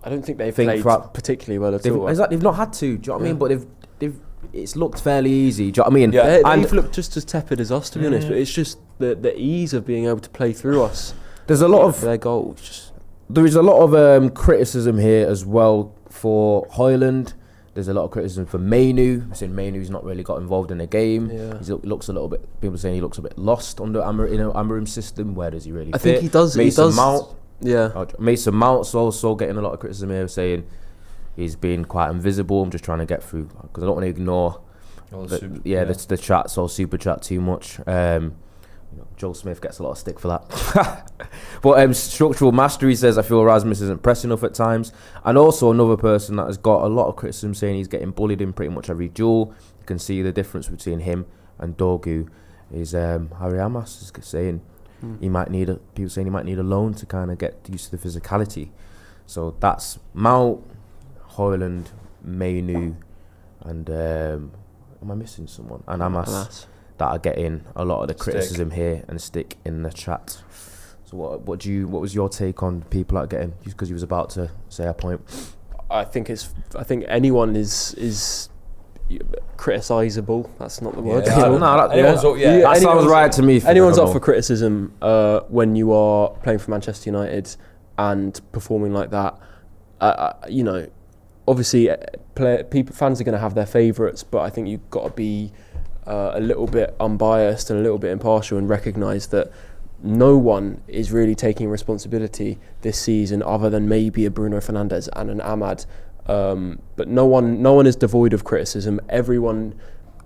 I don't think they've played particularly well at all. They've not had to. Do you know what I mean? But it's looked fairly easy. Do you know what I mean? Yeah, they've looked just as tepid as us, to be honest. But it's just the ease of being able to play through us. There's a lot of their goals. There is a lot of criticism here as well for Højlund. There's a lot of criticism for Mainu. Saying Mainu's not really got involved in the game. Yeah. He looks a little bit. People are saying he looks a bit lost under Amorim's system. Where does he really fit? I think he does. Mason Mount. Yeah. Mason Mount's also getting a lot of criticism here, saying he's been quite invisible. I'm just trying to get through because I don't want to ignore the chats or super chat too much. Joel Smith gets a lot of stick for that. But Structural Mastery says, I feel Rasmus isn't pressing enough at times. And also another person that has got a lot of criticism saying he's getting bullied in pretty much every duel. You can see the difference between him and Dorgu is Harry Amas is saying people saying he might need a loan to kind of get used to the physicality. So that's Mount, Hoyland, Mainu, and am I missing someone? And Amas. That are getting a lot of the criticism here and stick in the chat. So what was your take on people that are getting, because you was about to say a point? I think anyone is criticisable. That's not the word. That sounds right to me. Anyone's up for criticism when you are playing for Manchester United and performing like that. Obviously, fans are going to have their favourites, but I think you've got to be a little bit unbiased and a little bit impartial and recognise that no one is really taking responsibility this season other than maybe a Bruno Fernandes and an Ahmad. But no one is devoid of criticism. Everyone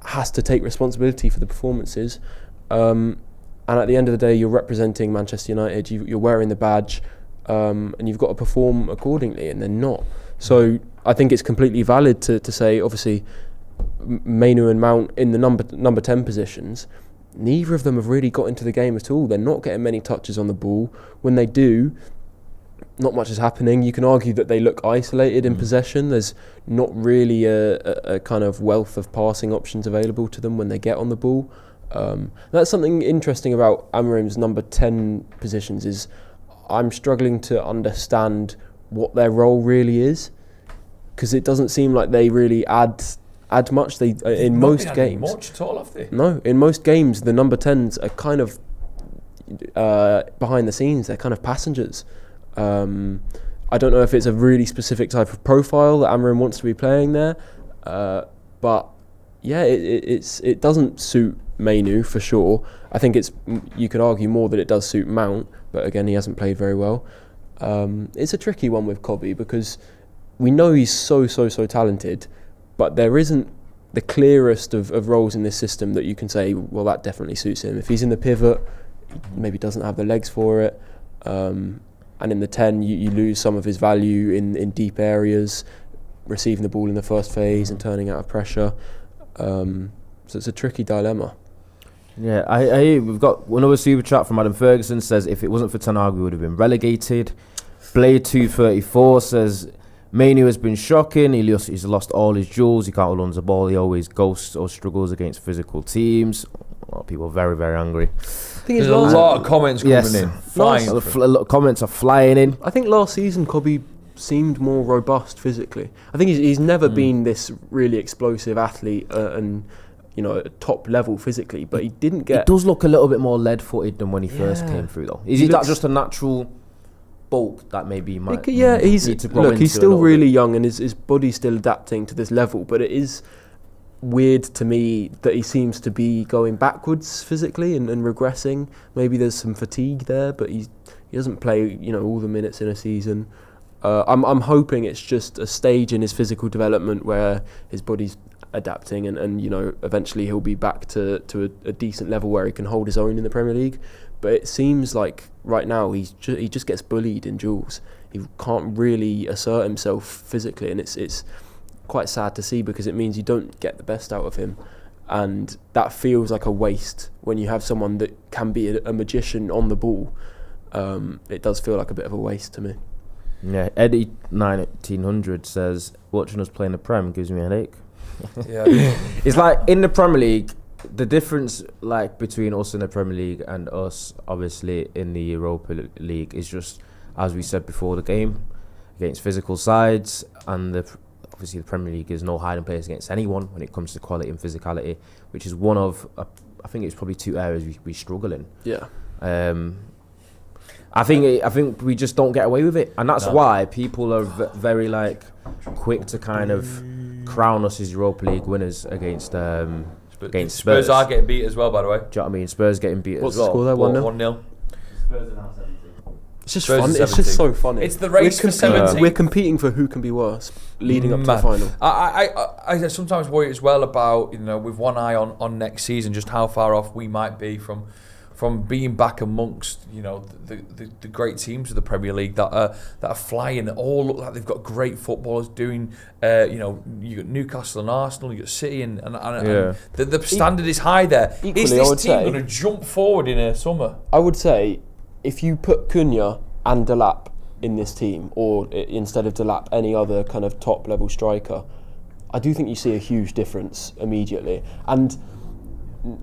has to take responsibility for the performances. And at the end of the day, you're representing Manchester United. You're wearing the badge, and you've got to perform accordingly, and they're not. So I think it's completely valid to say, obviously, Mainu and Mount in the number 10 positions, neither of them have really got into the game at all. They're not getting many touches on the ball. When they do, not much is happening. You can argue that they look isolated in possession. There's not really a kind of wealth of passing options available to them when they get on the ball. That's something interesting about Amorim's number 10 positions is I'm struggling to understand what their role really is, because it doesn't seem like they really add much. They in most games. Much at all, have they? No, in most games the number 10s are kind of behind the scenes. They're kind of passengers. I don't know if it's a really specific type of profile that Amorim wants to be playing there, but yeah, it doesn't suit Mainu for sure. I think you could argue more that it does suit Mount, but again, he hasn't played very well. It's a tricky one with Cobby because we know he's so talented, but there isn't the clearest of roles in this system that you can say, well, that definitely suits him. If he's in the pivot, maybe doesn't have the legs for it. And in the 10, you lose some of his value in deep areas, receiving the ball in the first phase and turning out of pressure. So it's a tricky dilemma. Yeah, we've got another super chat from Adam Ferguson says, if it wasn't for Ten Hag, we would have been relegated. Blade 234 says, Mainu has been shocking. He's lost all his duels. He can't hold on to the ball. He always ghosts or struggles against physical teams. A lot of people are very, very angry. There's a lot of comments coming in. Comments are flying in. I think last season Cobby seemed more robust physically. I think he's never been this really explosive athlete and at top level physically, but he didn't get... He does look a little bit more lead-footed than when he first came through, though. Is that just a natural bulk that maybe he might need to grow into? He's still really young and his body's still adapting to this level, but it is weird to me that he seems to be going backwards physically and regressing. Maybe there's some fatigue there, but he doesn't play all the minutes in a season. I'm hoping it's just a stage in his physical development where his body's adapting and eventually he'll be back to a decent level where he can hold his own in the Premier League. But it seems like right now he just gets bullied in duels. He can't really assert himself physically, and it's quite sad to see because it means you don't get the best out of him, and that feels like a waste when you have someone that can be a magician on the ball. It does feel like a bit of a waste to me. Yeah, Eddie 1900 says, watching us play in the Prem gives me a headache. Yeah, it's like in the Premier League, the difference between us in the Premier League and us obviously in the Europa League is just, as we said before the game, against physical sides, and obviously the Premier League is no hiding place against anyone when it comes to quality and physicality, which is one of I think it's probably two areas we struggle in. Yeah. I think we just don't get away with it, and that's why people are very quick to kind of crown us as Europa League winners against Spurs. Spurs are getting beat as well, by the way. Do you know what I mean? Spurs getting beat What's as well. What's the score there? 1-0? 1-0. Spurs are now 17. It's just Spurs fun. are It's just 17. so funny. It's the race for 17. We're competing for who can be worse leading up to the Man. final. I sometimes worry as well about, with one eye on next season, just how far off we might be from being back amongst the great teams of the Premier League that are flying, that all look like they've got great footballers doing. You got Newcastle and Arsenal, you got City, and the standard is high there. Equally, Is I this would team say- going to jump forward in a summer? I would say if you put Cunha and Delap in this team, or instead of Delap, any other kind of top level striker, I do think you see a huge difference immediately. And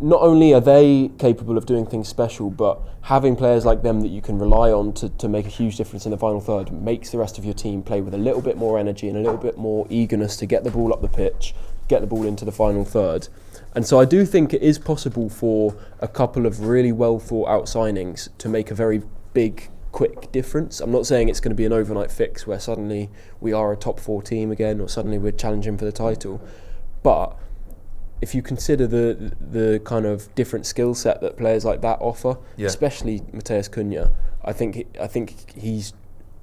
not only are they capable of doing things special, but having players like them that you can rely on to make a huge difference in the final third makes the rest of your team play with a little bit more energy and a little bit more eagerness to get the ball up the pitch, get the ball into the final third. And so I do think it is possible for a couple of really well thought out signings to make a very big, quick difference. I'm not saying it's going to be an overnight fix where suddenly we are a top 4 team again, or suddenly we're challenging for the title. But if you consider the kind of different skill set that players like that offer, especially Matheus Cunha, I think he's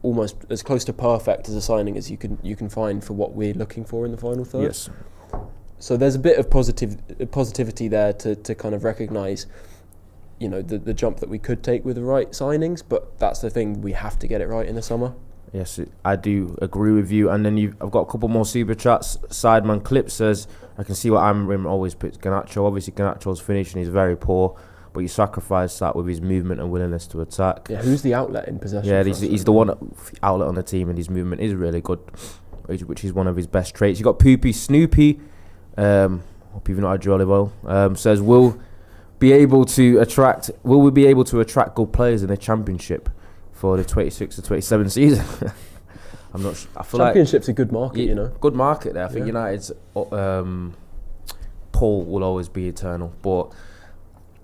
almost as close to perfect as a signing as you can find for what we're looking for in the final third. Yes. So there's a bit of positivity there to kind of recognise, the jump that we could take with the right signings. But that's the thing, we have to get it right in the summer. Yes, I do agree with you. And then I've got a couple more super chats. Sideman Clip says, I can see what Amrim always puts Garnacho. Obviously, Garnacho's finishing is very poor, but you sacrifice that with his movement and willingness to attack. Yeah, who's the outlet in possession? Yeah, he's the one outlet on the team, and his movement is really good, which is one of his best traits. You got Poopy Snoopy. Hope you've not had your olive oil. Says, will we be able to attract good players in the Championship for the 26 to 27 season? I'm not sure. I feel Championship's a good market, Good market there. I think United's pull will always be eternal. But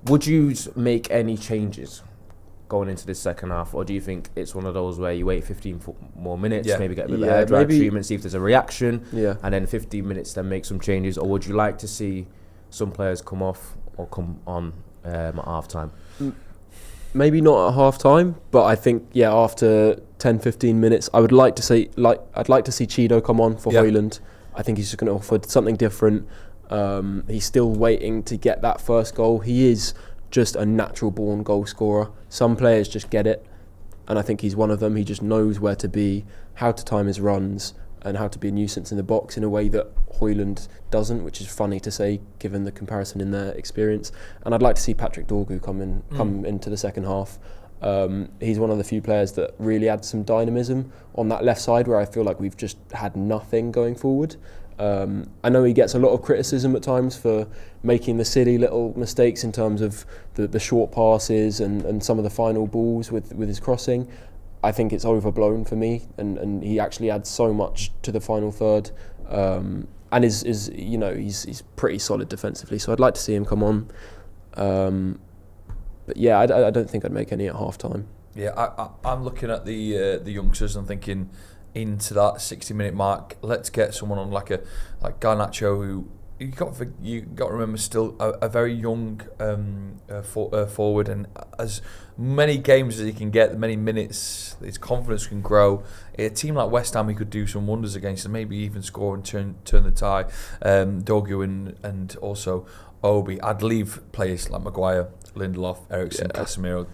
would you make any changes going into this second half, or do you think it's one of those where you wait 15 more minutes, maybe get a bit of air dry treatment, see if there's a reaction, and then 15 minutes then make some changes? Or would you like to see some players come off or come on at half time? Maybe not at half time, but I think after 10-15 minutes I'd like to see Chido come on for Højlund. I think he's just going to offer something different. He's still waiting to get that first goal. He is just a natural born goal scorer. Some players just get it, and I think he's one of them. He just knows where to be, how to time his runs, and how to be a nuisance in the box in a way that Højlund doesn't, which is funny to say given the comparison in their experience. And I'd like to see Patrick Dorgu come into the second half. He's one of the few players that really adds some dynamism on that left side where I feel like we've just had nothing going forward. I know he gets a lot of criticism at times for making the silly little mistakes in terms of the short passes and some of the final balls with his crossing. I think it's overblown for me, and he actually adds so much to the final third, and he's pretty solid defensively. So I'd like to see him come on, but I don't think I'd make any at half time. Yeah, I'm looking at the youngsters and thinking into that 60-minute mark, let's get someone on like Garnacho, who you got to remember still a very young forward, and as many games as he can get, many minutes, his confidence can grow. A team like West Ham, he could do some wonders against, and maybe even score and turn the tie. Dorgu and also Obi. I'd leave players like Maguire, Lindelof, Eriksen, Casemiro,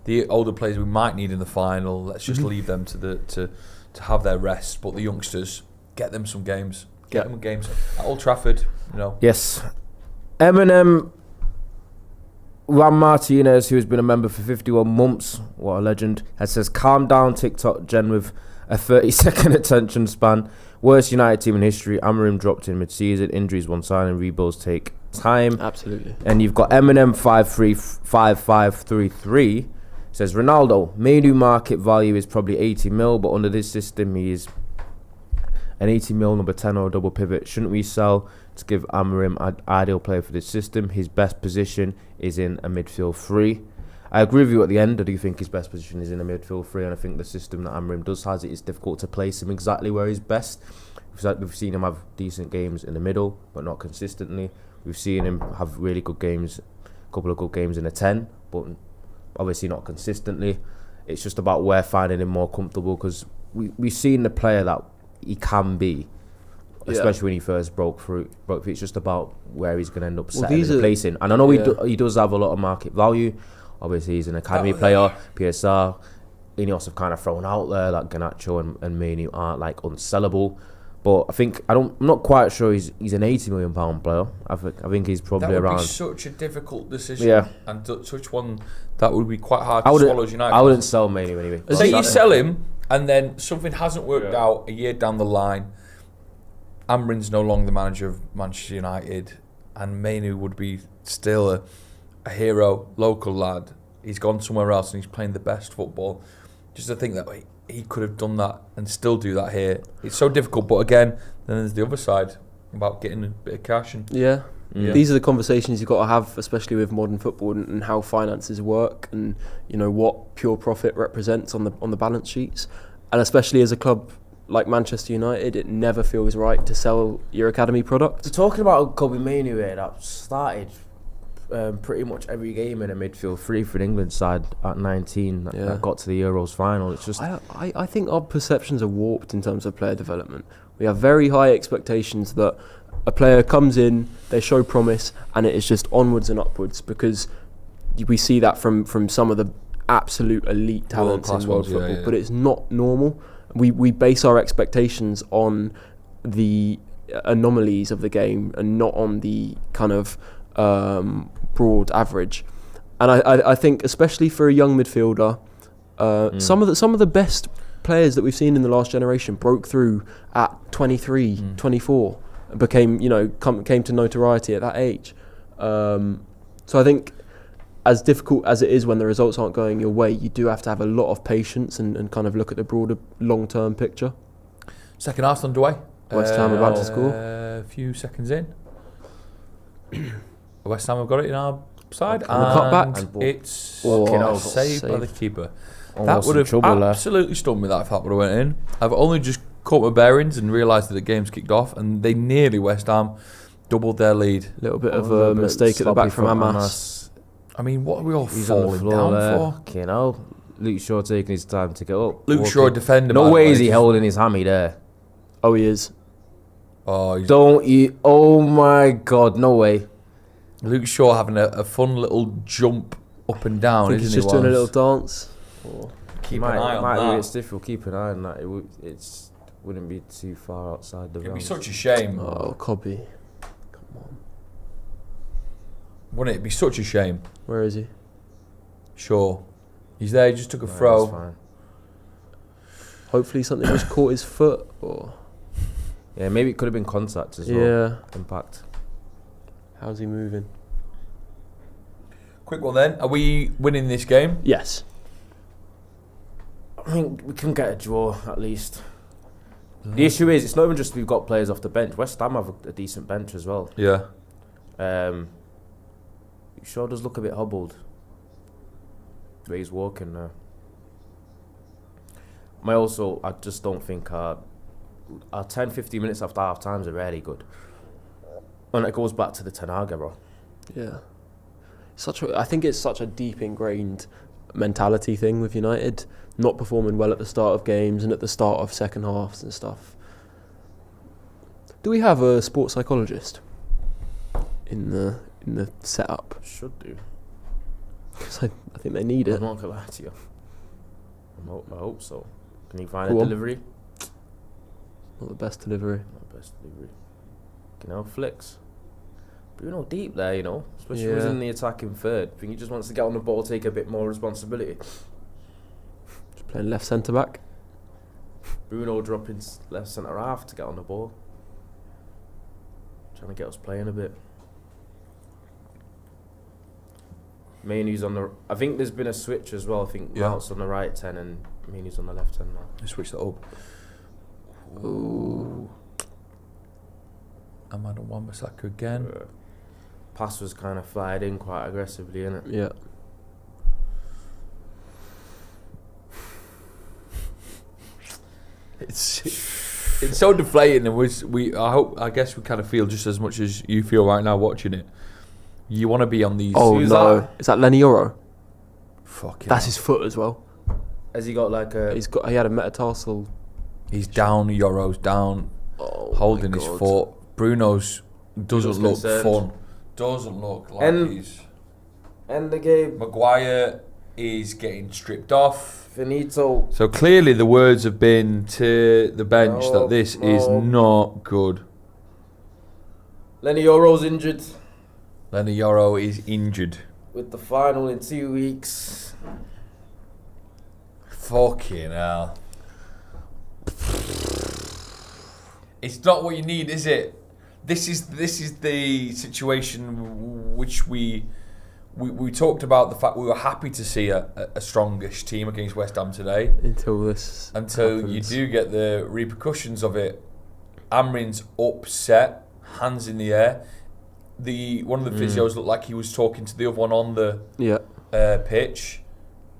the older players we might need in the final. Let's just leave them to have their rest. But the youngsters, get them some games. Get them games at Old Trafford. Yes. Eminem Juan Martinez, who has been a member for 51 months, what a legend, says, calm down TikTok Gen with a 30-second attention span. Worst United team in history. Amorim dropped in mid-season. Injuries one side and rebuilds take time. Absolutely. And you've got Eminem 535533 says, Ronaldo, Manu market value is probably 80 mil, but under this system he is an 80 mil number 10 or a double pivot. Shouldn't we sell to give Amorim an ideal player for this system? His best position is in a midfield three. I agree with you at the end. I do think his best position is in a midfield three, and I think the system that Amorim does has it is difficult to place him exactly where he's best. We've seen him have decent games in the middle, but not consistently. We've seen him have really good games, a couple of good games in a 10, but obviously not consistently. It's just about where finding him more comfortable, because we've seen the player that he can be, especially when he first broke through. It's just about where he's going to end up settling and placing. And I know he does have a lot of market value. Obviously, he's an academy player. PSR, Ineos have kind of thrown out there like Garnacho and Manu aren't like unsellable. But I'm not quite sure he's an £80 million player. I think he's probably around. That would be such a difficult decision. Yeah. And such one that would be quite hard to swallow as United. I wouldn't sell Manu anyway. Say you sell him and then something hasn't worked out a year down the line. Amrin's no longer the manager of Manchester United, and Manu would be still a hero, local lad. He's gone somewhere else and he's playing the best football. Just to think that he could have done that and still do that here. It's so difficult, but again, then there's the other side about getting a bit of cash. And these are the conversations you've got to have, especially with modern football and how finances work, and what pure profit represents on the balance sheets, and especially as a club like Manchester United, it never feels right to sell your academy product. So talking about Kobe Manu here, that started pretty much every game in a midfield three for the England side at 19 that got to the Euros final. It's just I think our perceptions are warped in terms of player development. We have very high expectations that a player comes in, they show promise, and it is just onwards and upwards, because we see that from some of the absolute elite talents in world football. But it's not normal. We base our expectations on the anomalies of the game and not on the kind of broad average. And I think, especially for a young midfielder, some of the best players that we've seen in the last generation broke through at 23, 24, and came to notoriety at that age. So I think, as difficult as it is when the results aren't going your way, you do have to have a lot of patience and kind of look at the broader long-term picture. Second half underway. West Ham about to score. A few seconds in. West Ham have got it in our side. And the cutback. And it's saved by the keeper. Almost that would have there. absolutely stunned me, that if that would have went in. I've only just caught my bearings and realised that the game's kicked off, and they nearly, West Ham, doubled their lead. A little bit of a mistake at the back from Amas. I mean, what are we all He's on the falling floor down for? Luke Shaw taking his time to get up. Luke Shaw defending. No way is he holding his hammy there. Oh, he is. Oh, Don't you? Oh my God, no way. Luke Shaw having a fun little jump up and down, I think isn't he's just doing a little dance. Keep an eye on that. It's difficult. Keep an eye on that. It wouldn't be too far outside the It'd realms. be such a shame. Oh, Cobby. Come on. Wouldn't it? It'd be such a shame. Where is he? Sure. He's there, he just took a throw. That's fine. Hopefully something just caught his foot. Or Yeah, maybe it could have been contact as well. yeah. Impact. How's he moving? Quick one then. Are we winning this game? Yes. I think we can get a draw at least. The issue is, it's not even just we've got players off the bench. West Ham have a decent bench as well. Yeah. Shaw does look a bit hobbled. The way he's walking now. I just don't think our 10-15 minutes after half times are really good. And it goes back to the Tenaga, bro. Yeah. I think it's such a deep ingrained mentality thing with United, not performing well at the start of games and at the start of second halves and stuff. Do we have a sports psychologist in the setup? Should do. Because I think they need it. I'm not gonna lie to you. I hope so. Can you find a delivery? Not the best delivery. Not the best delivery. Flicks. Bruno deep there, especially if he's in the attacking third. I think he just wants to get on the ball, take a bit more responsibility. Just playing left centre back. Bruno dropping left centre half to get on the ball. Trying to get us playing a bit. Mainu's on the. I think there's been a switch as well. I think Mount's on the right 10 and Mainu's on the left 10 now. Let's switch that up. Ooh. Amad and Wan-Bissaka again. Pass was kind of fired in quite aggressively, innit? Yeah. It's so deflating, and I guess we kind of feel just as much as you feel right now watching it. You want to be on these. Oh no! Is that Lenny Yoro? Fuck yeah. That's his foot as well. Has he got like a? He had a metatarsal. He's down. Yoro's down, holding his foot. Bruno's doesn't look concerned. fun. Doesn't look like And- he's. End the game. Maguire is getting stripped off. Finito. So clearly the words have been to the bench No, that this is no. not good. Lenny Yoro's injured Lenny Yoro is injured. with the final in 2 weeks. Fucking hell. It's not what you need, is it? This is the situation which we talked about, the fact we were happy to see a strongish team against West Ham today. Until this Until happens. you do get the repercussions of it. Amrin's upset, hands in the air. One of the physios looked like he was talking to the other one on the pitch.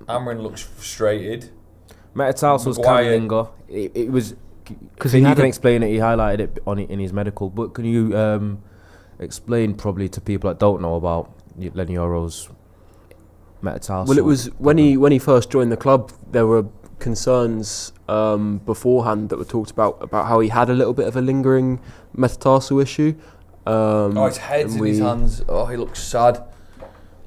Amrin looks frustrated. Metatarsal's Maguire- Camavinga. It was because he he had can a- explain it. He highlighted it in his medical. But can you explain probably to people that don't know about Lenny Yoro's metatarsal? Well, it was when he first joined the club. There were concerns beforehand that were talked about how he had a little bit of a lingering metatarsal issue. His head's in his hands. Oh, he looks sad.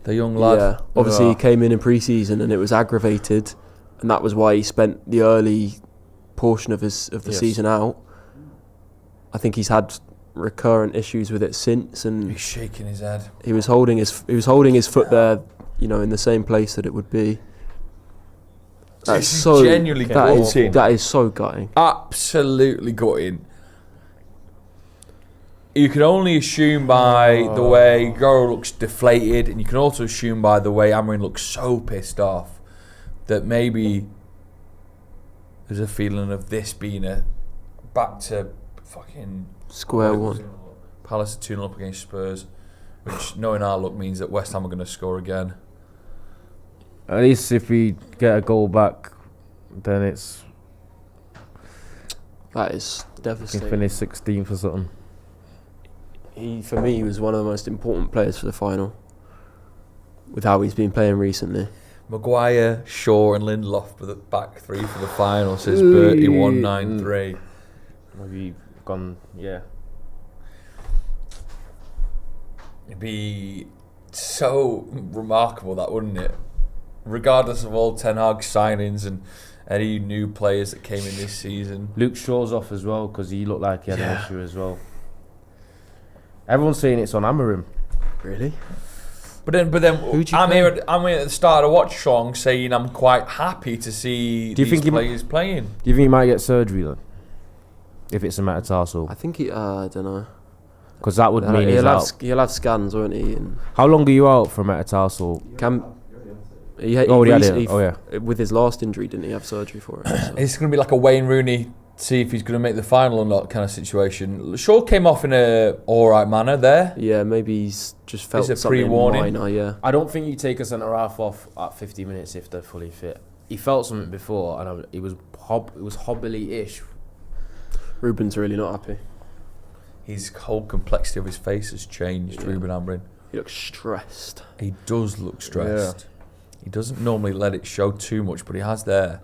The young lad. Yeah, obviously he came in pre-season and it was aggravated, and that was why he spent the early portion of the season out. I think he's had recurrent issues with it since, and He's shaking his head. he was holding his foot there, in the same place that it would be. That's This is so genuinely gutting. that is so gutting. Absolutely gutting. You can only assume by the way Goro looks deflated, and you can also assume by the way Amrin looks so pissed off that maybe there's a feeling of this being a back to fucking Square one. Palace 2-0 up against Spurs, which knowing our luck means that West Ham are going to score again. At least if we get a goal back, then it's That is we can devastating. finish 16th or something. For me, he was one of the most important players for the final, with how he's been playing recently. Maguire, Shaw, and Lindelof for the back three for the final, says Bertie 193. Maybe gone, yeah. It'd be so remarkable, that, wouldn't it? Regardless of all Ten Hag signings and any new players that came in this season. Luke Shaw's off as well because he looked like he had Yeah. an issue as well. Everyone's saying it's on Amarim. Really? But then Who'd you I'm play? here at the start of Watchalong saying I'm quite happy to see Do you these think he players playing. Do you think he might get surgery then? If it's a metatarsal? I think I don't know. Because that would mean he's he'll out. have scans, won't he? And How long are you out for metatarsal? he already had it. recently Oh, yeah. with his last injury, didn't he have surgery for it? So. It's going to be like a Wayne Rooney, see if he's going to make the final or not kind of situation. Shaw came off in a alright manner there. Yeah, maybe he's just felt Is it something pre-warning? minor. Yeah, I don't think you take a centre half off at 50 minutes if they're fully fit. He felt something before, and it was hobbly-ish. Ruben's really not happy. His whole complexity of his face has changed, Yeah. Ruben Amrin. He looks stressed. He does look stressed. He doesn't normally let it show too much, but he has there.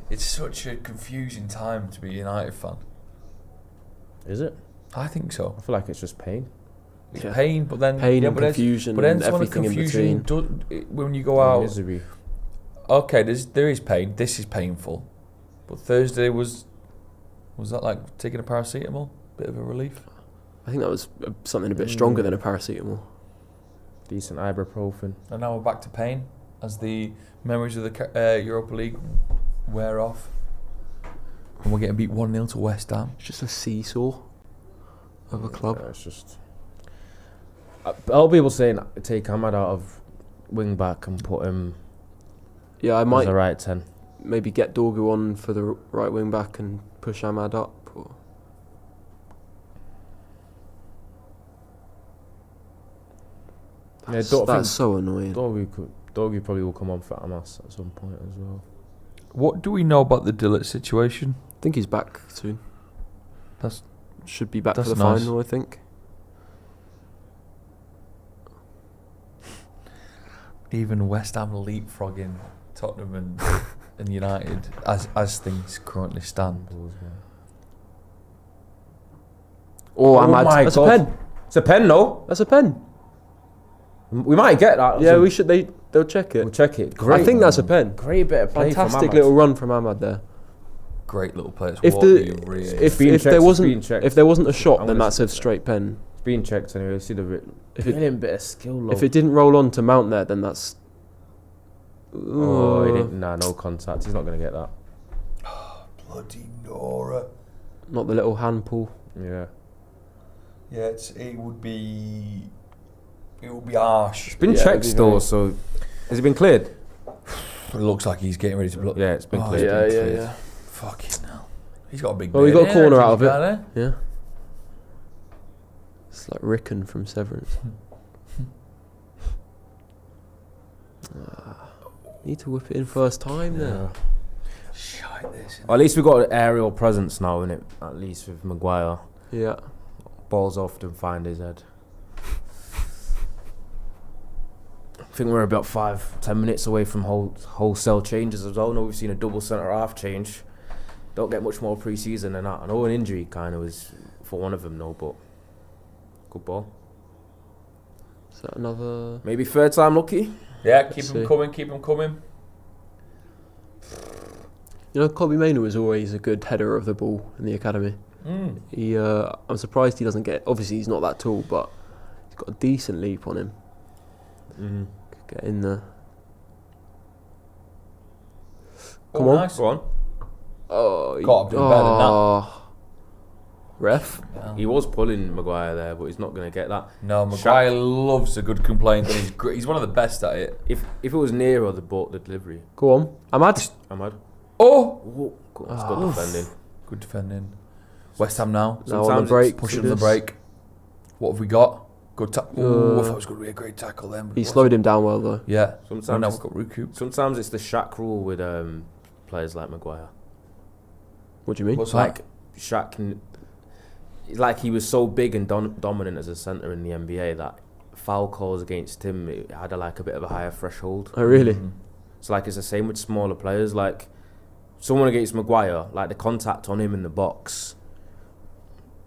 It's such a confusing time to be a United fan. Is it? I think so. I feel like it's just pain. It's Yeah. pain, but then Pain and but then- confusion But then and some of the everything in confusion when you go out. Misery. Okay, there is pain. This is painful, but Thursday was that like taking a paracetamol? Bit of a relief. I think that was something a bit stronger than a paracetamol. Decent ibuprofen. And now we're back to pain as the memories of the Europa League wear off, and we're getting beat 1-0 to West Ham. It's just a seesaw of a club. Yeah, it's just. A lot of people saying take Ahmad out of wing back and put him Yeah, I as might a right 10. maybe get Dorgu on for the right wing back and push Ahmad up. Or that's so annoying. Dorgu probably will come on for Hamas at some point as well. What do we know about the Dillett situation? I think he's back soon. That's Should be back for that's the nice. final, I think. Even West Ham leapfrogging Tottenham and United as things currently stand. Oh, my that's God. a pen. It's a pen, no? That's a pen. We might get that. Yeah, we should. They'll check it. We'll check it. Great. I think that's a pen. Great bit of play from Fantastic Ahmad. little run from Ahmad there. Great little players. If there wasn't a shot, then that's a straight pen. It's being checked anyway. See the brilliant bit of skill. If it didn't roll on to Mount there, then that's. Oh, he didn't. Nah, no contact. He's not going to get that. Bloody Nora. Not the little hand pull. Yeah. Yeah, it would be harsh. It's been checked still, so has it been cleared? It looks like he's getting ready to block. Yeah, it's been cleared. Yeah. Fucking hell. He's got a big. Well, we got a corner out of it. Eh? Yeah. It's like Rickon from Severance. Need to whip it in first time there. Shite this. Well, at least we've got an aerial presence now, innit? At least with Maguire. Yeah. Balls often find his head. I think we're about 5-10 minutes away from wholesale changes as well. Now we've seen a double centre half change. Don't get much more pre-season than that. I know an injury kind of was for one of them, no, but good ball. Is that another? Maybe third time lucky. Yeah, keep See. him coming, keep him coming. You know, Kobe Mainoo was always a good header of the ball in the academy. He, I'm surprised he doesn't get. Obviously, he's not that tall, but he's got a decent leap on him. Could get in there. Come on. Nice. Go on. Oh, Got to do better than that. Ref. He was pulling Maguire there, but he's not going to get that. No, Maguire loves a good complaint, and he's great. He's one of the best at it. If it was Nero that bought the delivery. Go on. Ahmad. Oh! It's good defending. Good defending. West Ham now. Now on the break. Pushing on the break. What have we got? Good tackle. I thought it was going to be a great tackle then. But He slowed him down well though. Yeah. Sometimes Now we've got Ruku. Sometimes it's the Shaq rule with players like Maguire. What do you mean? What's Like that? Shaq can, like he was so big and dominant as a centre in the NBA that foul calls against him it had a bit of a higher threshold. Oh really? So it's the same with smaller players. Like someone against Maguire, like the contact on him in the box.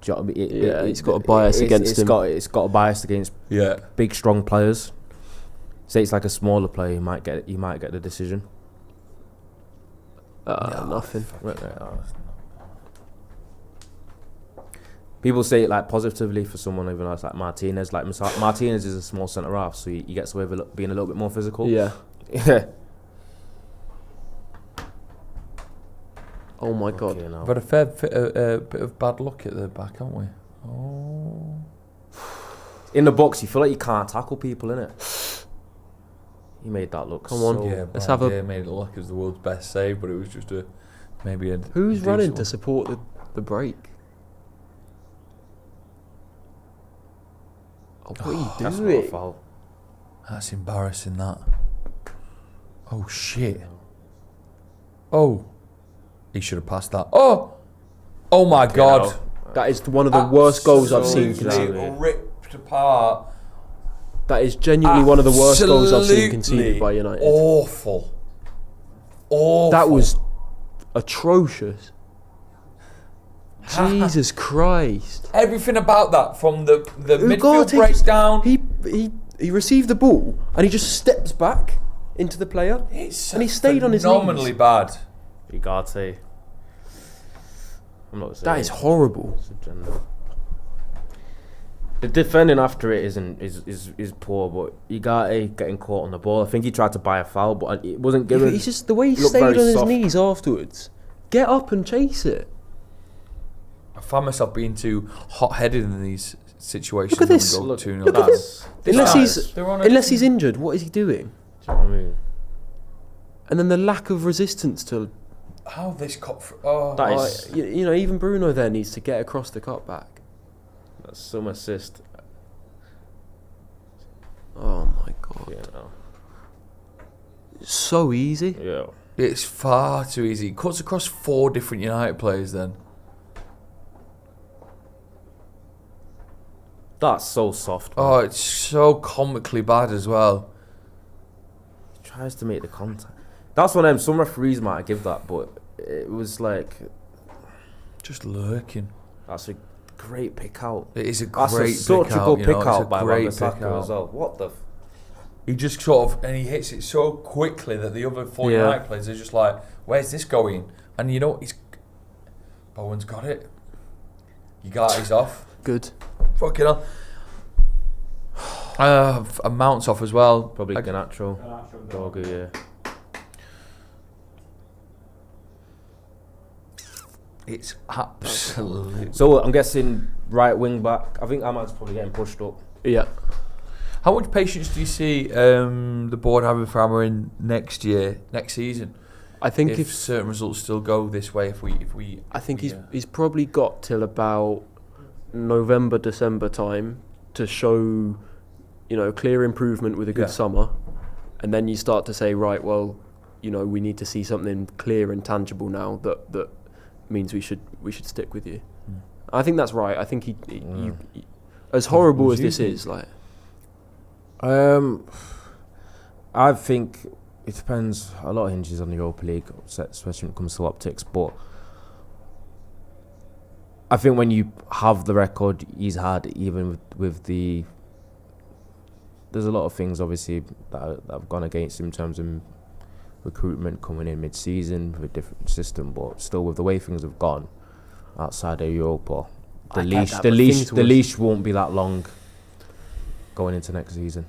Do you know what I mean? He's got a bias against him. It's got a bias against big, strong players. Say it's like a smaller player, you might get the decision. Nothing. People say it positively for someone even else like Martinez. Like Martinez is a small centre half, so he gets away with being a little bit more physical. Yeah. Yeah. Oh my God. Okay, now. We've had a fair bit of bad luck at the back, haven't we? Oh. In the box, you feel like you can't tackle people, innit? He made that look. Come on. so- Yeah, Let's have a- made it look as the world's best save, but it was just maybe a. Who's decent running one. to support the break? Oh, what are you That's doing? not a foul. That's embarrassing. That. Oh shit. Oh. He should have passed that. Oh. Oh my God. That is one of the worst goals I've seen Absolutely conceded. ripped apart. That is genuinely one of the worst goals I've seen conceded by Absolutely United. Awful. That was atrocious. Jesus Christ. Everything about that, from the midfield Ugarte breakdown. He received the ball and he just steps back into the player. It's and he stayed on his knees. phenomenally bad. Ugarte. I'm not saying That is horrible. it's a gender. The defending after it is poor, but Ugarte getting caught on the ball. I think he tried to buy a foul, but it wasn't given. He's just the way he looked stayed on very his soft. knees afterwards. Get up and chase it. I find myself being too hot-headed in these situations. Look at this. when we go Look, 2-0 look down. at this. Unless he's injured, what is he doing? Do you know what I mean? And then the lack of resistance to. How this cop? Oh, That is You know, even Bruno there needs to get across the cut back. that's some assist. Oh my God. You know. So easy. Yeah. it's far too easy. It cuts across 4 different United players. Then That's so soft. Man. oh, it's so comically bad as well. tries to make the contact. That's one of them. Some referees might give that, but it was like Just lurking. that's a great pick out. It is a That's great such pick a out. good You know, pick it's out a by great Wan-Bissaka pick out. as well. What the? He just sort of, and he hits it so quickly that the other 49 players are just like, where's this going? And you know, Bowen's got it. He's off. Good. Fucking hell. And Mount's off as well. Probably Garnacho. Garnacho, Dorgu, yeah. It's absolute. So I'm guessing right wing back. I think Ahmad's probably getting pushed up. Yeah. How much patience do you see the board having for Amarin next season? I think if certain results still go this way, if we I think he's probably got till about November, December time to show, clear improvement with a good summer, and then you start to say, right, well, we need to see something clear and tangible now that means we should stick with you. I think that's right. I think he as horrible as this is, like. I think it depends. A lot hinges on the Europa League, especially when it comes to optics. But I think when you have the record he's had, even with the, there's a lot of things obviously that have gone against him in terms of recruitment coming in mid-season with a different system. But still, with the way things have gone outside of Europa, the leash won't be that long going into next season.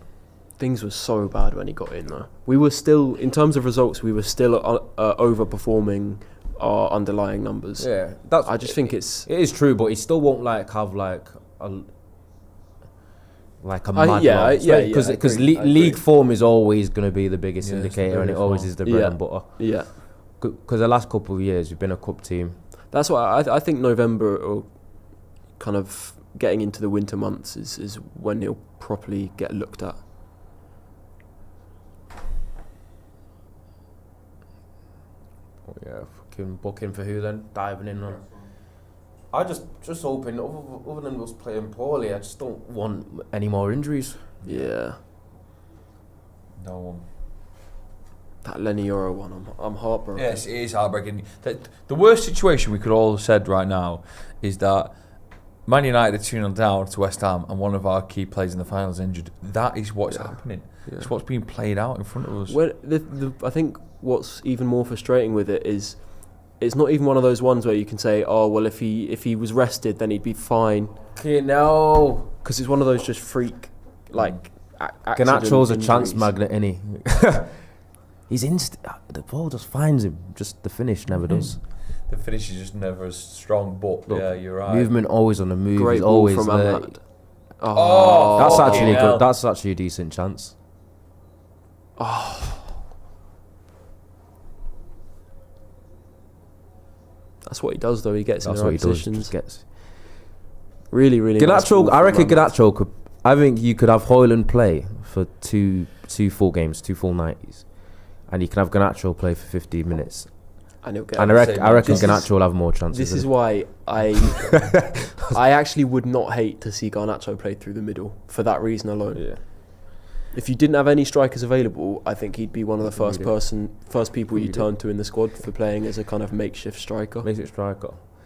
Things were so bad when he got in, though. We were still, in terms of results, overperforming our underlying numbers. Yeah, I just think it is true, but he still won't have a mad because league form is always going to be the biggest indicator, and it always is the bread and butter. Yeah, because the last couple of years we've been a cup team. That's why I think November, or kind of getting into the winter months, is when he'll properly get looked at. Yeah, fucking booking for who then? Diving in on. I just hoping, other than us playing poorly, I just don't want any more injuries. Yeah. No one. That Lenny Yoro one, I'm heartbroken. Yes, it is heartbreaking. The worst situation we could all have said right now is that Man United are 2-0 down to West Ham and one of our key players in the final is injured. That is what's happening. Yeah. It's what's being played out in front of us. Well, I think what's even more frustrating with it is it's not even one of those ones where you can say, oh, well, if he was rested, then he'd be fine. Okay, no. Because it's one of those just freak, like, Garnacho's a injuries. chance magnet, innit? He's the ball just finds him, just the finish never does. The finish is just never as strong, but look, yeah, you're right. Movement always on the move. Great He's ball always from there. Ahmad. Oh, that's actually good. That's actually a decent chance. Oh. That's what he does, though. He gets in the right positions. Really, really. Garnacho, I reckon Garnacho could. I think you could have Højlund play for two full games, 2 full 90s, and you can have Garnacho play for 15 minutes. And I reckon Garnacho will have more chances. This is why I actually would not hate to see Garnacho play through the middle for that reason alone. Yeah. If you didn't have any strikers available, I think he'd be one of the first people you turn to in the squad for playing as a kind of makeshift striker.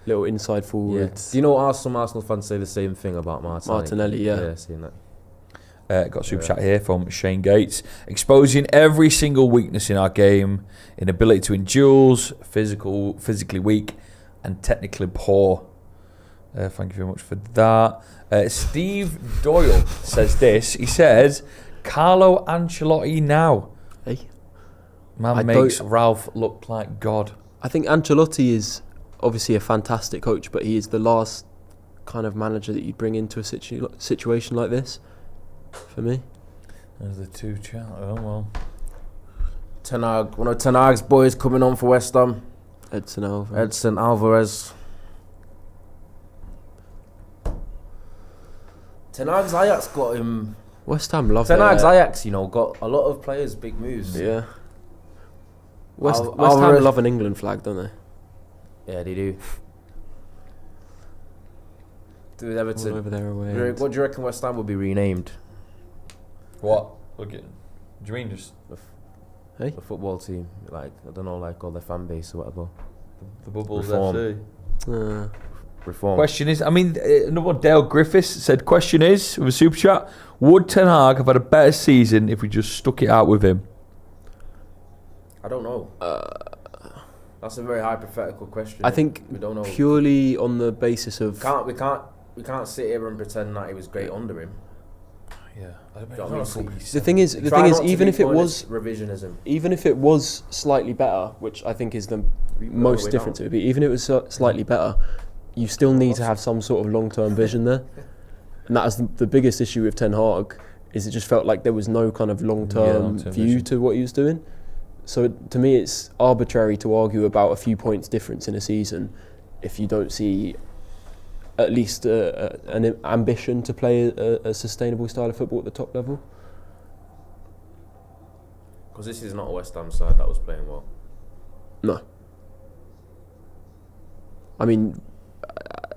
Little inside forward. Yeah. Do you know some Arsenal fans say the same thing about Martinelli? Yeah, seeing that. Got a super chat here from Shane Gates. Exposing every single weakness in our game, inability to win duels, physically weak, and technically poor. Thank you very much for that. Steve Doyle says this. He says, Carlo Ancelotti now. Hey. Man makes Ralph look like God. I think Ancelotti is obviously a fantastic coach, but he is the last kind of manager that you bring into a situation like this. For me, there's the two chat. Oh well. Ten Hag, one of Ten Hag's boys coming on for West Ham. Edson Alvarez. Ten Hag's Ajax got him. West Ham love Ten Hag's Ajax, got a lot of players, big moves. Yeah. West Ham love an England flag, don't they? Yeah, they do. Do Everton. All over their away. What do you reckon West Ham will be renamed? What? Do you mean just? Hey? The football team, like, I don't know, like, all their fan base or whatever. The Bubbles Reform. FC. Reform. Question is, I mean, another one, Dale Griffiths said, question is, with a super chat, would Ten Hag have had a better season if we just stuck it out with him? I don't know. That's a very hypothetical question. I think we don't know. purely on the basis of... We can't sit here and pretend that he was great under him. Yeah. I Do you know what I mean? The thing is, Try not to even be if it pointless was... revisionism. Even if it was slightly better, which I think is the most we difference don't. it would be, even if it was slightly better, you still need to have some sort of long-term vision there. And that is the biggest issue with Ten Hag, is it just felt like there was no kind of long-term long-term view vision. to what he was doing. So to me, it's arbitrary to argue about a few points difference in a season if you don't see at least an ambition to play a sustainable style of football at the top level. Because this is not a West Ham side that was playing well. No. I mean,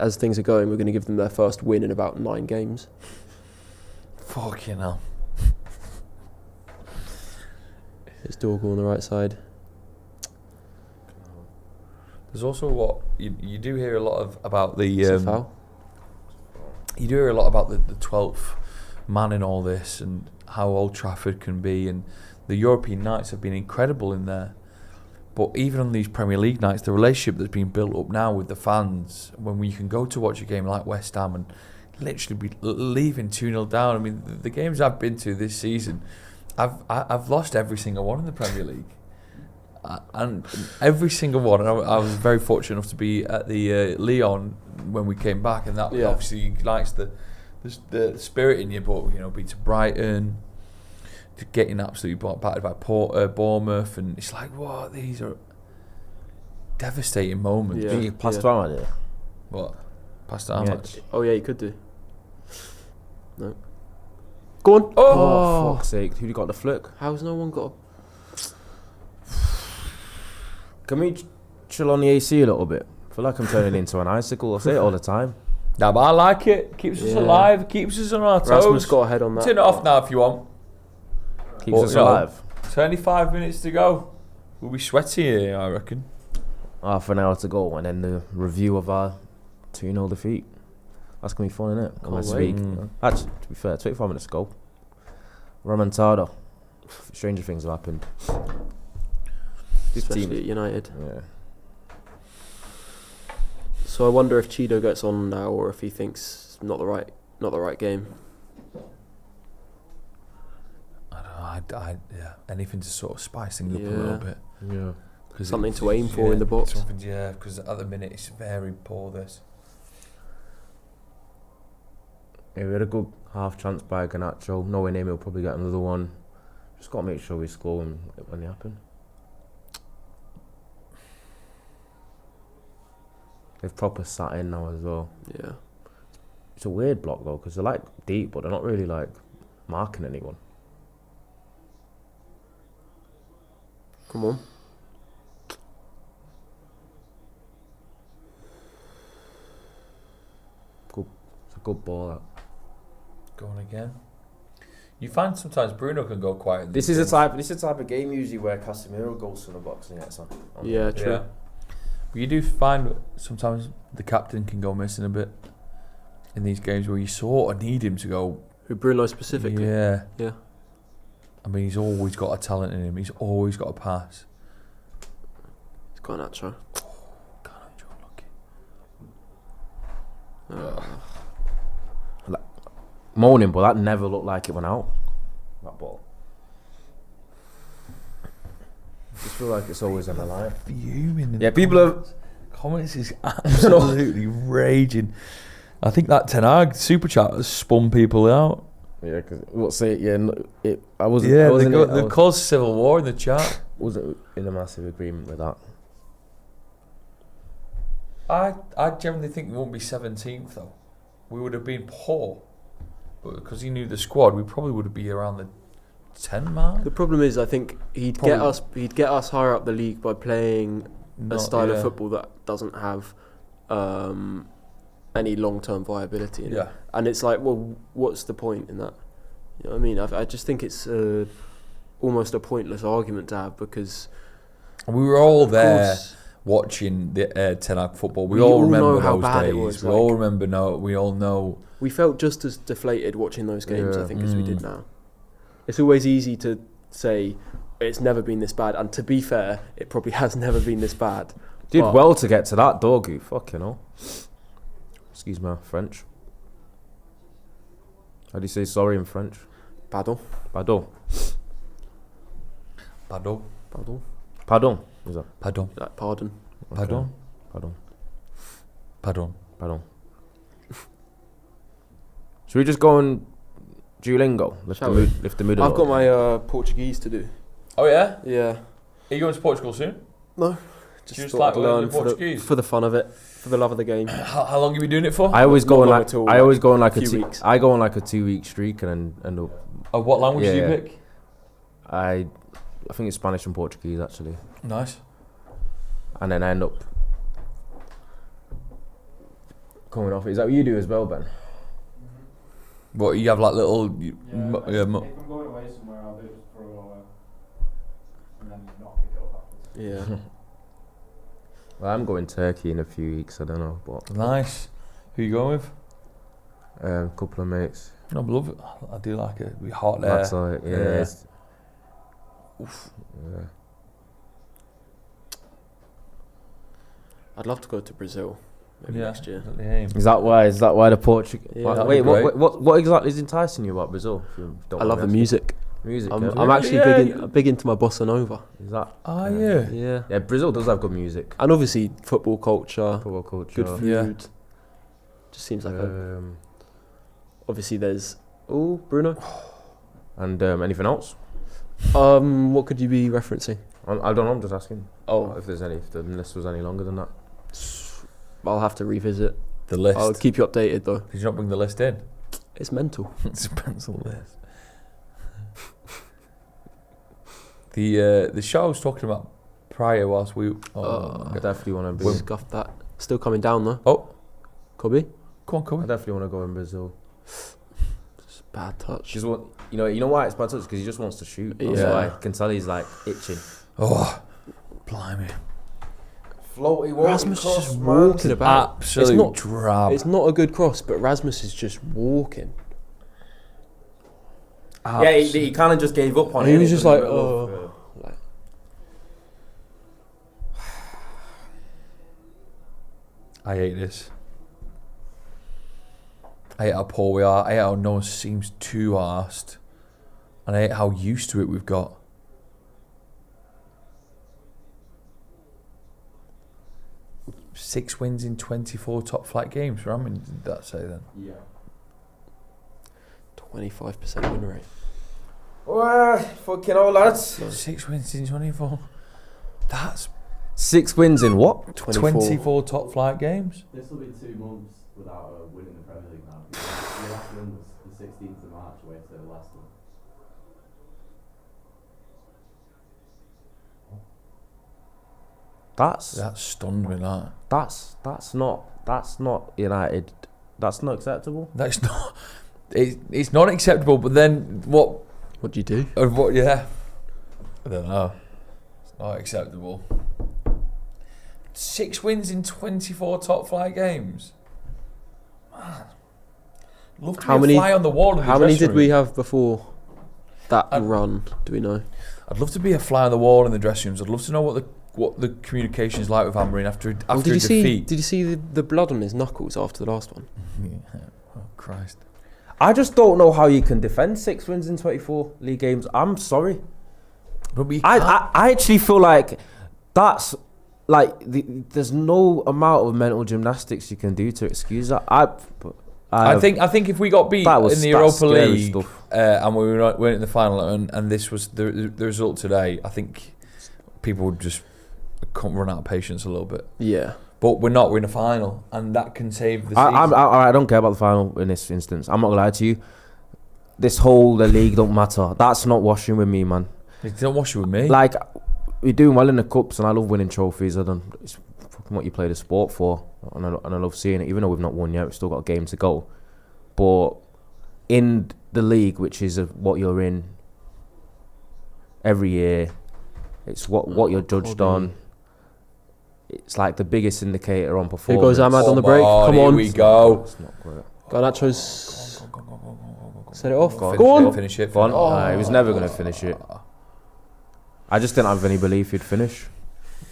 as things are going, we're going to give them their first win in about 9 games. Fucking hell. It's Dorgal on the right side. There's also what you do hear a lot about the It's a foul. you do hear a lot about the 12th man in all this and how Old Trafford can be, and the European nights have been incredible in there. But even on these Premier League nights, the relationship that's been built up now with the fans, when you can go to watch a game like West Ham and literally be leaving 2-0 down. I mean, the games I've been to this season, I've lost every single one in the Premier League. And every single one, and I was very fortunate enough to be at the Lyon when we came back, and that obviously ignites the spirit in you. But be to Brighton, to getting absolutely battered by Bournemouth, and it's like, what? These are devastating moments. Yeah. You passed out on it. What? Past that Yeah. much? Oh yeah, you could do. No. Go on. Oh, fuck's sake. Who got the flick? How's no one got Can we chill on the AC a little bit? I feel like I'm turning into an icicle. I say it all the time. Nah, but I like it. Keeps us alive. Keeps us on our toes. Rasmus got ahead on that. Turn it off now if you want. Keeps us alive. 25 minutes to go. We'll be sweaty here, I reckon. Half an hour to go, and then the review of our 2-0 defeat. That's going to be fun, isn't it? Can't wait. Actually, to be fair, 25 minutes to go. Remontada. Stranger things have happened. This Especially team. at United. Yeah. So I wonder if Chido gets on now, or if he thinks not the right game. I don't know. Yeah, anything to sort of spice things up a little bit. Yeah. Something to aim for in the box. Because at the minute it's very poor. This. Yeah, we had a good half chance by Garnacho. Knowing him, he'll probably get another one. Just got to make sure we score when they happen. They've proper sat in now as well. Yeah. It's a weird block though, because they're like deep, but they're not really like marking anyone. Come on. Good. It's a good ball. That. Going again. You find sometimes Bruno can go quiet. This is the type of game usually where Casemiro goes to the box and gets on. Yeah, true. Yeah. But you do find sometimes the captain can go missing a bit in these games where you sort of need him to go. Who, Bruno specifically? Yeah. Yeah. I mean, he's always got a talent in him. He's always got a pass. He's got an outro. Moaning, but that never looked like it went out. That ball. I just feel like it's always on the line. Fuming. Yeah, people have. Comments is absolutely raging. I think that Ten Hag super chat has spun people out. Yeah, because what's it? Yeah, I wasn't. Yeah, I wasn't they caused civil war in the chat. Wasn't in a massive agreement with that. I generally think we won't be 17th though. We would have been poor, but because he knew the squad, we probably would be around the 10 mark. The problem is, I think he'd get us higher up the league by playing a style of football that doesn't have any long-term viability in it. And it's like, well, what's the point in that? You know what I mean? I just think it's almost a pointless argument to have because We were all there course, watching the Ten Hag football. We We all all remember know how those bad it days. was, We like- all remember. We all know. we felt just as deflated watching those games, Yeah. I think, as we did now. It's always easy to say it's never been this bad, and to be fair, it probably has never been this bad. Did But- well to get to that, doggy. Fucking hell. Excuse my French. How do you say sorry in French? Pardon. Pardon. Pardon. Pardon. Pardon. Is that? Pardon. Like, pardon. Pardon. Pardon. Pardon. Pardon. Should we just go on Duolingo? Lift the Shall we? mood. Lift the mood. a I've got little. my Portuguese to do. Oh yeah. Yeah. Are you going to Portugal soon? No. Do you just thought like I'd learning for Portuguese? for the fun of it, for the love of the game. How long have you been doing it for? I always Not go on long like at all, I always go on like a few 2 weeks. I go on like a 2-week streak and then end up. What language do you Yeah. pick? I think it's Spanish and Portuguese actually, Nice. and then I end up coming off. Is that what you do as well, Ben? What you have like little? Yeah, Yeah. if I'm going away somewhere, I'll do it for a while, and then not pick it up afterwards. Yeah. Well, I'm going Turkey in a few weeks. I don't know, but Nice. Who you going with? a couple of mates. I love it. I do like it. We hot there. That's all. Yeah. Yeah. It's- yeah. I'd love to go to Brazil maybe next year. that's the aim. Is that why? Is that why the Portuguese? Yeah. That'd Wait, be great. what exactly is enticing you about Brazil? If you don't I love the mind me music. asking? Music. I'm, yeah. I'm actually Yeah, big into my bossa nova. Is that? Oh yeah. Yeah. Yeah, Brazil does have good music. And obviously football culture, Football culture. good food. Yeah. Just seems like a. Um, Obviously, there's. Oh, Bruno. and anything else? What could you be referencing? I don't know. I'm just asking. Oh, If there's any, if the list was any longer than that. I'll have to revisit. The list. I'll keep you updated though. Did you not bring the list in? It's mental. It's a pencil list. The show I was talking about prior whilst we. I definitely want to be. Scuffed that. Still coming down though. Oh, Kobe. come on, I come on. definitely want to go in Brazil. Just bad touch. Just want, you know why it's bad touch? Because he just wants to shoot. That's Yeah. why. I can tell he's like itching. Oh, blimey. Floaty Rasmus is just walking about. Absolute It's not- drab. It's not a good cross, but Rasmus is just walking. Yeah, he kind of just gave up on And it. he was innit? just like, In the middle of, oh. Like, I hate this. I hate how poor we are. I hate how no one seems too arsed. And I hate how used to it we've got. Six wins in 24 top flight games. How many did that say then? Yeah. 25% win rate. Well, fucking hell, lads. 6 wins in 24. That's 6 wins in what? 24 top flight games. This will be 2 months without winning the Premier League now. The last win was the 16th of March away to Leicester. That stunned me. That's not United. That's not acceptable. That's not. It's not acceptable. But then what? What do you do? What? Yeah. I don't know. It's not acceptable. 6 wins in 24 top flight games. Man, love to How be many- a fly on the wall. In the How many dressing did we room. have before that I'd- run? Do we know? I'd love to be a fly on the wall in the dressing rooms. I'd love to know what the communication is like with Amorim after And a did you see? defeat. Did you see the blood on his knuckles after the last one? Yeah. Oh Christ. I just don't know how you can defend 6 wins in 24 league games. I'm sorry. But we I actually feel like that's like there's no amount of mental gymnastics you can do to excuse that. I think if we got beat that was in the Europa scary League stuff. and we weren't in the final and this was the result today, I think people would just run out of patience a little bit. Yeah. But we're not. We're in a final, and that can save the season. I don't care about the final in this instance. I'm not gonna lie to you. The league don't matter. That's not washing with me, man. It don't wash it with me. Like, we're doing well in the cups, and I love winning trophies. It's fucking what you play the sport for, and I love seeing it. Even though we've not won yet, we've still got a game to go. But in the league, which is what you're in, every year. It's what you're judged on. It's like the biggest indicator on Here performance. goes Ahmad on the break. Come Here on. we go. It's not great. Garnacho's. Set it off. Go on. Go on. Finish it. Go on. Nah, he was never going to finish it. I just didn't have any belief he'd finish.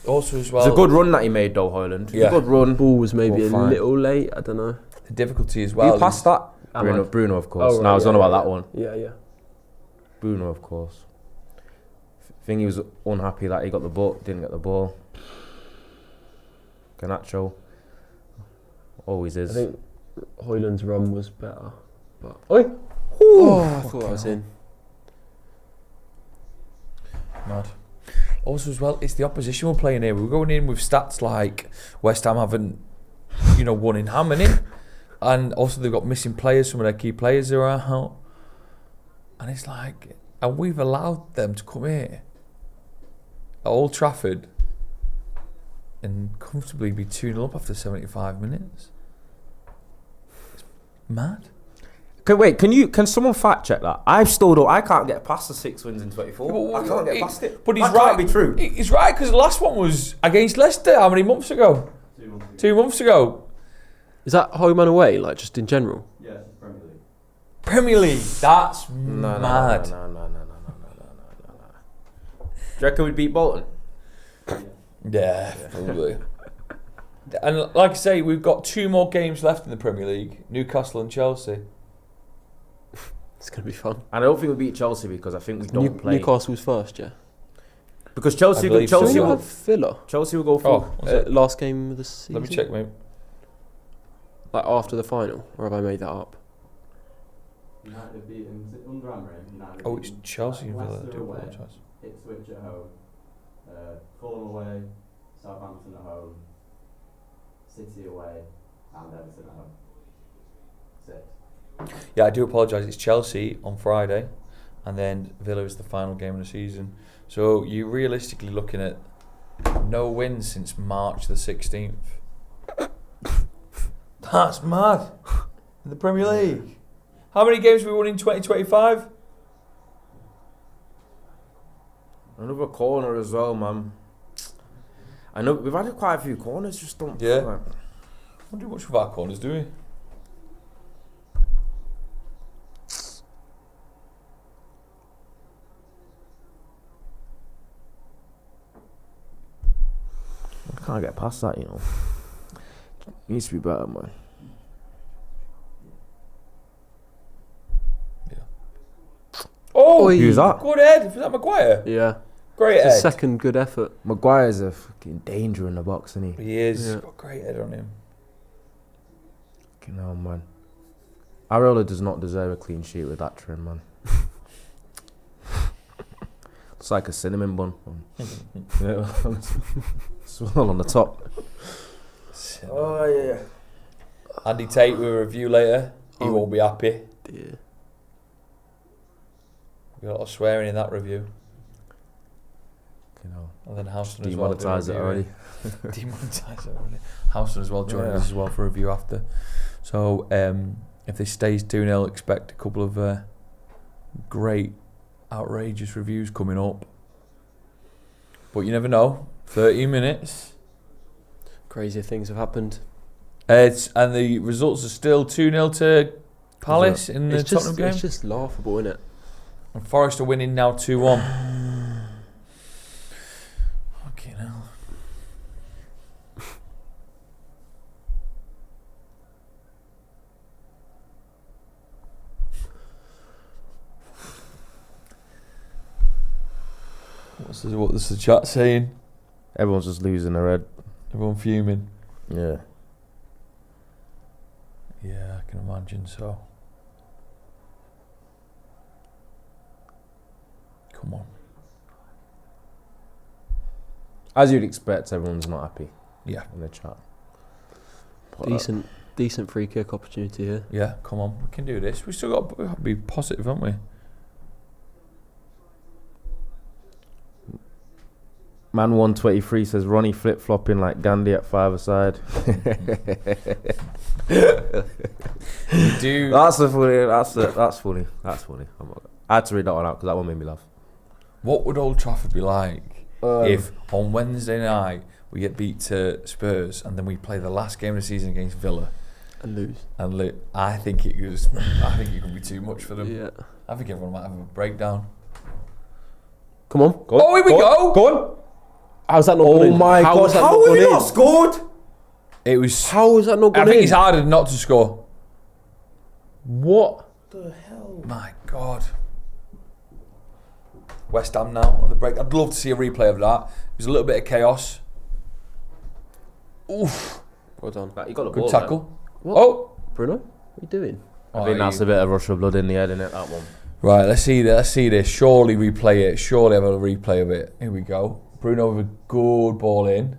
Also as well. It's a good run that he made though, Hoyland. Yeah. A good run. Ball was maybe Well, a fine. little late. I don't know. The difficulty as well. Who passed that? Ahmad. Bruno, of course. Oh, right, No, I was yeah, on about yeah, that one. Yeah. Bruno, of course. I think he was unhappy that he got the ball, didn't get the ball. Garnacho always I is. think Hoyland's run was better. But I thought I was in. Mad. Also as well, it's the opposition we're playing here. We're going in with stats like West Ham haven't, won in how many? And also they've got missing players, some of their key players are out. And it's like, and we've allowed them to come here at Old Trafford and comfortably be 2-0 up after 75 minutes. It's mad. Can someone fact check that? I can't get past the 6 wins in 24. I can't get past it. But he's that right. can't be true. He's right, because the last one was against Leicester. How many months ago? 2 months ago. 2 months ago. Is that home and away, like just in general? Yeah, it's Premier League. Premier League. That's No. mad. Do you reckon we'd beat Bolton? Yeah, probably. And like I say, we've got 2 more games left in the Premier League: Newcastle and Chelsea. It's gonna be fun. And I don't think we beat Chelsea because I think we don't play. Newcastle's first, yeah. Because Chelsea I believe so. Do you will have Villa? Chelsea will go for. Oh, what's it? Last game of the season. Let me check, mate. Like after the final, or have I made that up? United beaten, is it under Amorim? United Oh, it's beaten Chelsea and Villa. I Leicester do away, apologise. Ipswich at home, Fulham away, Southampton at home, City away, and Everton at home. 6. Yeah, I do apologise. It's Chelsea on Friday, and then Villa is the final game of the season. So you're realistically looking at no wins since March the 16th. That's mad. In the Premier League. How many games have we won in 2025? Another corner as well, man. I know we've had quite a few corners, just don't. Yeah. Like, We don't do much with our corners, do we? I can't get past that, Needs to be better, man. Oh, Oi. Who's that? good head. Was that Maguire? Yeah. Great It's head. a second good effort. Maguire's a fucking danger in the box, isn't he? He is. Yeah. He's got a great head on him. Fucking hell, man. Areola does not deserve a clean sheet with that trim, man. It's like a cinnamon bun. Yeah, swirl on the top. Oh yeah. Andy Tate with a review later. He Oh. won't be happy. Yeah. We got a lot of swearing in that review. You know, And then Houston as well. demonetise it already. Demonetise it already. Houston as well joining Yeah. us as well for a review after. So if this stays 2-0, expect a couple of great, outrageous reviews coming up. But you never know. 13 minutes. Crazier things have happened. And the results are still 2-0 to Palace in the It's Tottenham game. It's just laughable, isn't it? And Forest are winning now 2-1. Fucking hell. What's the chat saying? Everyone's just losing their head. Everyone fuming. Yeah. Yeah, I can imagine so. Come on. As you'd expect, everyone's not happy Yeah. in the chat. Decent free kick opportunity here. Yeah, come on. We can do this. We still got to be positive, haven't we? Man 123 says Ronnie flip flopping like Gandhi at 5-a-side. We do. That's funny. That's funny. I had to read that one out because that one made me laugh. What would Old Trafford be like if on Wednesday night we get beat to Spurs and then we play the last game of the season against Villa And lose. and I think it could be too much for them. Yeah. I think everyone might have a breakdown. Come on. Go on. Oh, here we go. Go on. How's that not Oh gone in? my How God! was that How not have gone we in? not scored? It was. How was that not I gone think in? it's harder not to score. What? The hell? My God. West Ham now on the break. I'd love to see a replay of that. It was a little bit of chaos. Oof. Well done. You got the Good ball. tackle. What? Oh. Bruno, what are you doing? I think that's a bit of rush of blood in the head, innit? That one. Right, let's see this. Surely replay it. Surely have a replay of it. Here we go. Bruno with a good ball in.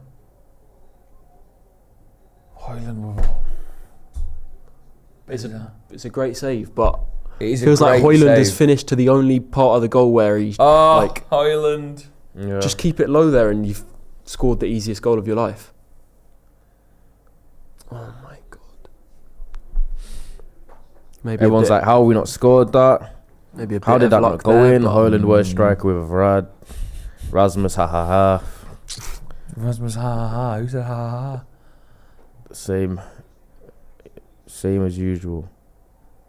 Hoyland with It's a great save, but it is it feels like great Hoyland has save. finished to the only part of the goal where he like Hoyland. Yeah. just keep it low there and you've scored the easiest goal of your life. Oh my God. Maybe Everyone's like, how have we not scored that? maybe a bit How did of that luck not go there, in? but- Hoyland worst striker with a Varad. Rasmus, ha ha ha. Rasmus, ha ha ha. Who said ha ha ha? Same as usual.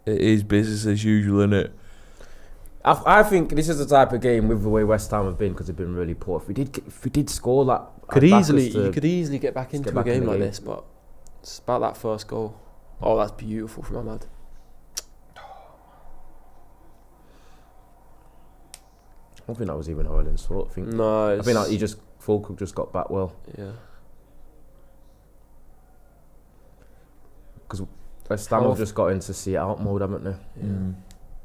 It is business as usual, isn't it? I think this is the type of game with the way West Ham have been because they've been really poor. If we did score that, you could easily get back into get a back in game the like game. this, but it's about that first goal. Oh, that's beautiful from Ahmad. I don't think that was even Hoyland's fault. I think No, I think that he just Fulkrug just got back well yeah. because West Ham have just got into see it out mode, haven't they?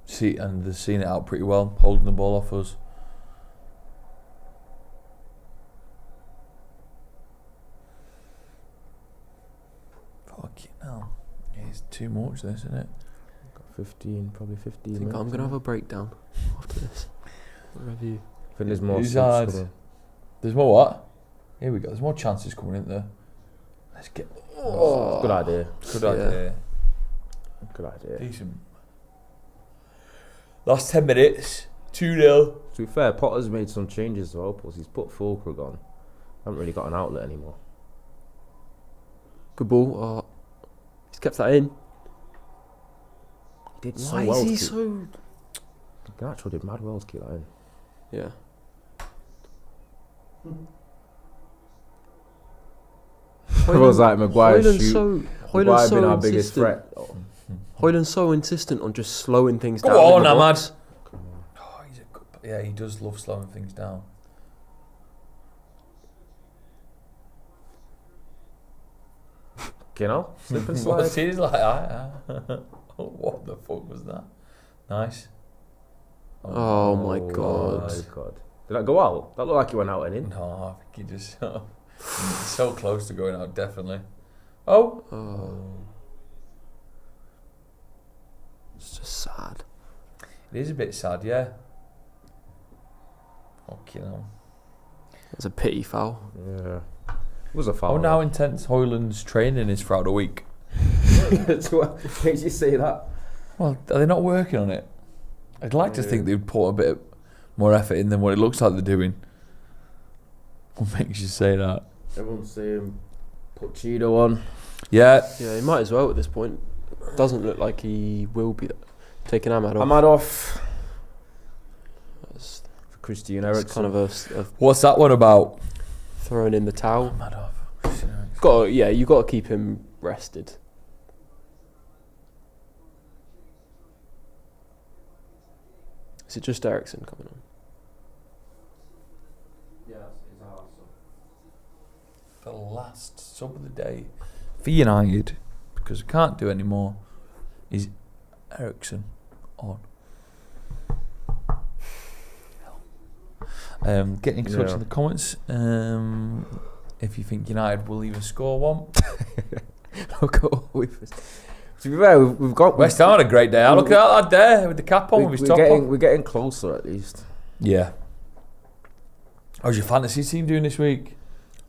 See, and they've seen it out pretty well, holding the ball off us. Fucking hell. Yeah, it's too much, this, isn't it? Got 15, probably 15 I think minutes. I'm gonna have a breakdown after this review. I think there's more Who's subs hard? coming. There's more what? Here we go. There's more chances coming in there. Let's get. Oh, good idea. Good Yeah. idea. Good idea. Decent. Last 10 minutes. 2-0. To be fair, Potter's made some changes as well. Plus he's put Fulkrug on. Haven't really got an outlet anymore. Good ball. He's kept that in. He did so Why well. is he to keep- so? Garnacho did mad well to keep that in. Yeah. Everyone's like Maguire's Hoyland's shoot. Hoyland's Maguire so been our biggest insistent. threat. Hoyland's so insistent on just slowing things Go down. in on, the Ahmad. box. Oh, he's a good. Yeah, he does love slowing things down. You know, slip and What's slide. his like? What the fuck was that? Nice. Oh my God. Oh my God. Did that go out? That looked like he went out and in. No, I think he just so close to going out. Definitely. Oh. It's just sad. It is a bit sad, yeah. Fucking hell. It's a pity foul. Yeah. It was a foul. Oh, now intense Hoyland's training is throughout the week. That's what makes you say that. Well, are they not working on it? I'd like to think they'd put a bit more effort in than what it looks like they're doing. What makes you say that? Everyone's saying put Cheeto on. Yeah. Yeah, he might as well at this point. Doesn't look like he will be taking Ahmad off. Ahmad off. It's For Christian Eriksen. kind of a What's that one about? throwing in the towel. Mad off. You got to keep him rested. Is it just Eriksen coming on? Yeah, it's our sub. The last sub of the day for United, because we can't do any more, is Eriksen on. Get in touch in the comments if you think United will even score one. To be fair, we've got West Ham had a great day. Look at that lad there with the cap on, with his top on. We're getting closer at least. Yeah. How's your fantasy team doing this week?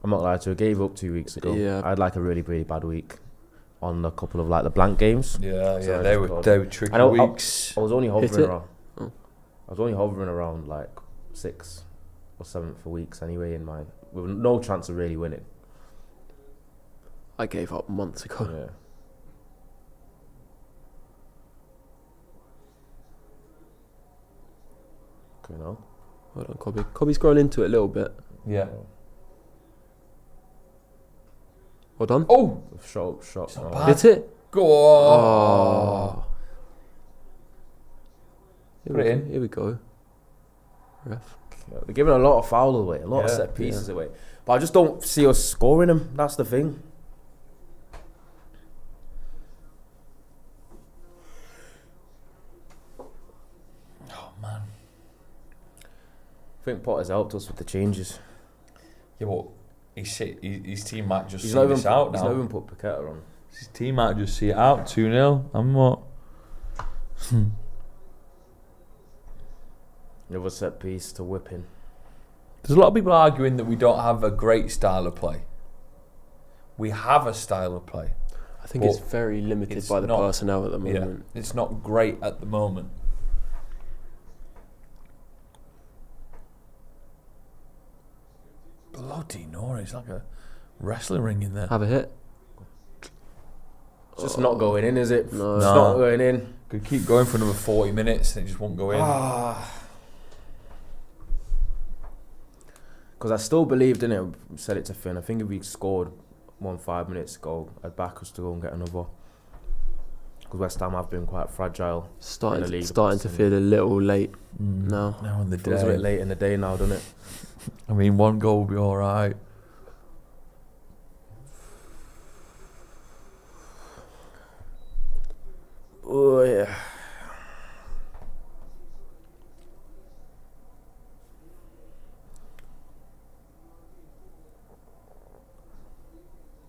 I'm not lying to you, I gave up 2 weeks ago. Yeah. I had like a really, really bad week on a couple of like the blank games. Yeah, So I they just were thought- tricky I know, weeks. I was only hovering it? around. Oh. I was only hovering around like 6th or 7th for weeks anyway, with no chance of really winning. I gave up months ago. Yeah. You know. Hold on, Cobby. Cobby's grown into it a little bit. Yeah. Well done. Oh, Shot. not Oh. bad. Hit it. go on. Oh. Put it in. Here we go. Ref. They're giving a lot of foul away, a lot of Yeah, set pieces away. But I just don't see us scoring them. That's the thing. Oh man. I think Potter's helped us with the changes. Yeah, but his team might just He's see not even this out He's now. not even put Paqueta on. His team might just see it out 2-0. And what? Another set piece to whipping. There's a lot of people arguing that we don't have a great style of play. We have a style of play. I think But it's very limited it's by the not- personnel at the moment. Yeah, it's not great at the moment. Bloody Nora, it's like a wrestling ring in there. Have a hit. It's just not going in, is it? No. It's No. not going in. Could keep going for another 40 minutes and it just won't go in. Because I still believed in it. Said it to Finn. I think if we scored 5 minutes ago, I'd back us to go and get another. Because West Ham have been quite fragile. in the Starting league. to feel a little late now. Now in the Feels a bit day. late in the day now, doesn't it? I mean, one goal will be alright. Oh yeah.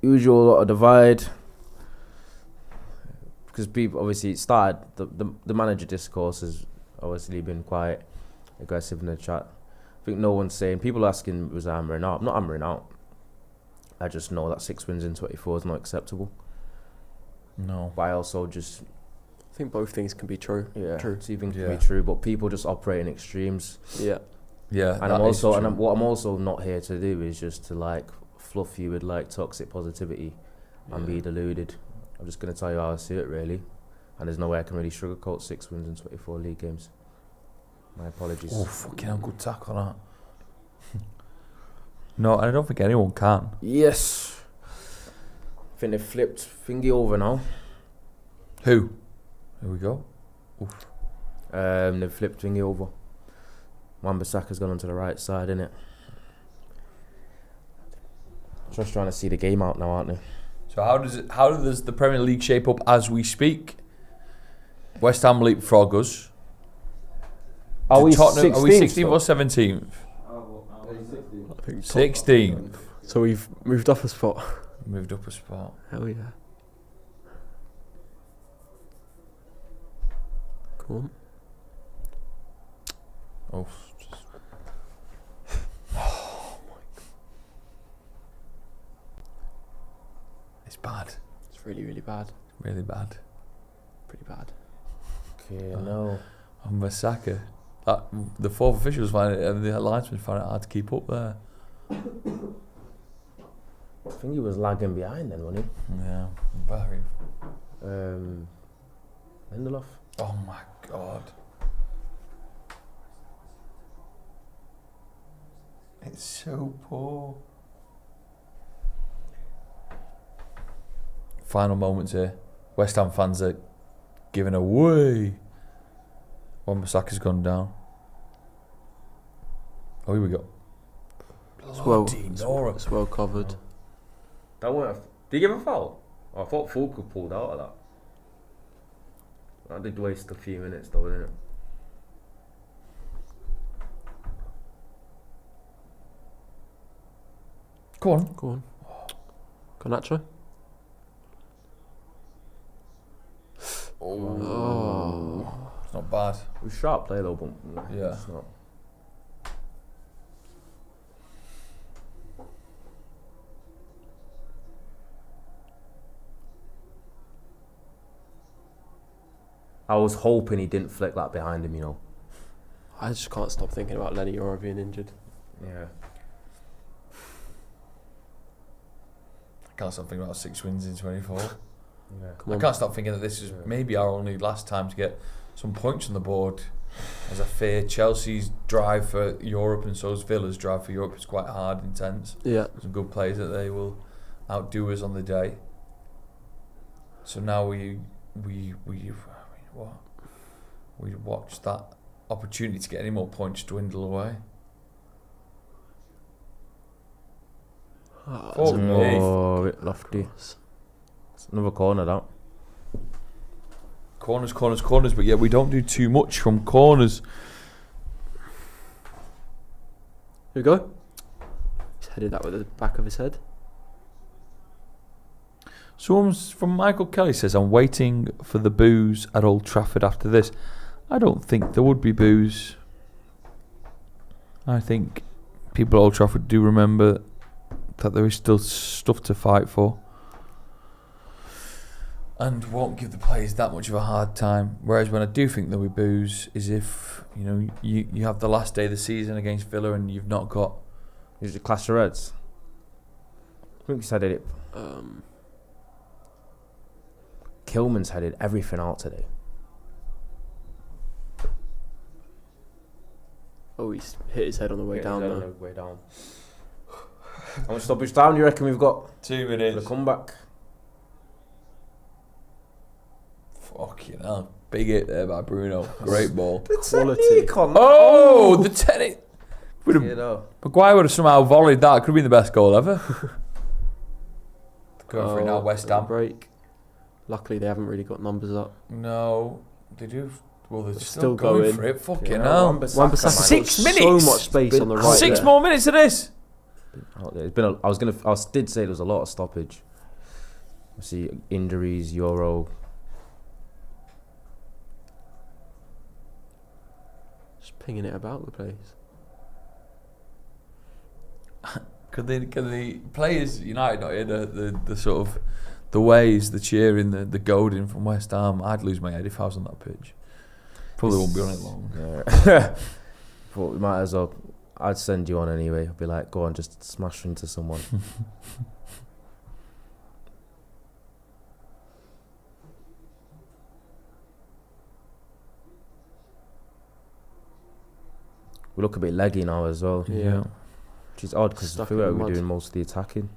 Usual lot of divide. Because people obviously it started the manager discourse has obviously been quite aggressive in the chat. I think no one's saying people are asking was I hammering out. I'm not hammering out. I just know that 6 wins in 24 is not acceptable. No. But I also just I think both things can be true. yeah, True. two things can Yeah. be true, but people just operate in extremes. Yeah. Yeah, And I'm also what I'm also not here to do is just to like fluff you with like toxic positivity and be deluded. I'm just gonna tell you how I see it really, and there's no way I can really sugarcoat 6 wins in 24 league games. My apologies. Oh, fucking hell, good tackle on that. No, I don't think anyone can. Yes. I think they flipped thingy over now. Who? Here we go. They've flipped thingy over. Wan-Bissaka's gone onto the right side, innit? Just trying to see the game out now, aren't they? So how does the Premier League shape up as we speak? West Ham leapfrog us. Are we Tottenham, 16th? Are we 16th or 17th? I think 16th. So we've moved up a spot. Moved up a spot. Hell yeah. Come on. Oh, it's bad. It's really, really bad. Really bad. Pretty bad. Okay, no. And Masaka. The fourth officials find it, and the linesmen find it hard to keep up there. I think he was lagging behind then, wasn't Yeah, very. he? Lindelof. Oh my god. It's so poor. Final moments here. West Ham fans are giving away. Wan-Bissaka's gone down. Oh, here we go. It's well, Bloody Nora. it's well covered. That weren't. Did he give a foul? I thought Fulker pulled out of that. That did waste a few minutes though, didn't it? Go on. Go on. Garnacho. Oh. It's not bad. It was sharp play though, but Yeah. it's not. I was hoping he didn't flick that behind him, you know. I just can't stop thinking about Lenny Yoro being injured. Yeah. I can't stop thinking about 6 wins in 24. Yeah. Come I on. can't stop thinking that this is maybe our only last time to get some points on the board. As I fear Chelsea's drive for Europe and so's Villa's drive for Europe is quite hard, intense. Yeah. Some good players that they will outdo us on the day. So now we watch that opportunity to get any more points dwindle away. Oh, Oh, Oh, a bit lofty. It's another corner, that. Corners, but yeah, we don't do too much from corners. Here we go. He's headed that with the back of his head. Someone from Michael Kelly says, I'm waiting for the boos at Old Trafford after this. I don't think there would be boos. I think people at Old Trafford do remember that there is still stuff to fight for. And won't give the players that much of a hard time. Whereas when I do think there'll be boos is if, you have the last day of the season against Villa and you've not got... Is it Clash of Reds? I think he's headed it. Kilman's headed everything out today. Oh, he's hit his head on the way down On there. the way down. How much stoppage time do you reckon we've got 2 for the minutes. comeback? Fucking hell. Big hit there by Bruno. Great ball. Quality. Oh, the tennis. You know. Maguire would have somehow volleyed that. Could have been the best goal ever. Going for it now, West Ham. Break. Luckily, they haven't really got numbers up. No, they do. Well, they're still still going going. for it. Fucking Yeah, hell. Wan-Bissaka 6 got minutes? So much space on the right. 6 there. more minutes of this. Out there. It's been. I did say there was a lot of stoppage. I see injuries, Euro. Just pinging it about the place. Could the players United not hear the sort of the waves, the cheering, the goading from West Ham? I'd lose my head if I was on that pitch. Probably won't be on it long. Yeah. But we might as well. I'd send you on anyway. I'd be like, go on, just smash into someone. We look a bit leggy now as well. Yeah. Which is odd because I Stuck feel in like the we're mud. doing most of the attacking.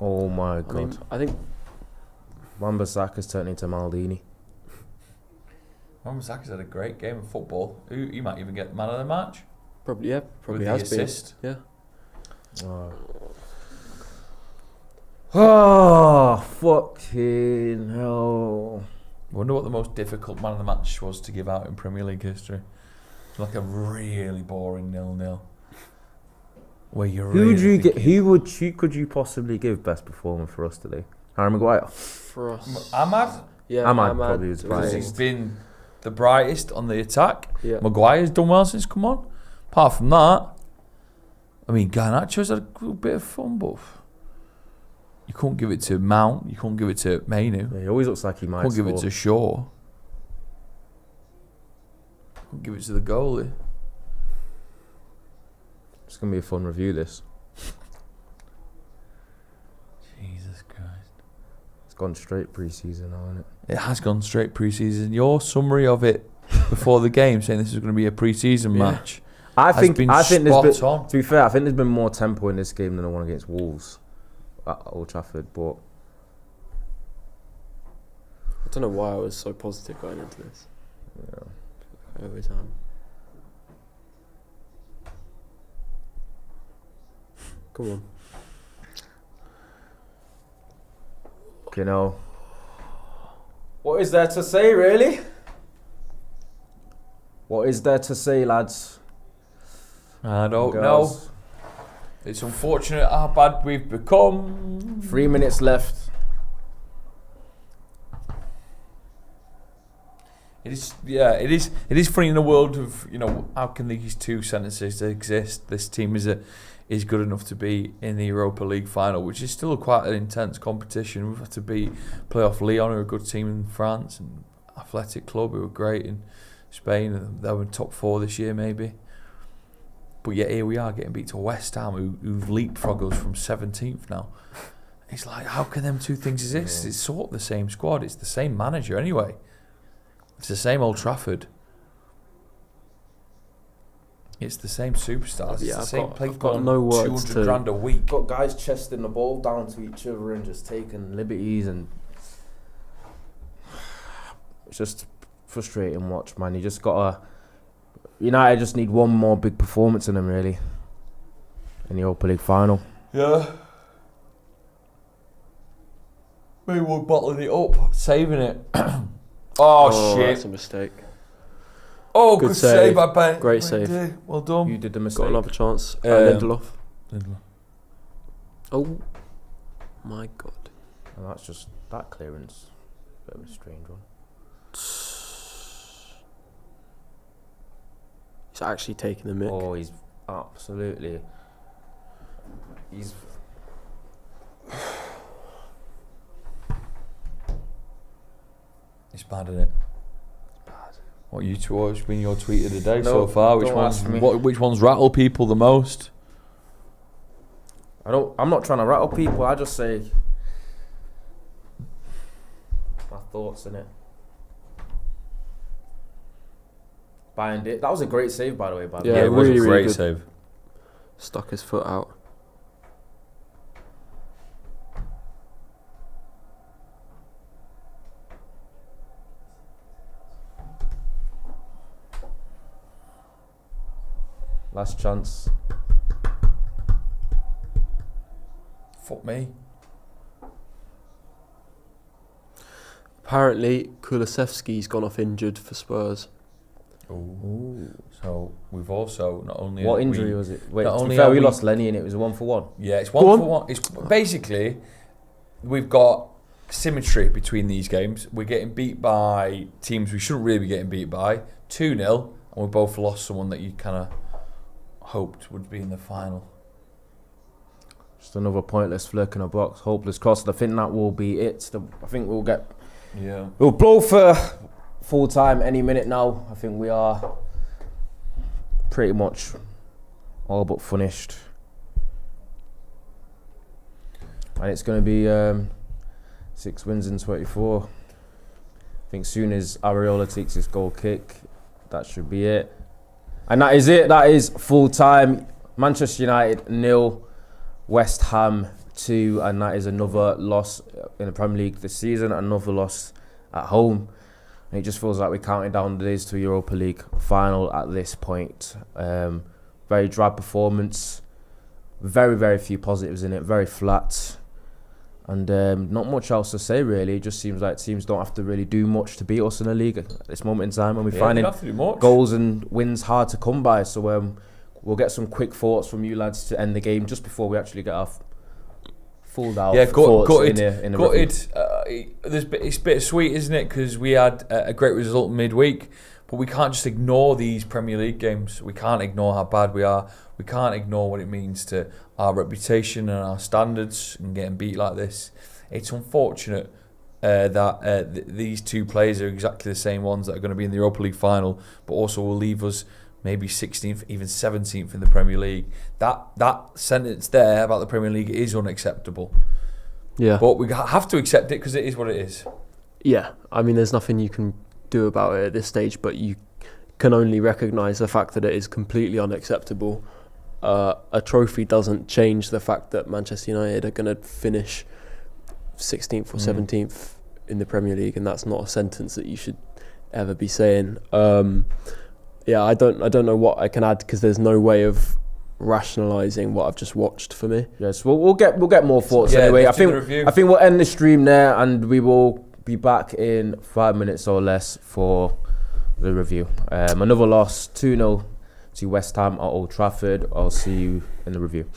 Oh my god. I mean, I think Wan-Bissaka's turned into Maldini. Wan-Bissaka's had a great game of football. He might even get man of the match. probably With the has assist. been. Yeah. Oh, fucking hell. I wonder what the most difficult man of the match was to give out in Premier League history. Like a really boring 0-0. Where you're Who would really you get? thinking- Could you possibly give best performer for us today? Harry Maguire. For us. Ahmad, Yeah, Ahmad probably was because Right. he's been the brightest on the attack. Yeah. Maguire's done well since come on. Apart from that, I mean, Garnacho's had a good bit of fun, but you can't give it to Mount. You can't give it to Mainu. Yeah, he always looks like he You might can't give score. it to Shaw. You can't give it to the goalie. It's going to be a fun review, this. Jesus Christ. It's gone straight pre-season now, isn't it? It has gone straight pre-season. Your summary of it before the game, saying this is going to be a pre-season match, I has think been there's spot been, on. to be fair, I think there's been more tempo in this game than the one against Wolves at Old Trafford, but I don't know why I was so positive going into this. yeah. Every time. Come on. You know, what is there to say, really? What is there to say, lads? I don't know. Girls? It's unfortunate how bad we've become. 3 minutes left. It is, yeah. It is funny in the world of, you know, how can these two sentences exist? This team is good enough to be in the Europa League final, which is still quite an intense competition. We've had to play off Lyon, who are a good team in France, and Athletic Club, who were great in Spain, and they were in top 4 this year maybe. But yet here we are getting beat to West Ham, who've leapfrogged us from 17th now. It's like, how can them two things exist? It's sort of the same squad. It's the same manager anyway. It's the same Old Trafford. It's the same superstars. It's the same place. I've got no words. 200 grand a week. Got guys chesting the ball down to each other and just taking liberties, and it's just frustrating watch, man. You just gotta. United just need one more big performance in them, really, in the Europa League final. Yeah. Maybe we're bottling it up, saving it. Oh shit! That's a mistake. Oh, good save by Ben. Great save. Well done. You did the mistake. Got another chance. Lindelof. Lindelof. Oh my god! And that's just that clearance. Bit of a strange one. He's actually taking the mick. Oh, he's absolutely. He's. It's bad, isn't it? It's bad. What's been your tweet of the day No, so far? Which ones rattle people the most? I'm not trying to rattle people. I just say my thoughts in it. Bind it. That was a great save, by the way. Yeah, it was really, a great really save. Stuck his foot out. Last chance. Fuck me. Apparently, Kulusevski's gone off injured for Spurs. Ooh. So we've also not only What injury was it? Wait, not to only be fair, are we we- lost Lenny and it was a 1-for-1. Yeah, it's Go one on. for one. It's basically we've got symmetry between these games. We're getting beat by teams we shouldn't really be getting beat by 2-0, and we both lost someone that you kind of hoped would be in the final. Just another pointless flick in a box, hopeless cross. I think that will be it. I think we'll blow for full time any minute now. I think we are pretty much all but finished. And it's going to be 6 wins in 24. I think soon as Areola takes his goal kick, that should be it. And that is it. That is full time. Manchester United 0, West Ham 2, and that is another loss in the Premier League this season. Another loss at home. And it just feels like we're counting down the days to a Europa League final at this point. Very drab performance. Very, very few positives in it. Very flat. And not much else to say, really. It just seems like teams don't have to really do much to beat us in the league at this moment in time. When we're finding goals and wins hard to come by. So we'll get some quick thoughts from you lads to end the game just before we actually get our full out thoughts in the review. It's bittersweet, isn't it? Because we had a great result midweek, but we can't just ignore these Premier League games. We can't ignore how bad we are. We can't ignore what it means to our reputation and our standards and getting beat like this. It's unfortunate that these two players are exactly the same ones that are going to be in the Europa League final, but also will leave us maybe 16th, even 17th in the Premier League. That sentence there about the Premier League is unacceptable. Yeah. But we have to accept it because it is what it is. Yeah, I mean, there's nothing you can do about it at this stage, but you can only recognise the fact that it is completely unacceptable. A trophy doesn't change the fact that Manchester United are going to finish 16th or 17th in the Premier League, and that's not a sentence that you should ever be saying. Yeah, I don't know what I can add because there's no way of rationalising what I've just watched for me. Yes, we'll get more thoughts anyway. I think we'll end the stream there, and we will be back in 5 minutes or less for the review. Another loss, 2-0 to West Ham at Old Trafford. I'll see you in the review.